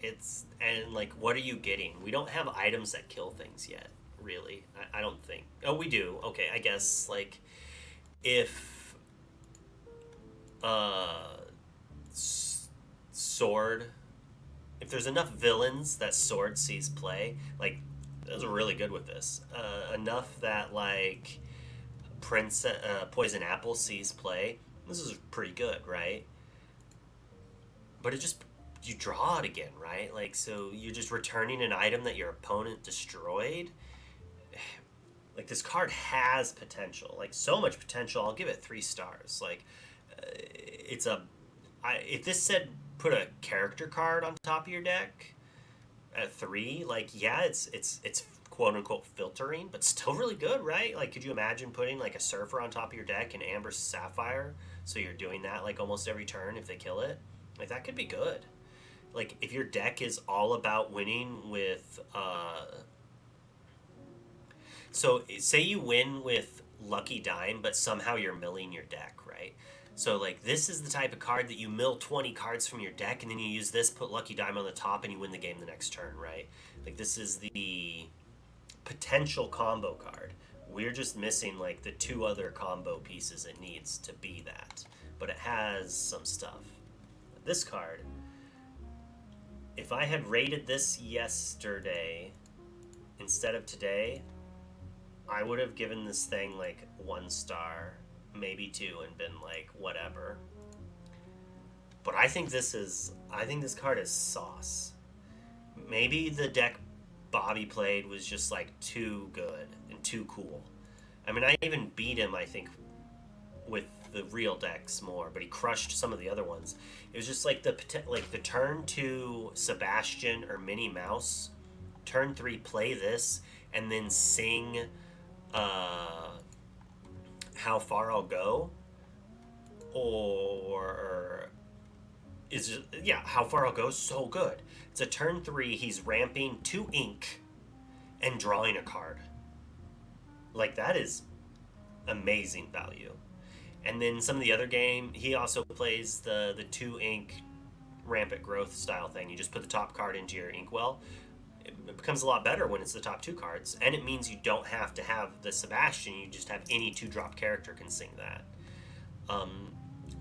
And like, what are you getting? We don't have items that kill things yet, really. I don't think. Oh, we do. Okay, I guess like if uh, sword. If there's enough villains that sword sees play, like those are really good with this. Enough that like Prince Poison Apple sees play. This is pretty good, right? But it just you draw it again, right? Like so you're just returning an item that your opponent destroyed. Like this card has potential, like so much potential. I'll give it 3 stars. Like it's a if this said put a character card on top of your deck at 3, like yeah, it's quote unquote filtering, but still really good, right? Like could you imagine putting like a surfer on top of your deck and Amber Sapphire, so you're doing that like almost every turn if they kill it? Like that could be good. Like if your deck is all about winning with so say you win with Lucky Dime, but somehow you're milling your deck, right? So like this is the type of card that you mill 20 cards from your deck, and then you use this, put Lucky Dime on the top, and you win the game the next turn, right? Like this is the potential combo card. We're just missing like the 2 other combo pieces it needs to be that, but it has some stuff. This card, if I had rated this yesterday instead of today, I would have given this thing like 1 star, maybe 2, and been like, whatever. But I think this card is sauce. Maybe the deck Bobby played was just like too good and too cool. I mean, I even beat him, I think, with the real decks more, but he crushed some of the other ones. It was just like the turn 2 Sebastian or Minnie Mouse, turn 3 play this, and then sing uh, How Far I'll Go, or is it, yeah, How Far I'll Go is so good. It's a turn 3, he's ramping 2 ink and drawing a card. Like that is amazing value. And then some of the other game, he also plays the 2 ink rampant growth style thing. You just put the top card into your inkwell. It becomes a lot better when it's the top 2 cards, and it means you don't have to have the Sebastian. You just have any 2-drop character can sing that.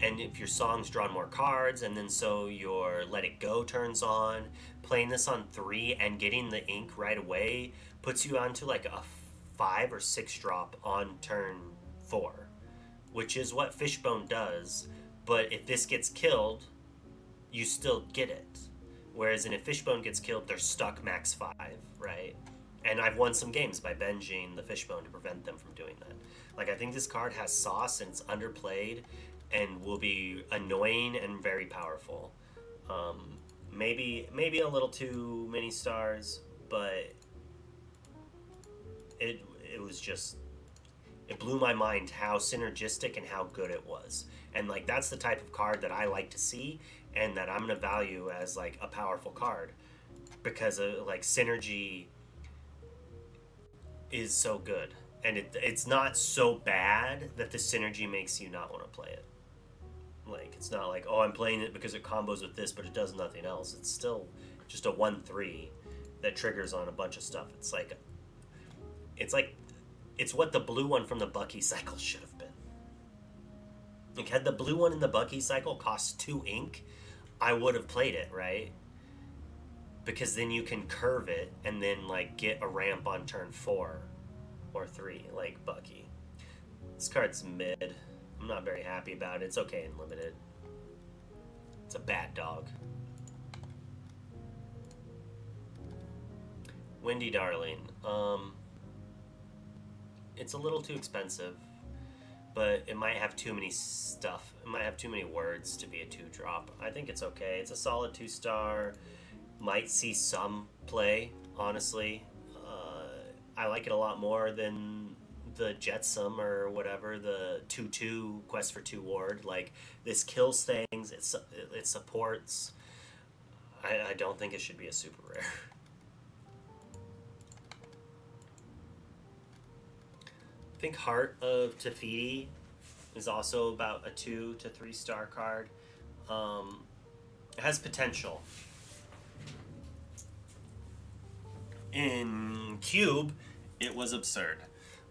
And if your song's drawn more cards, and then so your Let It Go turns on, playing this on 3 and getting the ink right away puts you onto like a 5 or 6 drop on turn 4, which is what Fishbone does. But if this gets killed, you still get it. Whereas if Fishbone gets killed, they're stuck max 5, right? And I've won some games by binging the Fishbone to prevent them from doing that. Like, I think this card has sauce and it's underplayed and will be annoying and very powerful. Maybe a little too many stars, but it was just it blew my mind how synergistic and how good it was. And like that's the type of card that I like to see and that I'm gonna value as like a powerful card because of like synergy is so good. And it's not so bad that the synergy makes you not want to play it. Like it's not like, oh, I'm playing it because it combos with this, but it does nothing else. It's still just a 1/3 that triggers on a bunch of stuff. It's like it's what the blue one from the Bucky cycle should have been. Like had the blue one in the Bucky cycle cost 2 ink, I would have played it, right? Because then you can curve it and then like get a ramp on turn 4 or 3 like Bucky. This card's mid. I'm not very happy about it. It's okay in limited. It's a bad dog. Windy Darling. It's a little too expensive, but it might have too many stuff. It might have too many words to be a 2-drop. I think it's okay. It's a solid 2-star. Might see some play, honestly. I like it a lot more than the Jetsam or whatever, the 2/2 Quest for 2 ward. Like, this kills things, it supports. I don't think it should be a super rare. I think Heart of Tafiti is also about a 2 to 3-star card. It has potential. In Cube, it was absurd.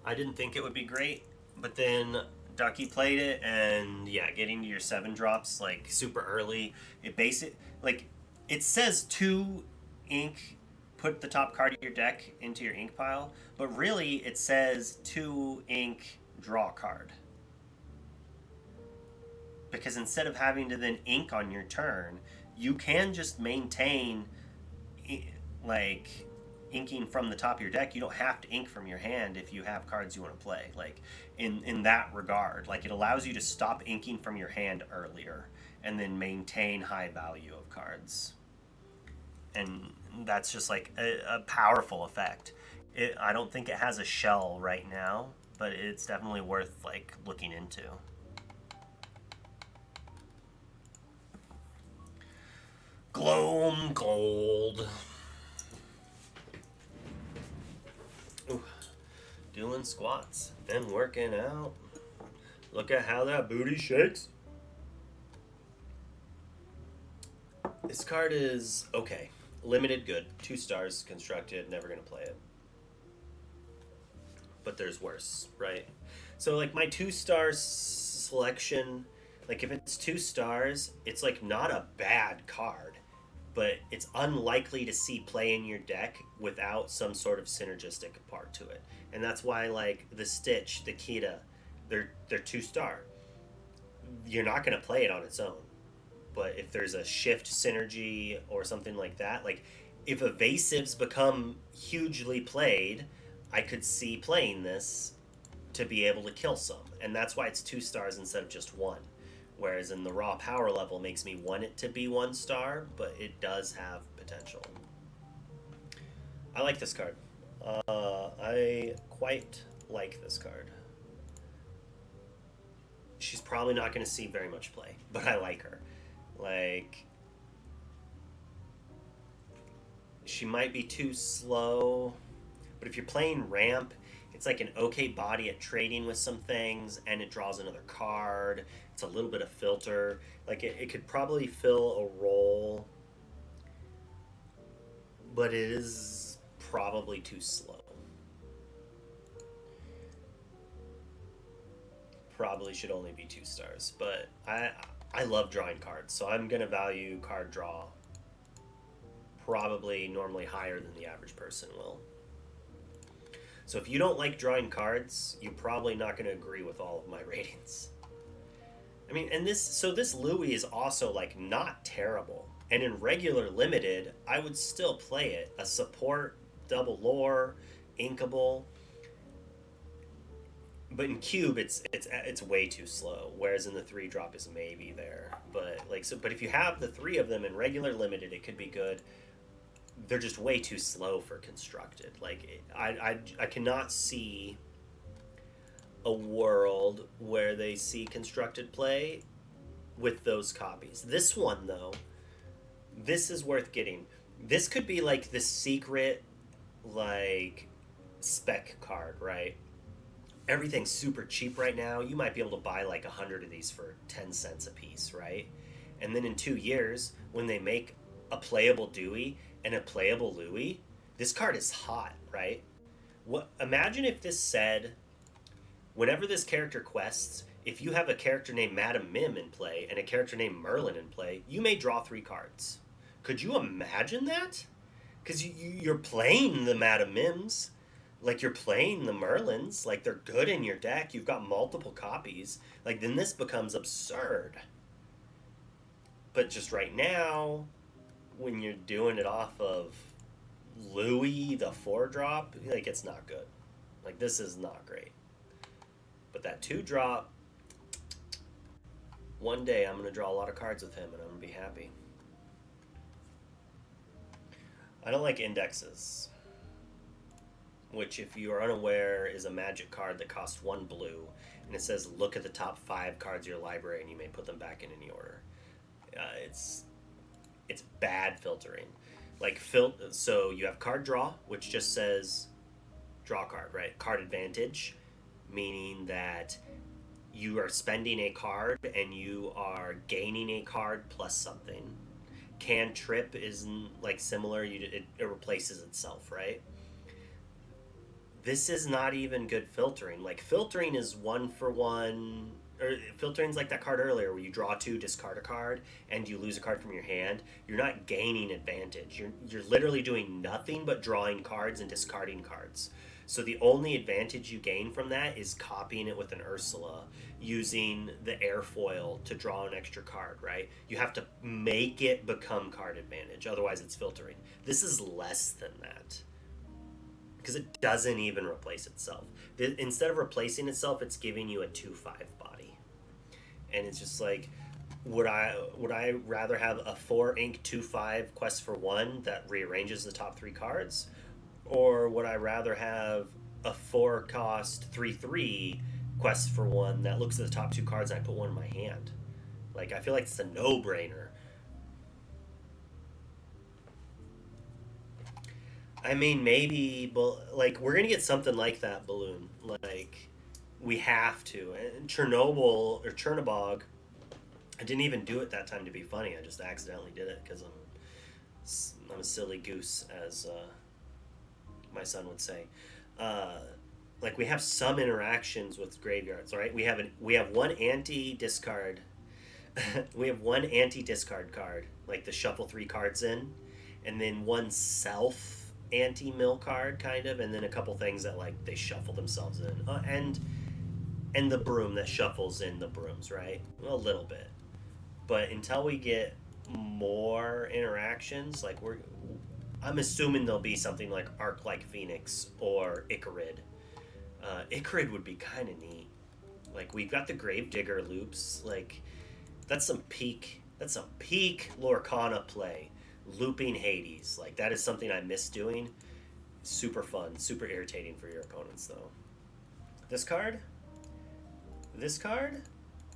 I didn't think it would be great, but then Ducky played it, and yeah, getting to your 7 drops like super early. It says 2 ink, put the top card of your deck into your ink pile, but really it says 2 ink, draw a card. Because instead of having to then ink on your turn, you can just maintain like inking from the top of your deck. You don't have to ink from your hand if you have cards you want to play. Like in that regard, like it allows you to stop inking from your hand earlier and then maintain high value of cards. And that's just like a powerful effect. I don't think it has a shell right now, but it's definitely worth like looking into. Gloam Gold. Ooh, doing squats and working out. Look at how that booty shakes. This card is okay. Limited good. 2 stars, constructed, never gonna play it. But there's worse, right? So like my 2-star selection, like if it's 2 stars, it's like not a bad card, but it's unlikely to see play in your deck without some sort of synergistic part to it. And that's why like the Stitch, the Kita, they're 2-star. You're not gonna play it on its own. But if there's a shift synergy or something like that, like if evasives become hugely played, I could see playing this to be able to kill some. And that's why it's 2 stars instead of just 1. Whereas in the raw power level makes me want it to be 1 star, but it does have potential. I like this card. I quite like this card. She's probably not going to see very much play, but I like her. Like, she might be too slow, but if you're playing ramp, it's like an okay body at trading with some things, and it draws another card. It's a little bit of filter. Like, it could probably fill a role, but it is probably too slow. Probably should only be 2 stars, but I love drawing cards, so I'm going to value card draw probably normally higher than the average person will. So if you don't like drawing cards, you're probably not going to agree with all of my ratings. I mean, and this Louis is also like not terrible. And in regular limited, I would still play it. A support, double lore, inkable. But in cube, it's way too slow. Whereas in the 3-drop is maybe there. But but if you have the 3 of them in regular limited, it could be good. They're just way too slow for constructed. Like I cannot see a world where they see constructed play with those copies. This one though, this is worth getting. This could be like the secret like spec card, right? Everything's super cheap right now. You might be able to buy like 100 of these for 10 cents a piece, right? And then in 2 years, when they make a playable Dewey and a playable Louis, this card is hot, right? Imagine if this said, whenever this character quests, if you have a character named Madame Mim in play and a character named Merlin in play, you may draw 3 cards. Could you imagine that? Because you're playing the Madame Mims. Like, you're playing the Merlins. Like, they're good in your deck. You've got multiple copies. Like, then this becomes absurd. But just right now, when you're doing it off of Louis, the 4-drop, like, it's not good. Like, this is not great. But that 2-drop, one day I'm going to draw a lot of cards with him, and I'm going to be happy. I don't like indexes, which, if you are unaware, is a magic card that costs 1 blue, and it says look at the top 5 cards of your library and you may put them back in any order. It's bad filtering. Like, so you have card draw, which just says draw card, right? Card advantage, meaning that you are spending a card and you are gaining a card plus something. Cantrip is like similar. It replaces itself, right? this is not even good filtering. Like filtering is one for one, or filtering's like that card earlier where you draw two, discard a card, and you lose a card from your hand. You're not gaining advantage. You're literally doing nothing but drawing cards and discarding cards. So the only advantage you gain from that is copying it with an Ursula, using the airfoil to draw an extra card, right? You have to make it become card advantage, otherwise it's filtering. This is less than that because it doesn't even replace itself. Instead of replacing itself, it's giving you a 2/5 body, and it's just like, would I rather have a 4 ink 2/5 quest for one that rearranges the top three cards, or would I rather have a 4 cost 3/3 quest for one that looks at the top two cards and I put one in my hand? Like, I feel like it's a no brainer. I mean, maybe, but like we're gonna get something like that balloon. Like, we have to. And Chernobyl or Chernobog, I didn't even do it that time to be funny. I just accidentally did it because I'm a silly goose, as my son would say. Uh, like we have some interactions with graveyards, right? We have one anti discard. We have one anti discard card, like the shuffle three cards in, and then one self anti mill card kind of, and then a couple things that like they shuffle themselves in, and the broom that shuffles in the brooms, right? A little bit, but until we get more interactions, like I'm assuming there'll be something like Arc like Phoenix or Icarid. Icarid would be kind of neat. Like we've got the Gravedigger loops. Like that's some peak Lorcana play. Looping Hades. Like that is something I miss doing. Super fun, super irritating for your opponents though. This card? This card?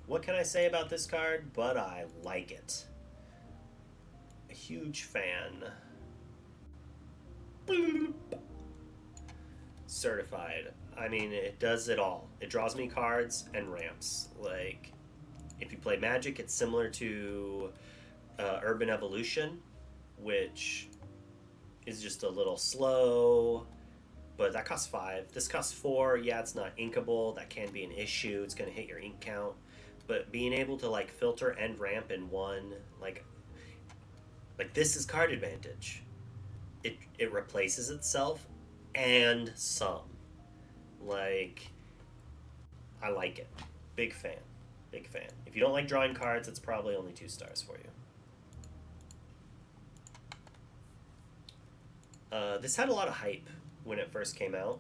What can I say about this card? But I like it. A huge fan. Certified. I mean, it does it all. It draws me cards and ramps. Like, if you play Magic, it's similar to Urban Evolution, which is just a little slow, but that costs 5. This costs 4. Yeah, it's not inkable. That can be an issue. It's going to hit your ink count. But being able to, like, filter and ramp in one, like this is card advantage. It replaces itself and some. Like, I like it. Big fan. Big fan. If you don't like drawing cards, it's probably only 2 stars for you. This had a lot of hype when it first came out.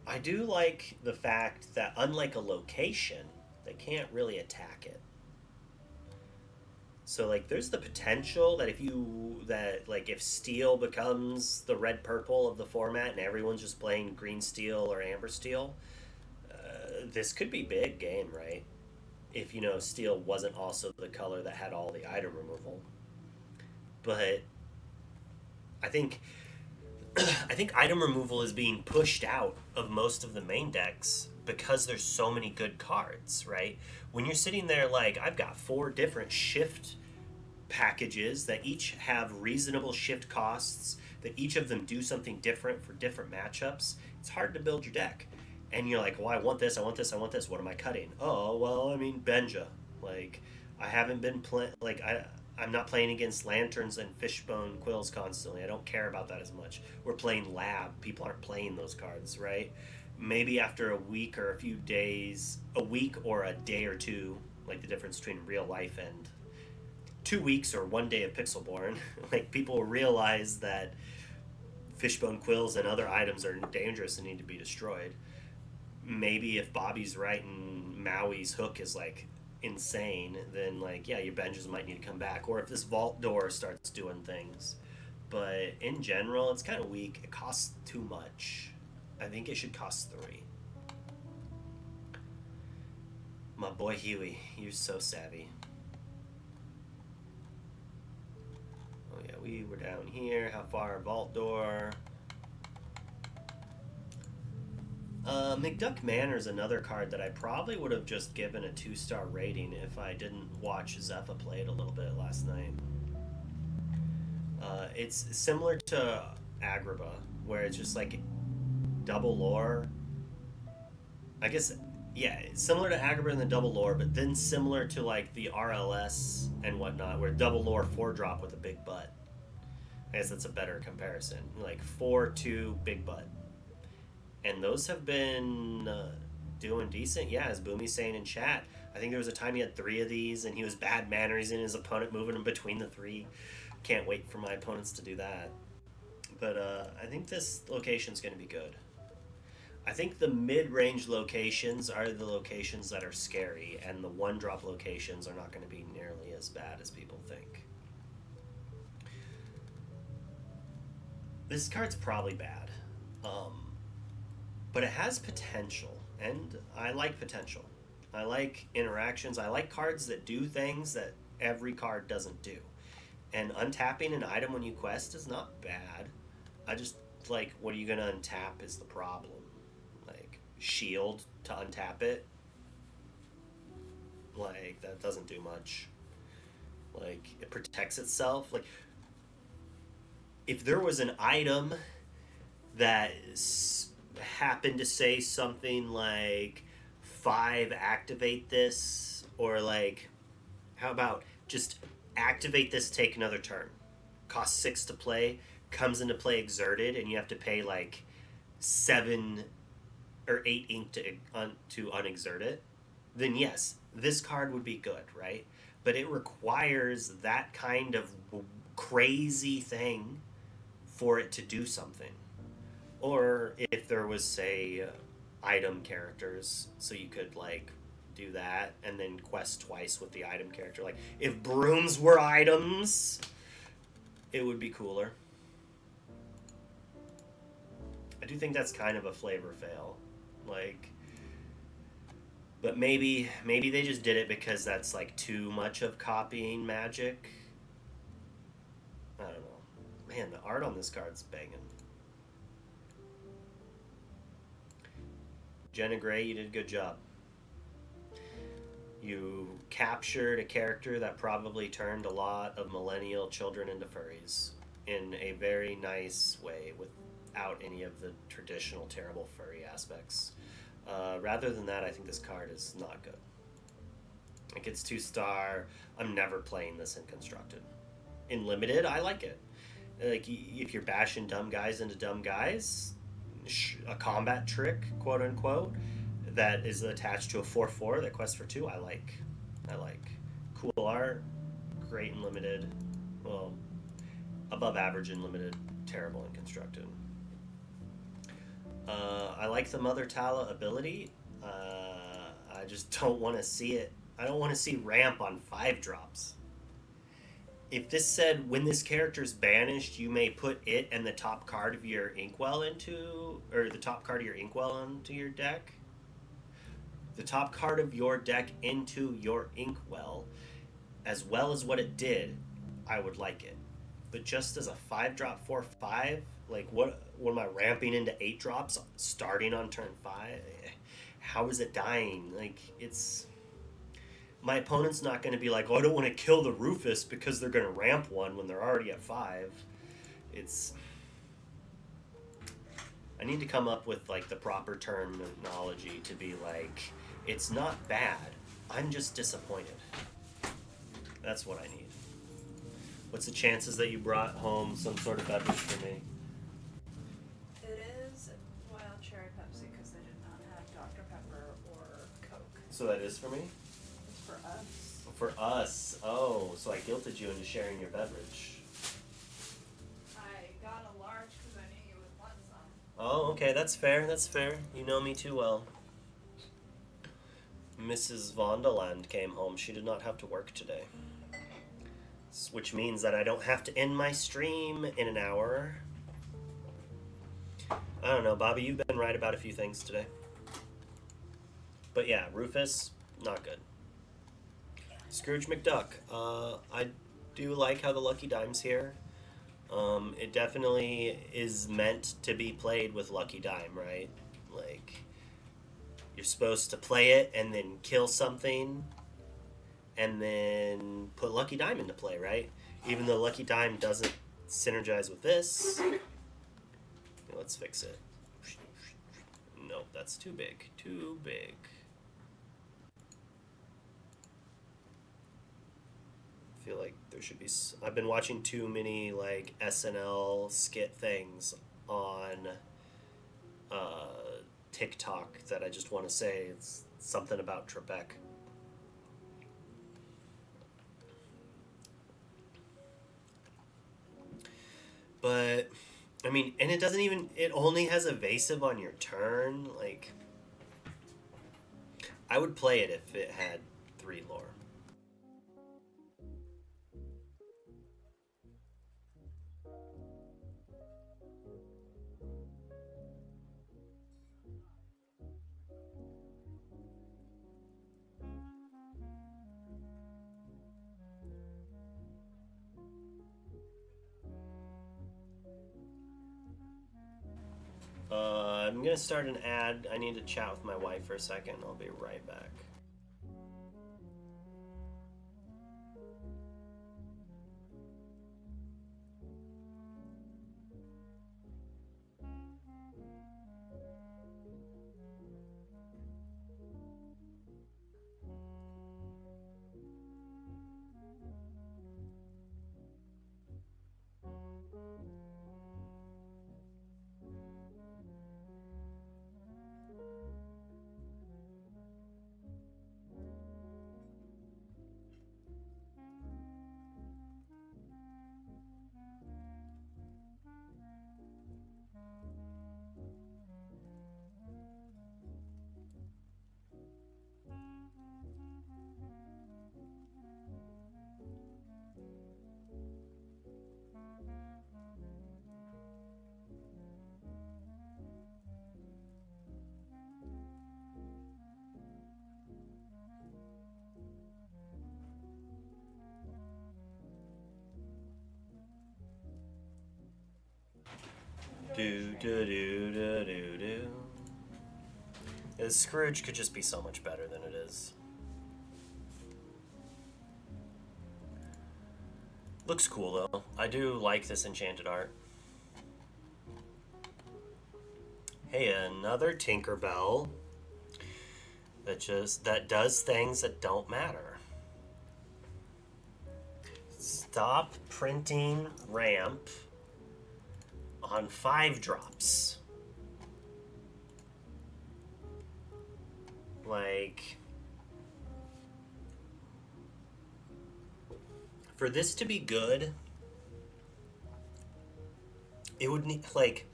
I do like the fact that unlike a location, they can't really attack it. So like there's the potential that if steel becomes the red purple of the format and everyone's just playing green steel or amber steel, this could be big game, right? If steel wasn't also the color that had all the item removal. But I think I think item removal is being pushed out of most of the main decks because there's so many good cards, right? When you're sitting there like, I've got 4 different shift packages that each have reasonable shift costs, that each of them do something different for different matchups, it's hard to build your deck. And you're like, well, I want this, I want this, I want this. What am I cutting? Oh, well, I mean, Benja. Like, I haven't been playing, like, I'm not playing against lanterns and fishbone quills constantly. I don't care about that as much. We're playing lab. People aren't playing those cards, right? Maybe after a week or a few days, a week or a day or two, like the difference between real life and 2 weeks or 1 day of Pixelborn, like people will realize that fishbone quills and other items are dangerous and need to be destroyed. Maybe if Bobby's right and Maui's hook is like insane, then like, yeah, your benches might need to come back. Or if this vault door starts doing things. But in general, it's kind of weak. It costs too much. I think it should cost 3. My boy Huey, you're so savvy. Oh yeah, we were down here. How far? Vault door. McDuck Manor is another card that I probably would have just given a 2-star rating if I didn't watch Zepha play it a little bit last night. It's similar to Agrabah, where it's just like double lore. I guess, yeah, it's similar to Agrabah and the double lore, but then similar to like the RLS and whatnot, where double lore 4-drop with a big butt. I guess that's a better comparison. Like 4-2 big butt. And those have been doing decent. Yeah, as Boomy's saying in chat, I think there was a time he had 3 of these and he was bad manners in his opponent moving him between the 3. Can't wait for my opponents to do that. But I think this location's going to be good. I think the mid-range locations are the locations that are scary, and the 1-drop locations are not going to be nearly as bad as people think. This card's probably bad, but it has potential, and I like potential. I like interactions. I like cards that do things that every card doesn't do. And untapping an item when you quest is not bad. I just, like, what are you going to untap is the problem. Like, shield to untap it. Like, that doesn't do much. Like, it protects itself. Like, if there was an item that happened to say something like 5 activate this, or like, how about just activate this, take another turn, costs 6 to play, comes into play exerted, and you have to pay like 7 or 8 ink to unexert it, then yes, this card would be good, right? But it requires that kind of crazy thing for it to do something. Or if there was, say, item characters, so you could like do that and then quest twice with the item character. Like, if brooms were items, it would be cooler. I do think that's kind of a flavor fail. Like, but maybe they just did it because that's like too much of copying Magic. I don't know. Man, the art on this card's banging. Jenna Gray, you did a good job. You captured a character that probably turned a lot of millennial children into furries in a very nice way without any of the traditional terrible furry aspects. Rather than that, I think this card is not good. Like, it's 2-star. I'm never playing this in Constructed. In Limited, I like it. Like, if you're bashing dumb guys into dumb guys, a combat trick, quote unquote, that is attached to a 4/4 that quests for 2, I like. Cool art, great in Limited, well, above average in Limited, terrible in Constructed. I like the Mother Tala ability. I just don't want to see it. I don't want to see ramp on 5-drops. If this said, when this character is banished, you may put it and the top card of your Inkwell into, or the top card of your Inkwell into your deck, the top card of your deck into your Inkwell, as well as what it did, I would like it. But just as a 5-drop 4/5, like, what am I ramping into 8-drops starting on turn 5? How is it dying? Like, it's... My opponent's not going to be like, oh, I don't want to kill the Rufus because they're going to ramp one when they're already at 5. It's... I need to come up with, like, the proper terminology to be like, it's not bad, I'm just disappointed. That's what I need. What's the chances that you brought home some sort of beverage for me? It is wild cherry Pepsi because they did not have Dr. Pepper or Coke. So that is for me? It's for us. For us. Oh, so I guilted you into sharing your beverage. I got a large because I knew you would want some. Oh, okay, that's fair, that's fair. You know me too well. Mrs. Vondeland came home. She did not have to work today. Which means that I don't have to end my stream in an hour. I don't know, Bobby, you've been right about a few things today. But yeah, Rufus, not good. Scrooge McDuck. I do like how the Lucky Dime's here. It definitely is meant to be played with Lucky Dime, right? Like, you're supposed to play it and then kill something and then put Lucky Dime into play, right? Even though Lucky Dime doesn't synergize with this, let's fix it. Nope, that's too big. Too big. I feel like there should be. I've been watching too many like SNL skit things on uh, TikTok that I just want to say it's something about Trebek. But I mean, and it doesn't even. It only has evasive on your turn. Like, I would play it if it had 3 lore. I'm gonna start an ad. I need to chat with my wife for a second. I'll be right back. Do do do do do do. Scrooge could just be so much better than it is. Looks cool though. I do like this enchanted art. Hey, another Tinkerbell that does things that don't matter. Stop printing ramp on 5-drops. Like, for this to be good, it would need, like,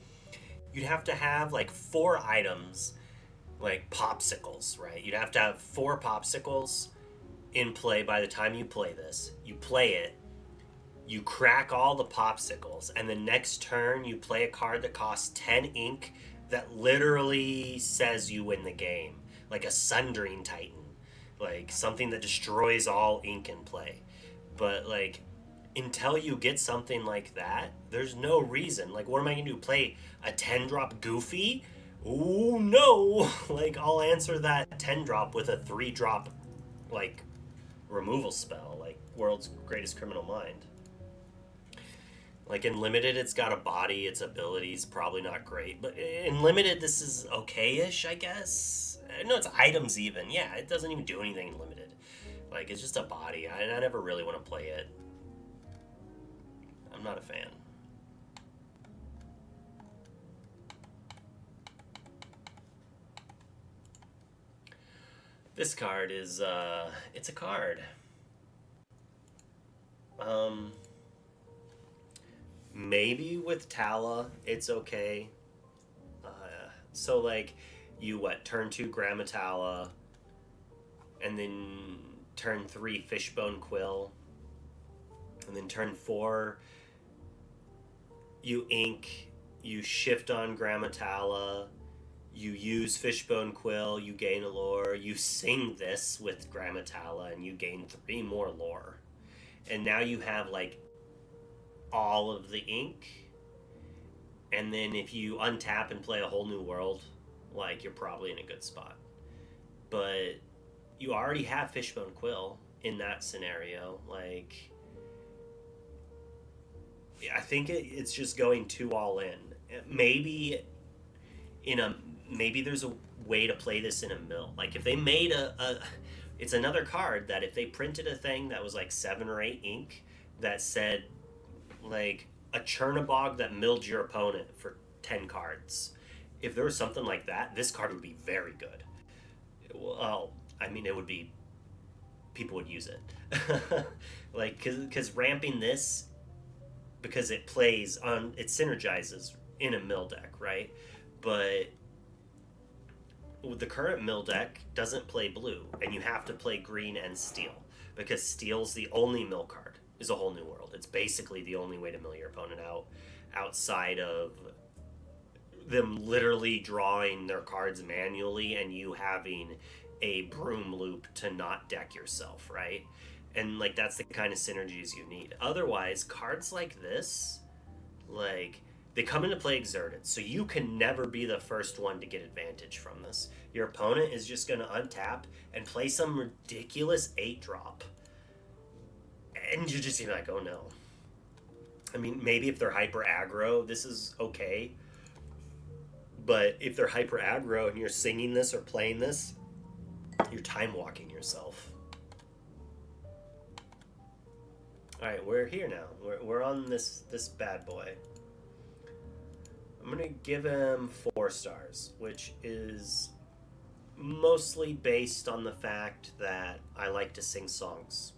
you'd have to have like 4 items, like popsicles, right? You'd have to have 4 popsicles in play by the time you play this. You play it, you crack all the popsicles, and the next turn you play a card that costs 10 ink that literally says you win the game. Like a Sundering Titan. Like something that destroys all ink in play. But like, until you get something like that, there's no reason. Like, what am I gonna do? Play a 10-drop Goofy? Ooh, no! Like, I'll answer that 10-drop with a 3-drop, like, removal spell. Like, World's Greatest Criminal Mind. Like, in Limited, it's got a body, its abilities probably not great. But in Limited, this is okay-ish, I guess. No, it's items even. Yeah, it doesn't even do anything in Limited. Like, it's just a body. I never really want to play it. I'm not a fan. This card is, it's a card. Maybe with Tala, it's okay. So, like, you, turn 2 Grammatala, and then turn 3 Fishbone Quill, and then turn 4 you ink, you shift on Grammatala, you use Fishbone Quill, you gain a lore, you sing this with Grammatala, and you gain 3 more lore. And now you have, like, all of the ink. And then if you untap and play a whole new world, like, you're probably in a good spot. But you already have Fishbone Quill in that scenario. Like, I think it's just going too all in. maybe in a maybe there's a way to play this in a mill. Like if they made a it's another card that if they printed a thing that was like 7 or 8 ink that said like a Chernabog that milled your opponent for 10 cards. If there was something like that, this card would be very good. Well, I mean, it would be, people would use it. Like, because ramping this, because it plays on, it synergizes in a mill deck, right? But the current mill deck doesn't play blue, and you have to play green and steel because steel's the only mill card. Is a whole new world. It's basically the only way to mill your opponent out, outside of them literally drawing their cards manually and you having a broom loop to not deck yourself, right? And like that's the kind of synergies you need. Otherwise, cards like this, like they come into play exerted, so you can never be the first one to get advantage from this. Your opponent is just going to untap and play some ridiculous 8-drop. And you're just like, oh no. I mean, maybe if they're hyper aggro, this is okay. But if they're hyper aggro and you're singing this or playing this, you're time walking yourself. All right, we're here now. We're on this bad boy. I'm gonna give him 4 stars, which is mostly based on the fact that I like to sing songs.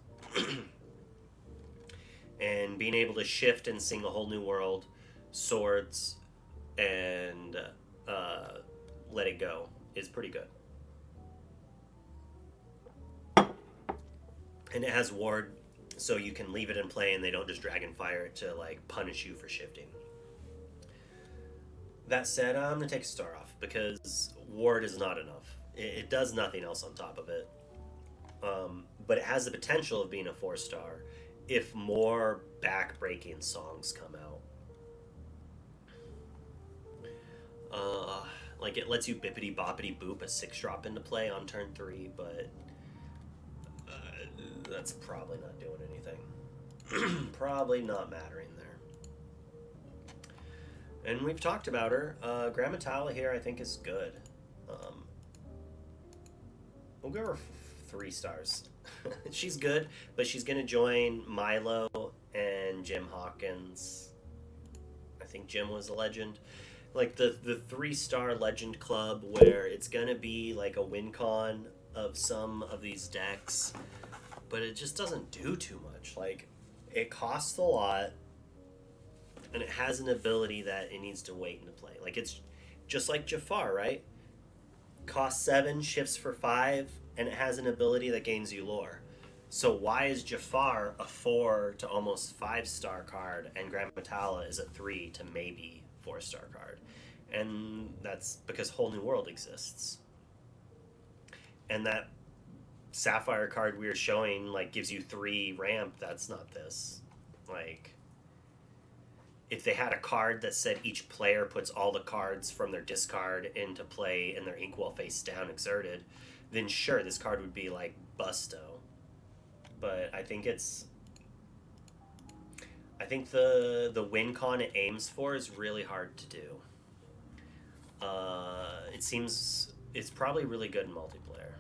And being able to shift and sing a whole new world, swords, and let it go is pretty good. And it has ward, so you can leave it in play and they don't just dragon fire it to like punish you for shifting. That said, I'm gonna take a star off because ward is not enough. It does nothing else on top of it. But it has the potential of being a 4-star if more back-breaking songs come out. Like it lets you bippity boppity boop a 6-drop into play on turn 3, but that's probably not doing anything. Probably not mattering there. And we've talked about her. Grammatala here I think is good. We'll give her 3 stars. She's good, but she's going to join Milo and Jim Hawkins. I think Jim was a legend. Like the 3-star legend club where it's going to be like a win con of some of these decks, but it just doesn't do too much. Like it costs a lot and it has an ability that it needs to wait into play. Like it's just like Jafar, right? Costs 7, shifts for 5, and it has an ability that gains you lore. So why is Jafar a 4 to almost 5-star card and Grammatala is a 3 to maybe 4-star card? And that's because Whole New World exists. And that Sapphire card we were showing like gives you 3 ramp. That's not this. Like if they had a card that said each player puts all the cards from their discard into play and their inkwell face down exerted, then sure, this card would be like Busto. But I think the win con it aims for is really hard to do. It seems it's probably really good in multiplayer.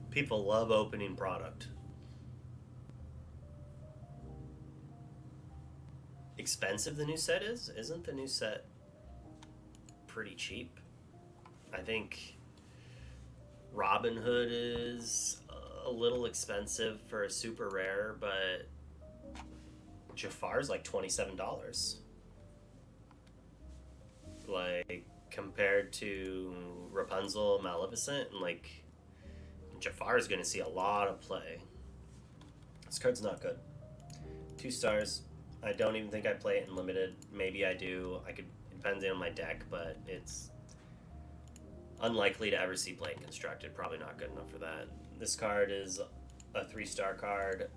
People love opening product. Expensive the new set is? Isn't the new set pretty cheap? I think Robin Hood is a little expensive for a super rare, but Jafar's like $27. Like compared to Rapunzel, Maleficent, and like Jafar is going to see a lot of play. This card's not good. 2 stars. I don't even think I play it in limited. Maybe I do. It depends on my deck, but it's unlikely to ever see play in constructed. Probably not good enough for that. This card is a 3-star card.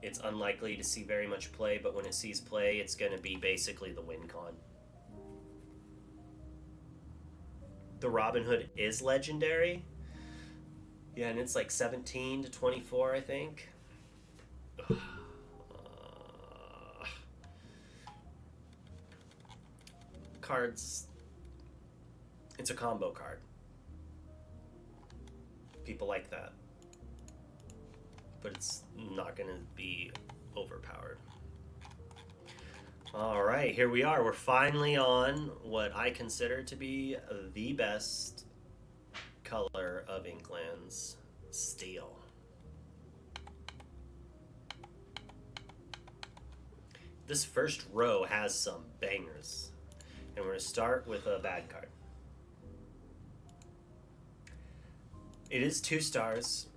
It's unlikely to see very much play, but when it sees play, it's going to be basically the win con. The Robin Hood is legendary. Yeah, and it's like 17 to 24, I think. Cards. It's a combo card. People like that. But it's not going to be overpowered. All right, here we are. We're finally on what I consider to be the best color of Inklands, steel. This first row has some bangers. And we're going to start with a bad card. It is 2 stars.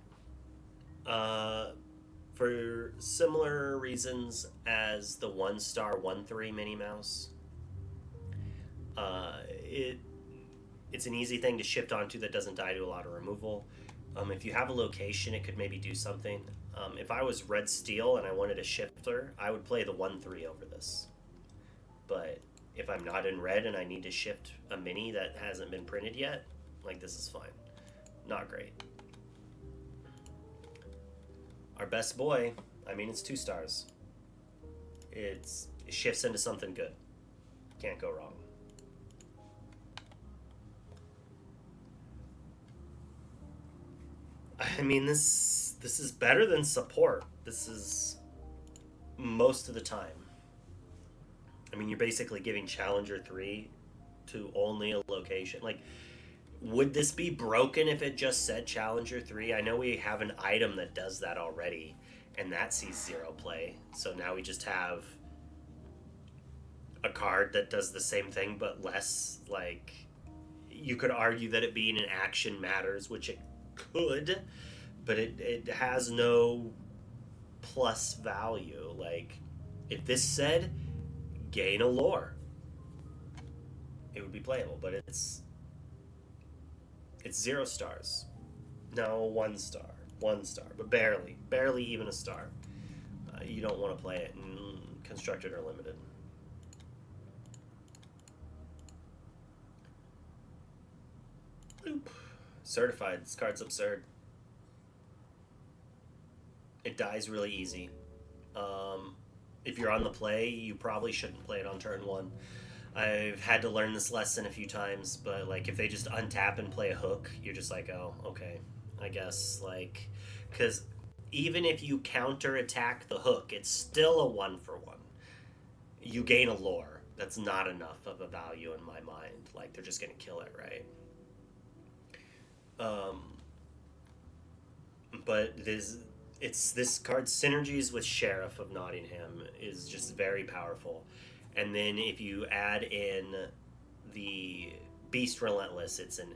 For similar reasons as the 1-star 1-3 Minnie Mouse. It's an easy thing to shift onto that doesn't die to a lot of removal. If you have a location, it could maybe do something. If I was red steel and I wanted a shifter, I would play the 1-3 over this. But if I'm not in red and I need to shift a mini that hasn't been printed yet, like, this is fine. Not great. Our best boy, I mean, it's 2 stars. It shifts into something good. Can't go wrong. I mean, this is better than support. This is most of the time. I mean, you're basically giving Challenger 3 to only a location. Like, would this be broken if it just said Challenger 3? I know we have an item that does that already, and that sees 0 play. So now we just have a card that does the same thing but less. Like, you could argue that it being an action matters, which it could, but it has no plus value. Like, if this said gain a lore, it would be playable, but it's 0 stars. No, 1 star. 1 star, but barely even a star. You don't want to play it in constructed or limited. Bloop. Certified. This card's absurd. It dies really easy. If you're on the play, you probably shouldn't play it on turn 1. I've had to learn this lesson a few times, but like, if they just untap and play a hook, you're just like, oh, okay, I guess. Like, because even if you counter attack the hook, it's still a 1-for-1. You gain a lore. That's not enough of a value in my mind. Like, they're just gonna kill it, right? But this card's synergies with Sheriff of Nottingham is just very powerful. And then if you add in the Beast Relentless, it's an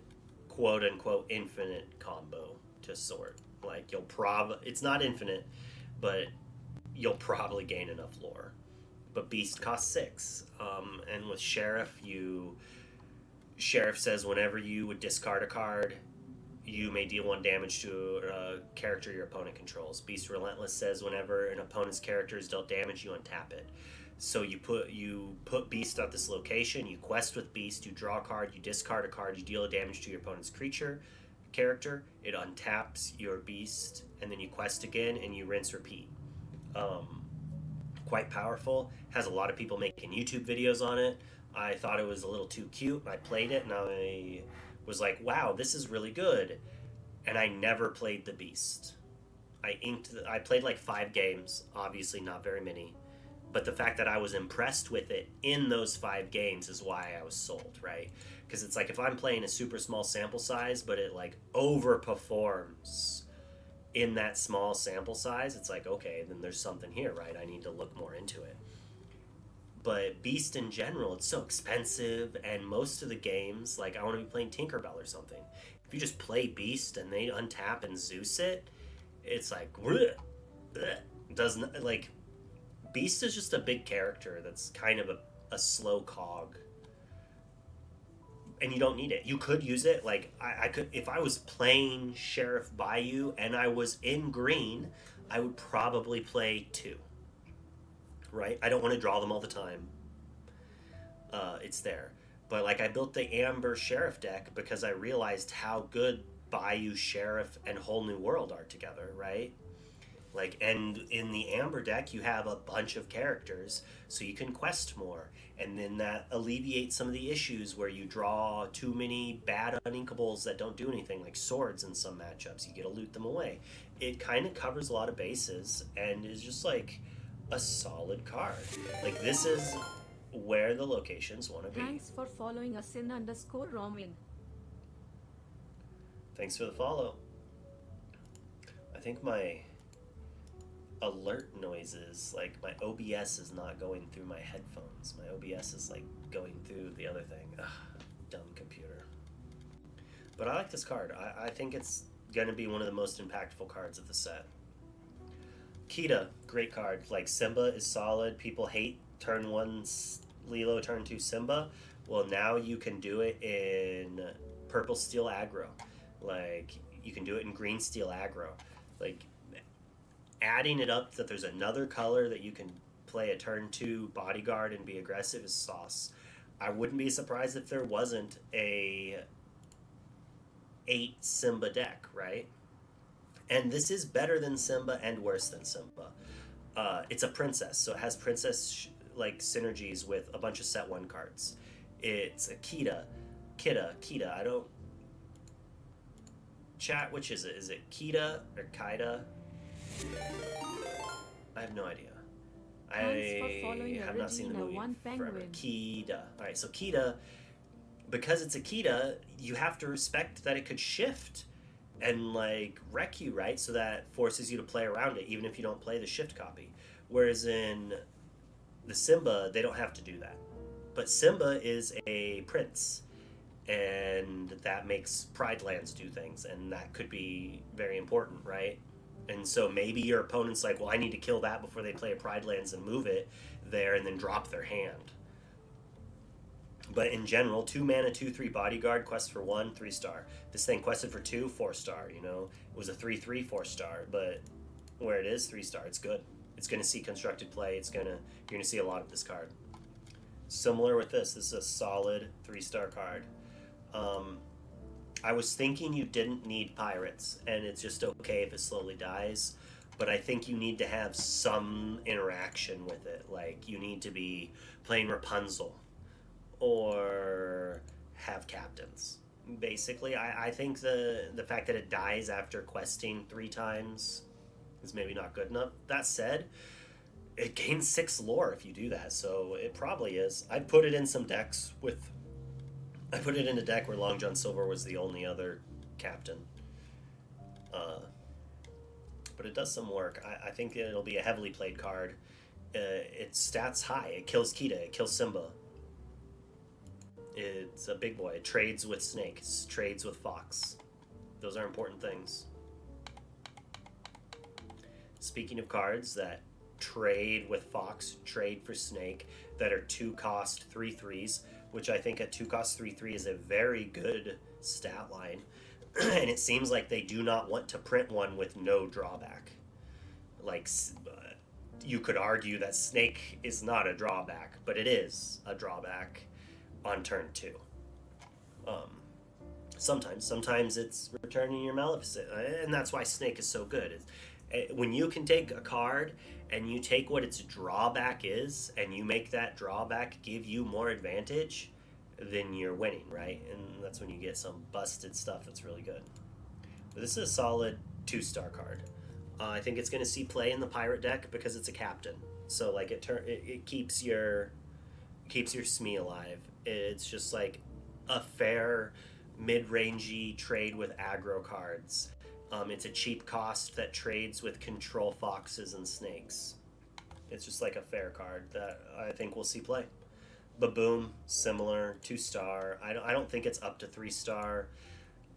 quote-unquote infinite combo to sort. Like, it's not infinite, but you'll probably gain enough lore. But Beast costs 6. And with Sheriff, Sheriff says whenever you would discard a card, you may deal 1 damage to a character your opponent controls. Beast Relentless says whenever an opponent's character is dealt damage, you untap it. So you put Beast at this location, you quest with Beast, you draw a card, you discard a card, you deal a damage to your opponent's character, it untaps your Beast, and then you quest again, and you rinse repeat. Quite powerful. Has a lot of people making YouTube videos on it. I thought it was a little too cute. I played it, and I was like, wow, this is really good. And I never played the Beast. I played like 5 games, obviously not very many. But the fact that I was impressed with it in those 5 games is why I was sold, right? Because it's like, if I'm playing a super small sample size, but it like overperforms in that small sample size, it's like, okay, then there's something here, right? I need to look more into it. But Beast in general, it's so expensive, and most of the games, like, I want to be playing Tinkerbell or something. If you just play Beast and they untap and Zeus it, it's like, doesn't, like, Beast is just a big character that's kind of a slow cog. And you don't need it. You could use it, like, I could, if I was playing Sheriff Bayou and I was in green, I would probably play 2. Right? I don't want to draw them all the time. It's there. But like, I built the Amber Sheriff deck because I realized how good Bayou Sheriff and Whole New World are together, right? Like, and in the Amber deck, you have a bunch of characters, so you can quest more. And then that alleviates some of the issues where you draw too many bad uninkables that don't do anything, like swords in some matchups. You get to loot them away. It kind of covers a lot of bases and is just like a solid card. Like, this is where the locations want to be. Thanks for following us in underscore Roman. Thanks for the follow. I think my alert noises, like my OBS is not going through my headphones. My OBS is like going through the other thing. Ugh, dumb computer. But I like this card. I think it's going to be one of the most impactful cards of the set. Kita, great card. Like, Simba is solid. People hate turn 1 Lilo, turn 2 Simba. Well, now you can do it in purple steel aggro. Like, you can do it in green steel aggro. Like, adding it up that there's another color that you can play a turn 2 bodyguard and be aggressive is sauce. I wouldn't be surprised if there wasn't a 8 Simba deck, right? And this is better than Simba and worse than Simba. It's a princess, so it has princess like synergies with a bunch of set 1 cards. It's a Kita. I don't... Chat, which is it? Is it Kita or Kaida? I have no idea. I have not seen the movie forever. Kita. Alright, so Kita, because it's a Kita, you have to respect that it could shift and like wreck you, right? So that forces you to play around it, even if you don't play the shift copy. Whereas in the Simba, they don't have to do that. But Simba is a prince, and that makes Pride Lands do things, and that could be very important, right? And so maybe your opponent's like, well, I need to kill that before they play a Pride Lands and move it there and then drop their hand. But in general, 2 mana, 2/3 bodyguard, quest for 1, 3-star. This thing quested for 2, 4-star, you know? It was a 3/3, 4-star, but where it is, 3-star, it's good. It's going to see constructed play. You're going to see a lot of this card. Similar with this. This is a solid 3-star card. I was thinking you didn't need pirates, and it's just okay if it slowly dies, but I think you need to have some interaction with it. Like, you need to be playing Rapunzel or have captains. Basically, I think the fact that it dies after questing 3 times is maybe not good enough. That said, it gains 6 lore if you do that, so it probably is. I put it in some decks with... I put it in a deck where Long John Silver was the only other captain. But it does some work. I think it'll be a heavily played card. Its stats high. It kills Kita. It kills Simba. It's a big boy. It trades with Snake. It trades with Fox. Those are important things. Speaking of cards that trade with Fox, trade for Snake, that are 2-cost 3/3s, which I think a 2-cost 3/3 is a very good stat line. And it seems like they do not want to print one with no drawback. Like, you could argue that Snake is not a drawback, but it is a drawback on turn 2. Sometimes it's returning your Maleficent, and that's why Snake is so good. When you can take a card and you take what its drawback is and you make that drawback give you more advantage, then you're winning, right? And that's when you get some busted stuff that's really good. But this is a solid 2-star card. I think it's going to see play in the pirate deck because it's a captain. So like it keeps your Smee alive. It's just like a fair mid-rangey trade with aggro cards. It's a cheap cost that trades with control foxes and snakes. It's just like a fair card that I think we'll see play. Baboom, similar, 2-star. I don't think it's up to 3-star.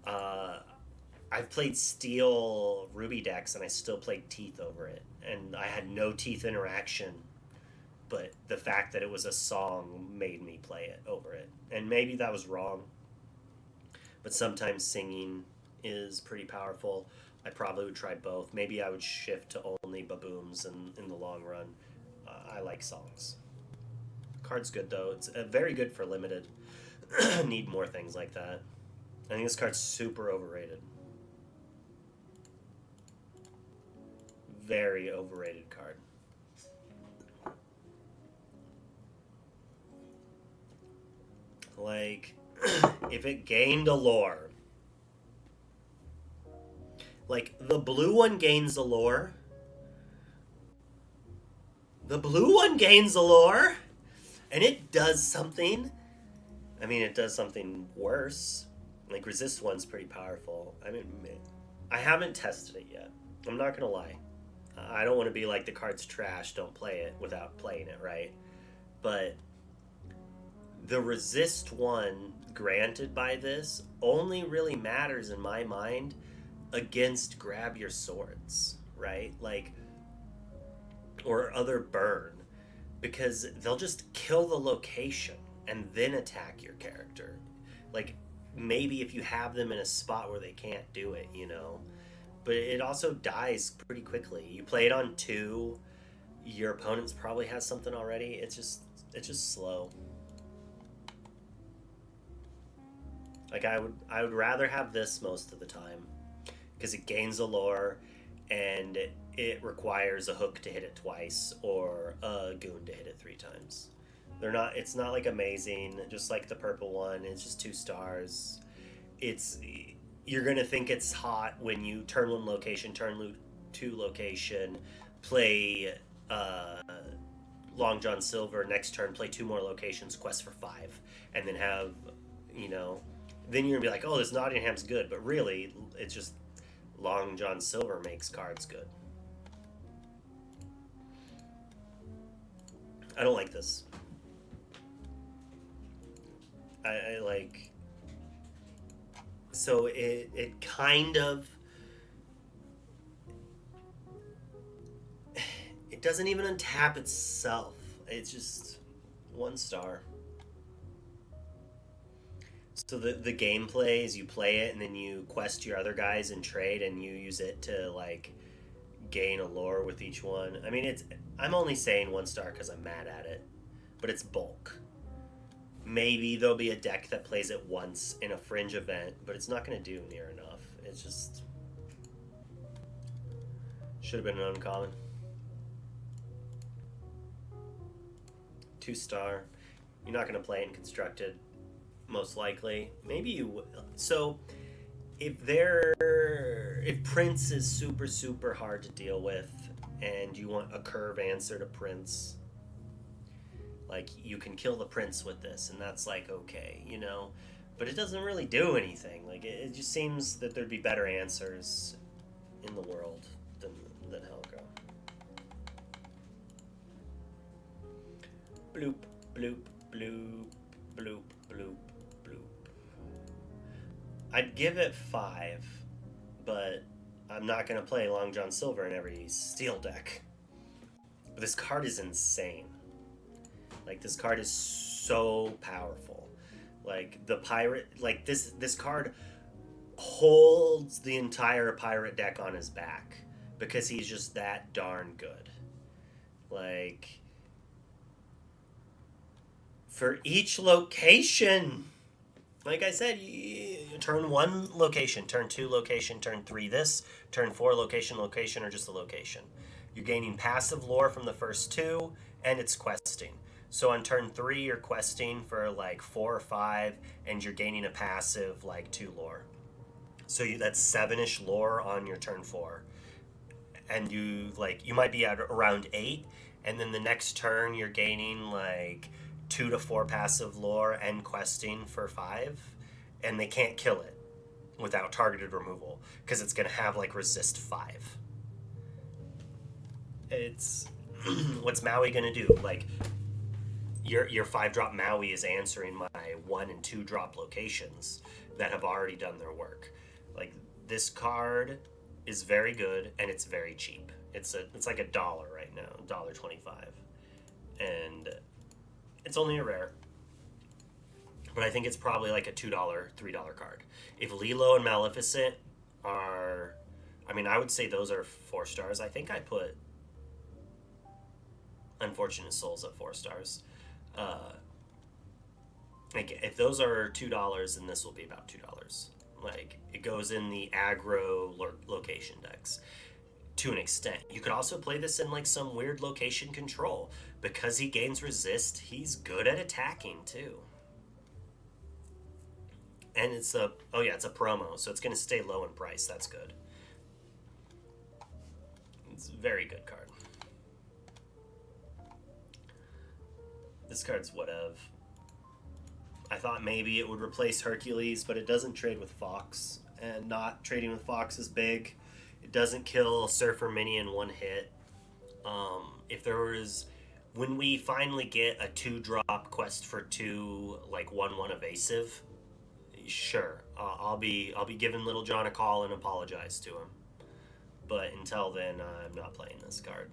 I've played Steel Ruby decks and I still played Teeth over it. And I had no Teeth interaction, but the fact that it was a song made me play it over it. And maybe that was wrong, but sometimes singing is pretty powerful. I probably would try both. Maybe I would shift to only Babooms in the long run. I like songs. Card's good though. It's very good for limited. Need more things like that. I think this card's super overrated. very overrated card. Like, if it gained allure, like the blue one gains allure. The blue one gains allure, and it does something. I mean, it does something worse. Like, resist one's pretty powerful. I mean, I haven't tested it yet. I'm not gonna lie. I don't want to be like the card's trash, don't play it without playing it, right? But the resist one granted by this only really matters in my mind against grab your swords, right? Like, or other burn, because they'll just kill the location and then attack your character. Like, maybe if you have them in a spot where they can't do it, you know. But it also dies pretty quickly. You play it on 2, your opponent's probably has something already. It's just slow. Like, I would rather have this most of the time because it gains allure and it requires a hook to hit it twice or a goon to hit it 3 times. It's not like amazing, just like the purple one. It's just 2 stars. You're gonna think it's hot when you turn 1 location, turn 2 location, play Long John Silver, next turn play 2 more locations, quest for 5, and then have, you know, then you're gonna be like, oh, this Nottingham's good, but really it's just Long John Silver makes cards good. I don't like this. I like, so it kind of, it doesn't even untap itself. It's just 1 star. So the gameplay is you play it and then you quest your other guys and trade and you use it to like gain allure with each one. I mean, I'm only saying 1 star because I'm mad at it, but it's bulk. Maybe there'll be a deck that plays it once in a fringe event, but it's not going to do near enough. It's just should have been an uncommon. 2 star. You're not going to play it in constructed, most likely. Maybe you will. So if Prince is super, super hard to deal with and you want a curve answer to Prince, like, you can kill the Prince with this, and that's like, okay, you know? But it doesn't really do anything. Like, it just seems that there'd be better answers in the world than Helgo. Bloop, bloop, bloop, bloop, bloop, bloop. I'd give it 5, but I'm not going to play Long John Silver in every steel deck. But this card is insane. Like, this card is so powerful. Like, the pirate, like, this card holds the entire pirate deck on his back because he's just that darn good. Like, for each location, like I said, you turn 1 location, turn 2 location, turn 3 this, turn 4 location, or just a location. You're gaining passive lore from the first 2, and it's questing. So on turn 3, you're questing for like 4 or 5, and you're gaining a passive like 2 lore. So that's 7-ish lore on your turn 4. And you might be at around 8, and then the next turn you're gaining like 2 to 4 passive lore and questing for 5, and they can't kill it without targeted removal because it's going to have like resist 5. It's what's Maui going to do? Like, your 5-drop Maui is answering my 1 and 2 drop locations that have already done their work. Like, this card is very good and it's very cheap. It's like $1 right now, $1.25, and it's only a rare. But I think it's probably like a $2, $3 card. If Lilo and Maleficent are, I mean, I would say those are 4 stars. I think I put Unfortunate Souls at 4 stars. Like, if those are $2, then this will be about $2. Like, it goes in the aggro location decks. to an extent. You could also play this in like some weird location control. Because he gains resist, he's good at attacking too. And it's a promo, so it's going to stay low in price. That's good. It's a very good card. This card's whatever. I thought maybe it would replace Hercules, but it doesn't trade with Fox, and not trading with Fox is big. It doesn't kill Surfer Mini in one hit. If there was, when we finally get a 2-drop quest for 2, like 1/1 evasive, sure, I'll be giving Little John a call and apologize to him. But until then, I'm not playing this card.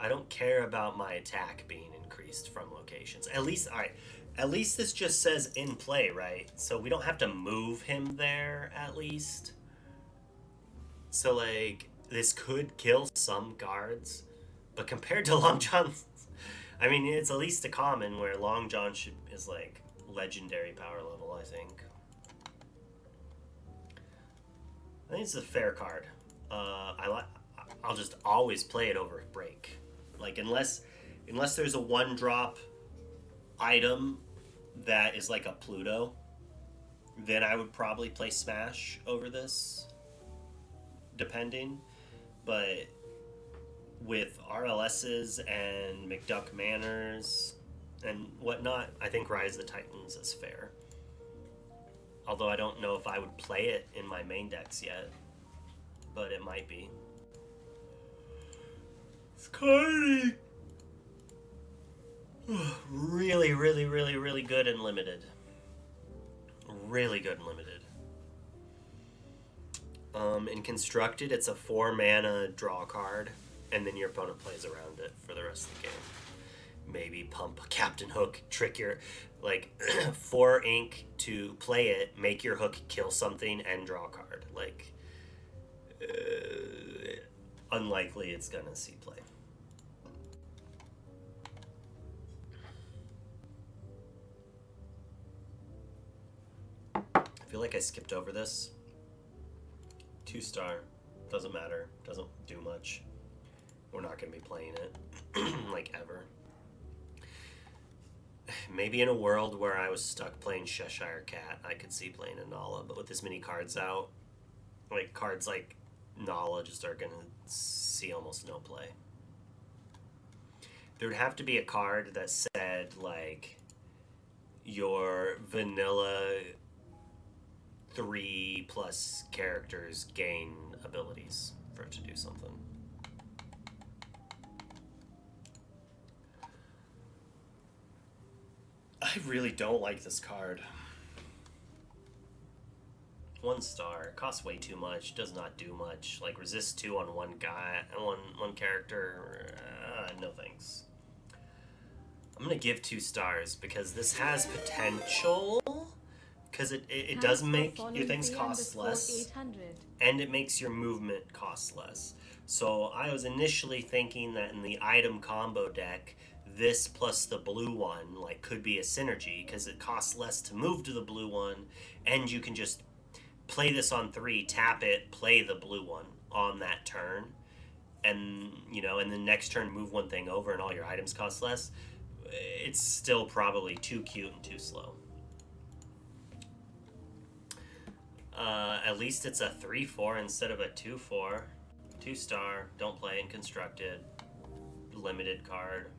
I don't care about my attack being increased from locations. At least this just says in play, right? So we don't have to move him there, at least. So, like, this could kill some cards. But compared to Long John, I mean, it's at least a common where Long John is, like, legendary power level, I think. I think it's a fair card. I'll just always play it over break. Like, unless there's a 1-drop item that is like a Pluto, then I would probably play Smash over this, depending. But with RLSs and McDuck Manors and whatnot, I think Rise of the Titans is fair. Although I don't know if I would play it in my main decks yet, but it might be. It's kind of really, really, really, really good and limited. Really good and limited. In Constructed, it's a 4-mana draw card, and then your opponent plays around it for the rest of the game. Maybe pump Captain Hook, trick your, like, 4 ink to play it, make your Hook kill something, and draw a card. Like, unlikely it's gonna see play. I feel like I skipped over this. 2-star. Doesn't matter. Doesn't do much. We're not going to be playing it. Like, ever. Maybe in a world where I was stuck playing Cheshire Cat, I could see playing a Nala. But with this many cards out, like, cards like Nala just are going to see almost no play. There would have to be a card that said, like, your vanilla 3+ characters gain abilities for it to do something. I really don't like this card. 1 star. It costs way too much. Does not do much. Like, resist 2 on one guy, one character. No thanks. I'm gonna give 2 stars because this has potential. Because it does make your things cost less, and it makes your movement cost less. So I was initially thinking that in the item combo deck, this plus the blue one like could be a synergy because it costs less to move to the blue one, and you can just play this on 3, tap it, play the blue one on that turn, and and the next turn move one thing over, and all your items cost less. It's still probably too cute and too slow. At least it's a 3/4 instead of a 2/4. 2-star. Don't play in Constructed. Limited card.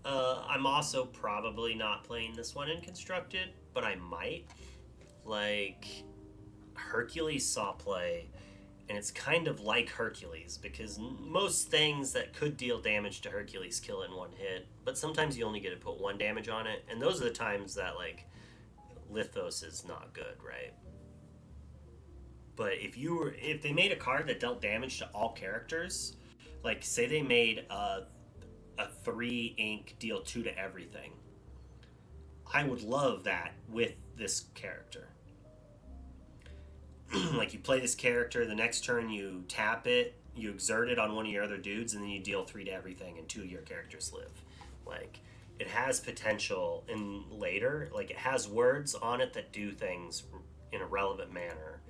I'm also probably not playing this one in Constructed, but I might. Like, Hercules saw play, and it's kind of like Hercules, because most things that could deal damage to Hercules kill in 1 hit, but sometimes you only get to put 1 damage on it, and those are the times that, like, Lithos is not good, right? But if they made a card that dealt damage to all characters, like say they made a 3 ink deal 2 to everything, I would love that with this character. Like, you play this character, the next turn you tap it, you exert it on one of your other dudes, and then you deal 3 to everything, and 2 of your characters live. Like, it has potential in later. Like, it has words on it that do things in a relevant manner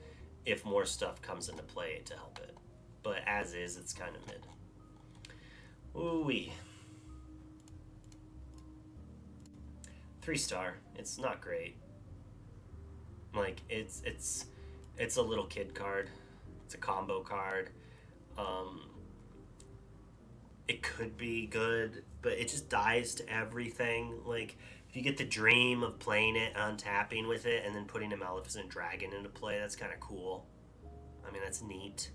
if more stuff comes into play to help it. But as is, it's kind of mid. Ooh-wee. 3-star. It's not great. Like, it's a little kid card. It's a combo card. It could be good, but it just dies to everything. Like, if you get the dream of playing it, untapping with it, and then putting a Maleficent Dragon into play, that's kind of cool. I mean, that's neat.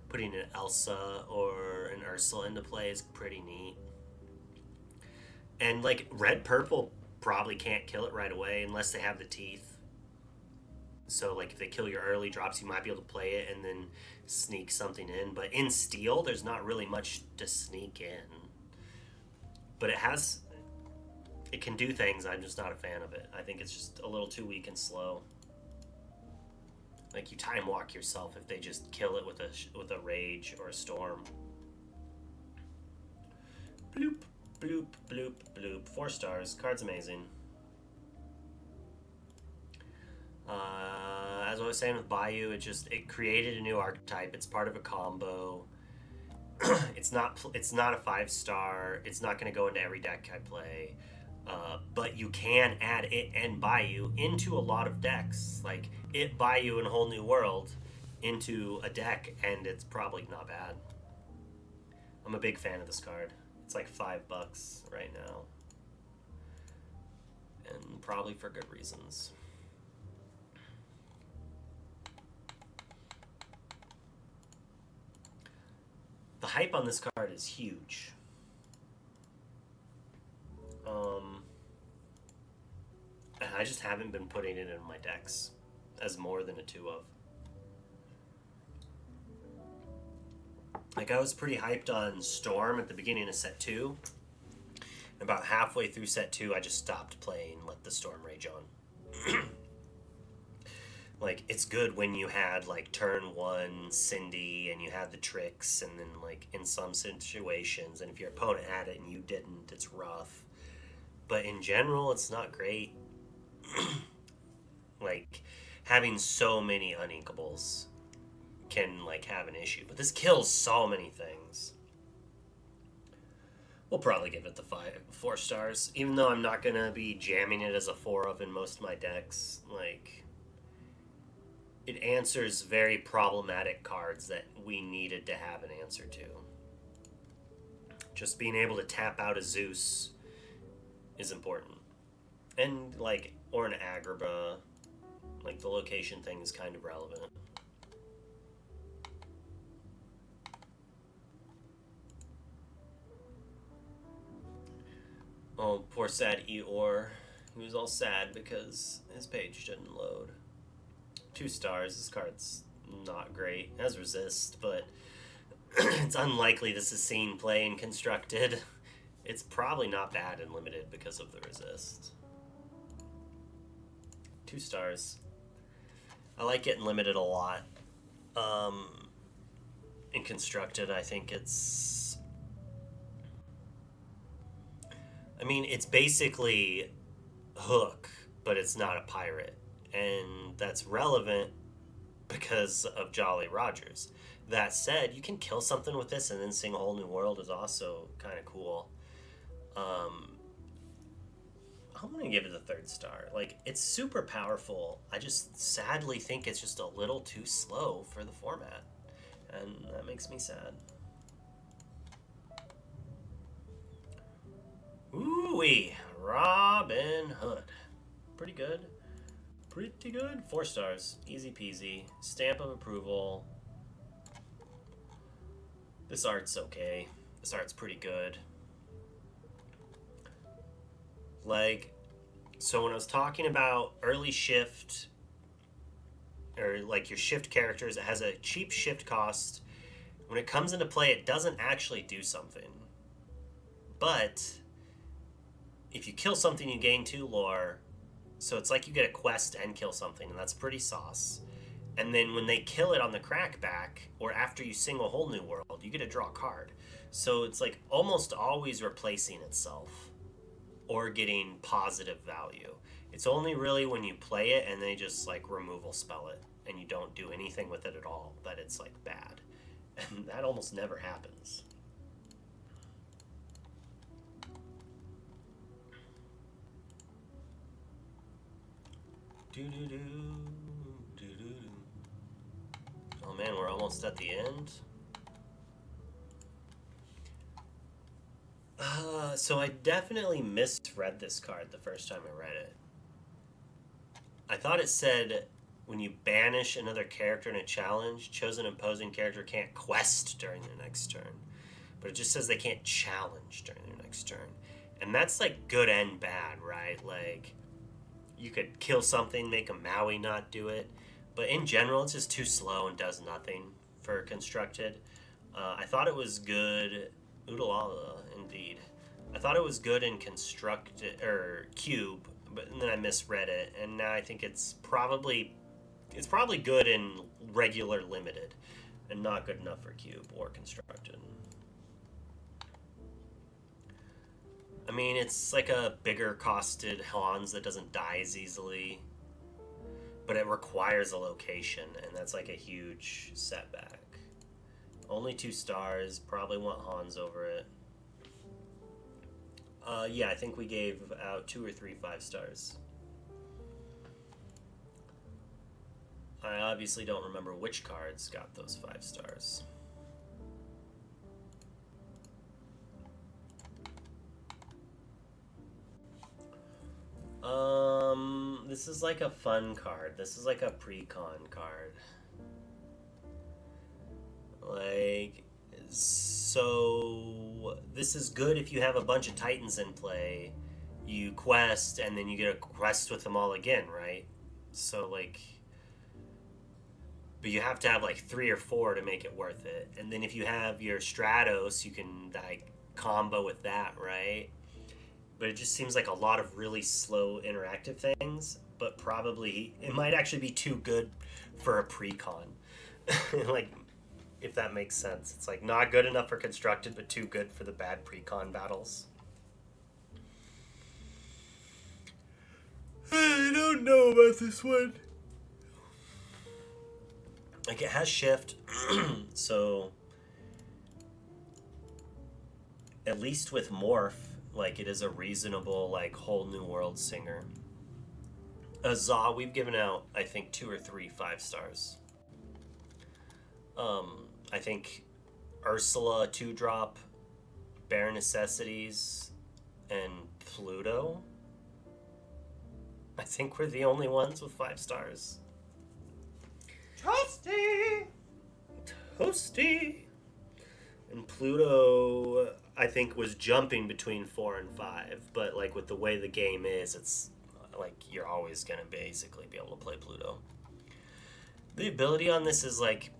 Putting an Elsa or an Ursula into play is pretty neat. And, like, red-purple probably can't kill it right away unless they have the teeth. So, like, if they kill your early drops, you might be able to play it and then sneak something in. But in steel, there's not really much to sneak in. But it can do things. I'm just not a fan of it. I think it's just a little too weak and slow. Like, you time walk yourself if they just kill it with a rage or a storm. Bloop, bloop, bloop, bloop. 4 stars. Card's amazing. As I was saying with Bayou, it created a new archetype. It's part of a combo. It's not a 5-star. It's not going to go into every deck I play. But you can add it and Bayou into a lot of decks. Like, it Bayou in a Whole New World into a deck, and it's probably not bad. I'm a big fan of this card. It's like $5 right now. And probably for good reasons. The hype on this card is huge. And I just haven't been putting it in my decks as more than a 2 of. Like, I was pretty hyped on Storm at the beginning of set 2. About halfway through set 2, I just stopped playing Let the Storm Rage On. Like, it's good when you had, like, turn 1 Cindy and you had the tricks, and then, like, in some situations, and if your opponent had it and you didn't, it's rough. But in general, it's not great. Like, having so many uninkables can, like, have an issue. But this kills so many things. We'll probably give it the 4 stars, even though I'm not going to be jamming it as a 4 of in most of my decks. Like, it answers very problematic cards that we needed to have an answer to. Just being able to tap out a Zeus is important. And, like, or an Agrabah. Like, the location thing is kind of relevant. Oh, poor sad Eeyore. He was all sad because his page didn't load. 2 stars. This card's not great. It has resist, but it's unlikely this is seen play in constructed. It's probably not bad in limited because of the resist. 2 stars. I like it in limited a lot. In constructed, I think it's... I mean, it's basically Hook, but it's not a pirate. And that's relevant because of Jolly Rogers. That said, you can kill something with this and then sing a Whole New World is also kind of cool. I'm going to give it a 3rd star. Like, it's super powerful. I just sadly think it's just a little too slow for the format. And that makes me sad. Ooh-wee. Robin Hood. Pretty good. Pretty good. 4 stars. Easy peasy. Stamp of approval. This art's okay. This art's pretty good. Like, so when I was talking about early shift, or like your shift characters, it has a cheap shift cost. When it comes into play, it doesn't actually do something. But if you kill something, you gain 2 lore. So it's like you get a quest and kill something, and that's pretty sauce. And then when they kill it on the crackback, or after you sing a Whole New World, you get to draw a card. So it's like almost always replacing itself. or getting positive value. It's only really when you play it and they just like removal spell it and you don't do anything with it at all that it's like bad. And that almost never happens. Do-do-do, do-do-do. Oh man, we're almost at the end. So I definitely misread this card the first time I read it. I thought it said when you banish another character in a challenge, chosen opposing character can't quest during their next turn. But it just says they can't challenge during their next turn. And that's like good and bad, right? Like, you could kill something, make a Maui not do it. But in general, it's just too slow and does nothing for constructed. I thought it was good. Oodalala, indeed. I thought it was good in constructed or cube, but then I misread it, and now I think it's probably good in regular limited, and not good enough for cube or constructed. I mean, it's like a bigger costed Hans that doesn't die as easily, but it requires a location, and that's like a huge setback. Only 2 stars, probably want Hans over it. Yeah, I think we gave out 2 or 3 5-stars. I obviously don't remember which cards got those 5 stars. This is like a fun card. This is like a pre-con card. Like, so this is good if you have a bunch of Titans in play. You quest, and then you get a quest with them all again, right? So, like, but you have to have like 3 or 4 to make it worth it. And then if you have your Stratos, you can like combo with that, right? But it just seems like a lot of really slow interactive things, but probably it might actually be too good for a pre-con. Like, if that makes sense. It's like not good enough for constructed, but too good for the bad pre-con battles. I don't know about this one. Like, it has shift, so at least with Morph, like, it is a reasonable, like, whole new world singer. Za, we've given out, I think, 2 or 3 5-stars. I think Ursula 2-drop, Bare Necessities, and Pluto. I think we're the only ones with 5 stars. Toasty! Toasty! And Pluto, I think, was jumping between 4 and 5, but like with the way the game is, it's like you're always gonna basically be able to play Pluto. The ability on this is like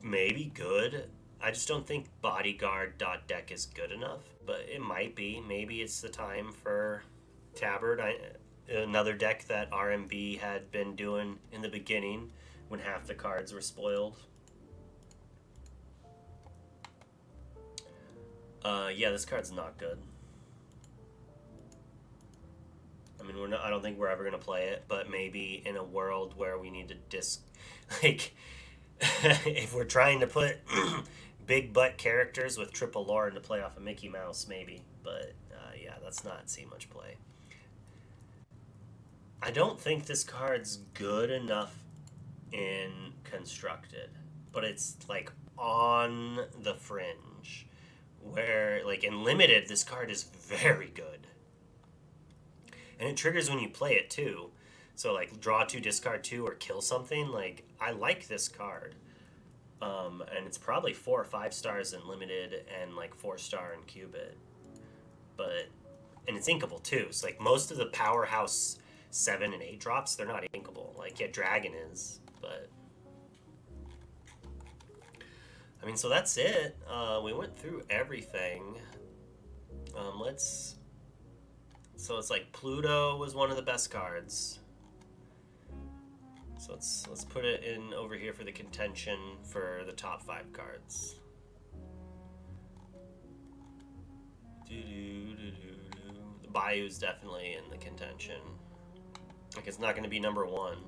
maybe good. I just don't think bodyguard.deck is good enough, but it might be. Maybe it's the time for Tabard, another deck that RMB had been doing in the beginning when half the cards were spoiled. Yeah, this card's not good. I mean, I don't think we're ever gonna play it, but maybe in a world where we need to like, if we're trying to put big butt characters with triple lore into play off of Mickey Mouse, maybe. But yeah, that's not see much play. I don't think this card's good enough in constructed, but it's like on the fringe. Where, like, in limited, this card is very good. And it triggers when you play it, too. So, like, draw 2, discard 2, or kill something. Like, I like this card. And it's probably 4 or 5 stars in limited and, like, 4-star in Qubit. But, and it's inkable, too. So, like, most of the powerhouse 7 and 8 drops, they're not inkable. Like, yeah, Dragon is, but... I mean, so that's it. We went through everything. So it's like Pluto was one of the best cards. So let's put it in over here for the contention for the top 5 cards. The Bayou's definitely in the contention. Like, it's not going to be number one.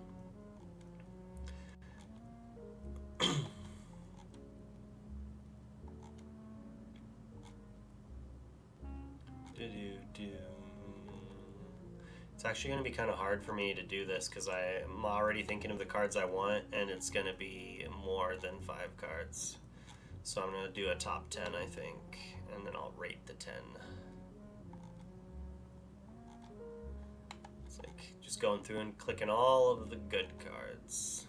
It's actually going to be kind of hard for me to do this because I'm already thinking of the cards I want, and it's going to be more than 5 cards. So I'm going to do a top 10, I think, and then I'll rate the 10. It's like just going through and clicking all of the good cards.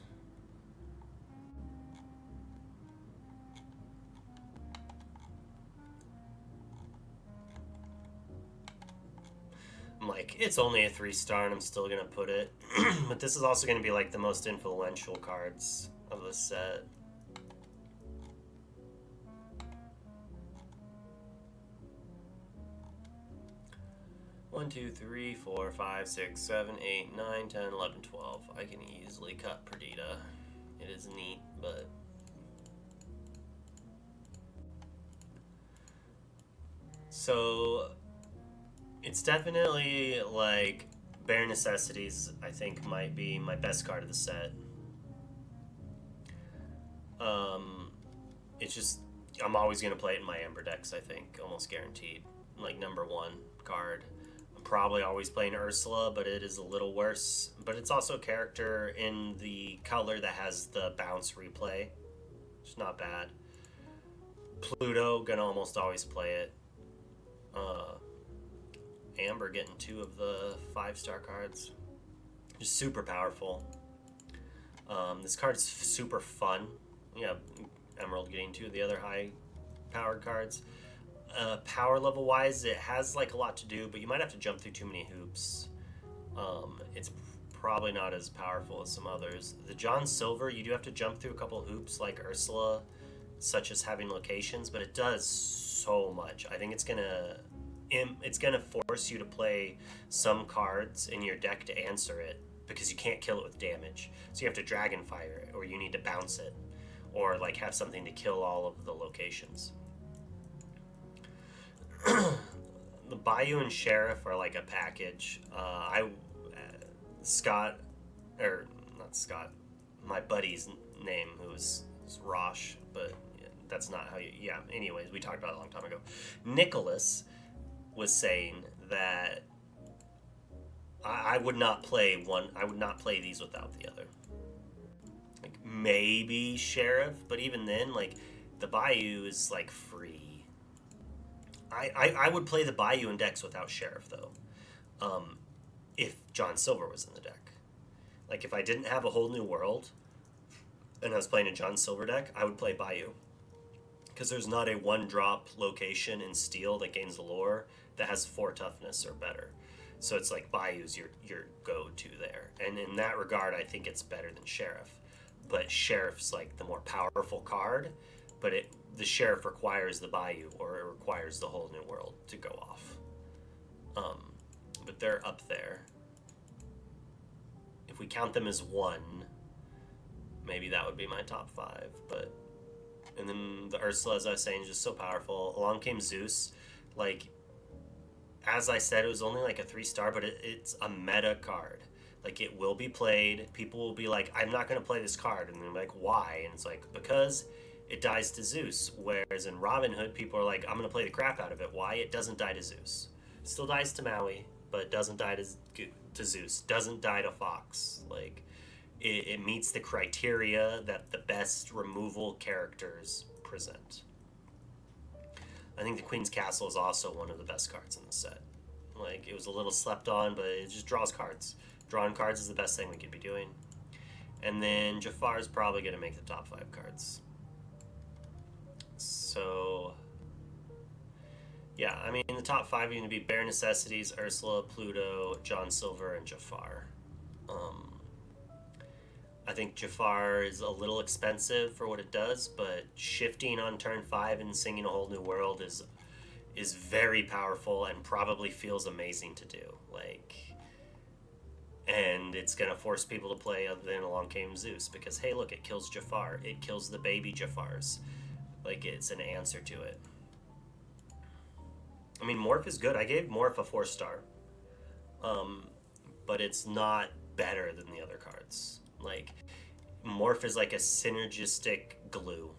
I'm like, it's only a 3-star and I'm still gonna put it. But this is also gonna be like the most influential cards of the set. One, 2, 3, 4, 5, 6, 7, 8, 9, 10, 11, 12. I can easily cut Perdita. It is neat, but so it's definitely like Bare Necessities, I think, might be my best card of the set. It's just, I'm always going to play it in my Amber decks, I think, almost guaranteed. Like, number 1 card. I'm probably always playing Ursula, but it is a little worse. But it's also a character in the color that has the bounce replay. It's not bad. Pluto, gonna almost always play it. Amber getting 2 of the 5-star cards. Just super powerful. This card is super fun. Yeah, Emerald getting 2 of the other high-powered cards. Power level-wise, it has like a lot to do, but you might have to jump through too many hoops. It's probably not as powerful as some others. The John Silver, you do have to jump through a couple hoops like Ursula, such as having locations, but it does so much. I think it's gonna force you to play some cards in your deck to answer it because you can't kill it with damage. So you have to Dragon Fire it, or you need to bounce it, or like have something to kill all of the locations. The Bayou and Sheriff are like a package. Scott, or not Scott, my buddy's name, who's Rosh, but that's not how you. Yeah. Anyways, we talked about it a long time ago. Nicholas was saying that I would not play one. I would not play these without the other. Like maybe Sheriff, but even then, like the Bayou is like free. I would play the Bayou in decks without Sheriff though. If John Silver was in the deck, like if I didn't have a whole new world, and I was playing a John Silver deck, I would play Bayou. Because there's not a 1-drop location in Steel that gains the lore that has 4 toughness or better. So it's like Bayou's your go-to there. And in that regard, I think it's better than Sheriff. But Sheriff's like the more powerful card, but the Sheriff requires the Bayou, or it requires the whole new world to go off. But they're up there. If we count them as 1, maybe that would be my top 5, but... And then the Ursula, as I was saying, is just so powerful. Along came Zeus. Like, as I said, it was only like a 3-star, but it's a meta card. Like, it will be played. People will be like, I'm not going to play this card. And they're like, why? And it's like, because it dies to Zeus. Whereas in Robin Hood, people are like, I'm going to play the crap out of it. Why? It doesn't die to Zeus. It still dies to Maui, but it doesn't die to Zeus. Doesn't die to Fox. Like... It meets the criteria that the best removal characters present. I think the Queen's Castle is also one of the best cards in the set. Like, it was a little slept on, but it just draws cards. Drawing cards is the best thing we could be doing. And then Jafar is probably going to make the top 5 cards. So, yeah, I mean, the top 5 are going to be Bare Necessities, Ursula, Pluto, John Silver, and Jafar. I think Jafar is a little expensive for what it does, but shifting on turn 5 and singing a whole new world is very powerful and probably feels amazing to do. Like, and it's gonna force people to play other than Along Came Zeus because hey, look, it kills Jafar. It kills the baby Jafars. Like, it's an answer to it. I mean, Morph is good. I gave Morph a 4-star. But it's not better than the other cards. Like, Morph is like a synergistic glue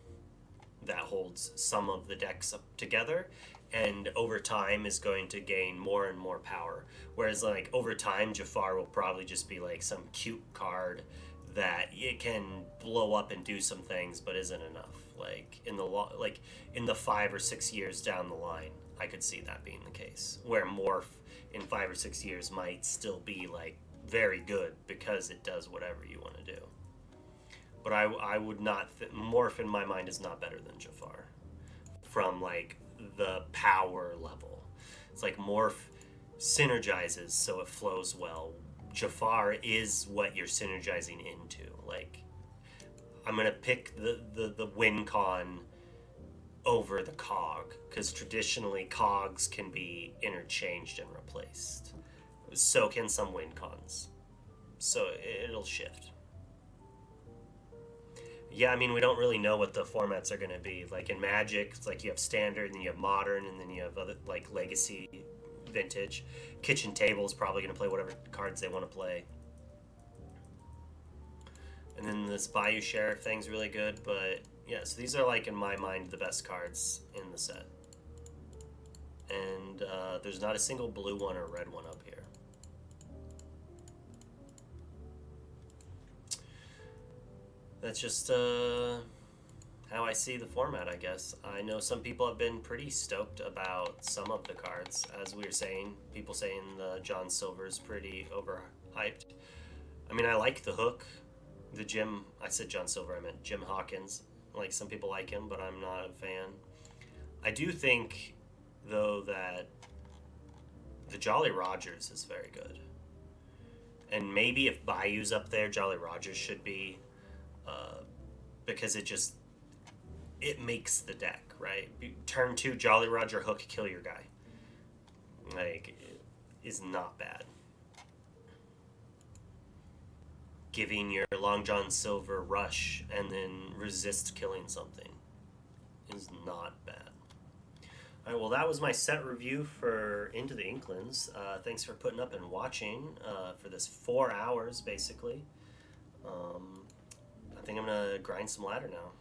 that holds some of the decks up together, and over time is going to gain more and more power. Whereas, like, over time, Jafar will probably just be like some cute card that it can blow up and do some things, but isn't enough. Like in the 5 or 6 years down the line, I could see that being the case. Where Morph in 5 or 6 years might still be like very good because it does whatever you want to do. But I would not Morph in my mind is not better than Jafar from like the power level. It's like Morph synergizes so it flows well. Jafar is what you're synergizing into. Like, I'm gonna pick the win con over the cog because traditionally cogs can be interchanged and replaced. So can some win cons. So it'll shift. Yeah, I mean, we don't really know what the formats are going to be. Like in Magic, it's like you have Standard, and then you have Modern, and then you have other like Legacy, Vintage. Kitchen Table is probably going to play whatever cards they want to play. And then this Bayou Sheriff thing's really good, but yeah, so these are like, in my mind, the best cards in the set. And there's not a single blue one or red one up here. That's just how I see the format, I guess. I know some people have been pretty stoked about some of the cards. As we were saying, people saying the John Silver's pretty overhyped. I mean, I like the hook. The Jim, I said John Silver, I meant Jim Hawkins. Like, some people like him, but I'm not a fan. I do think, though, that the Jolly Rogers is very good. And maybe if Bayou's up there, Jolly Rogers should be. Because it makes the deck, right? Turn 2, Jolly Roger hook, kill your guy. Like, it is not bad. Giving your Long John Silver rush and then resist killing something is not bad. Alright, well, that was my set review for Into the Inklands. Thanks for putting up and watching for this 4 hours, basically. I think I'm going to grind some ladder now.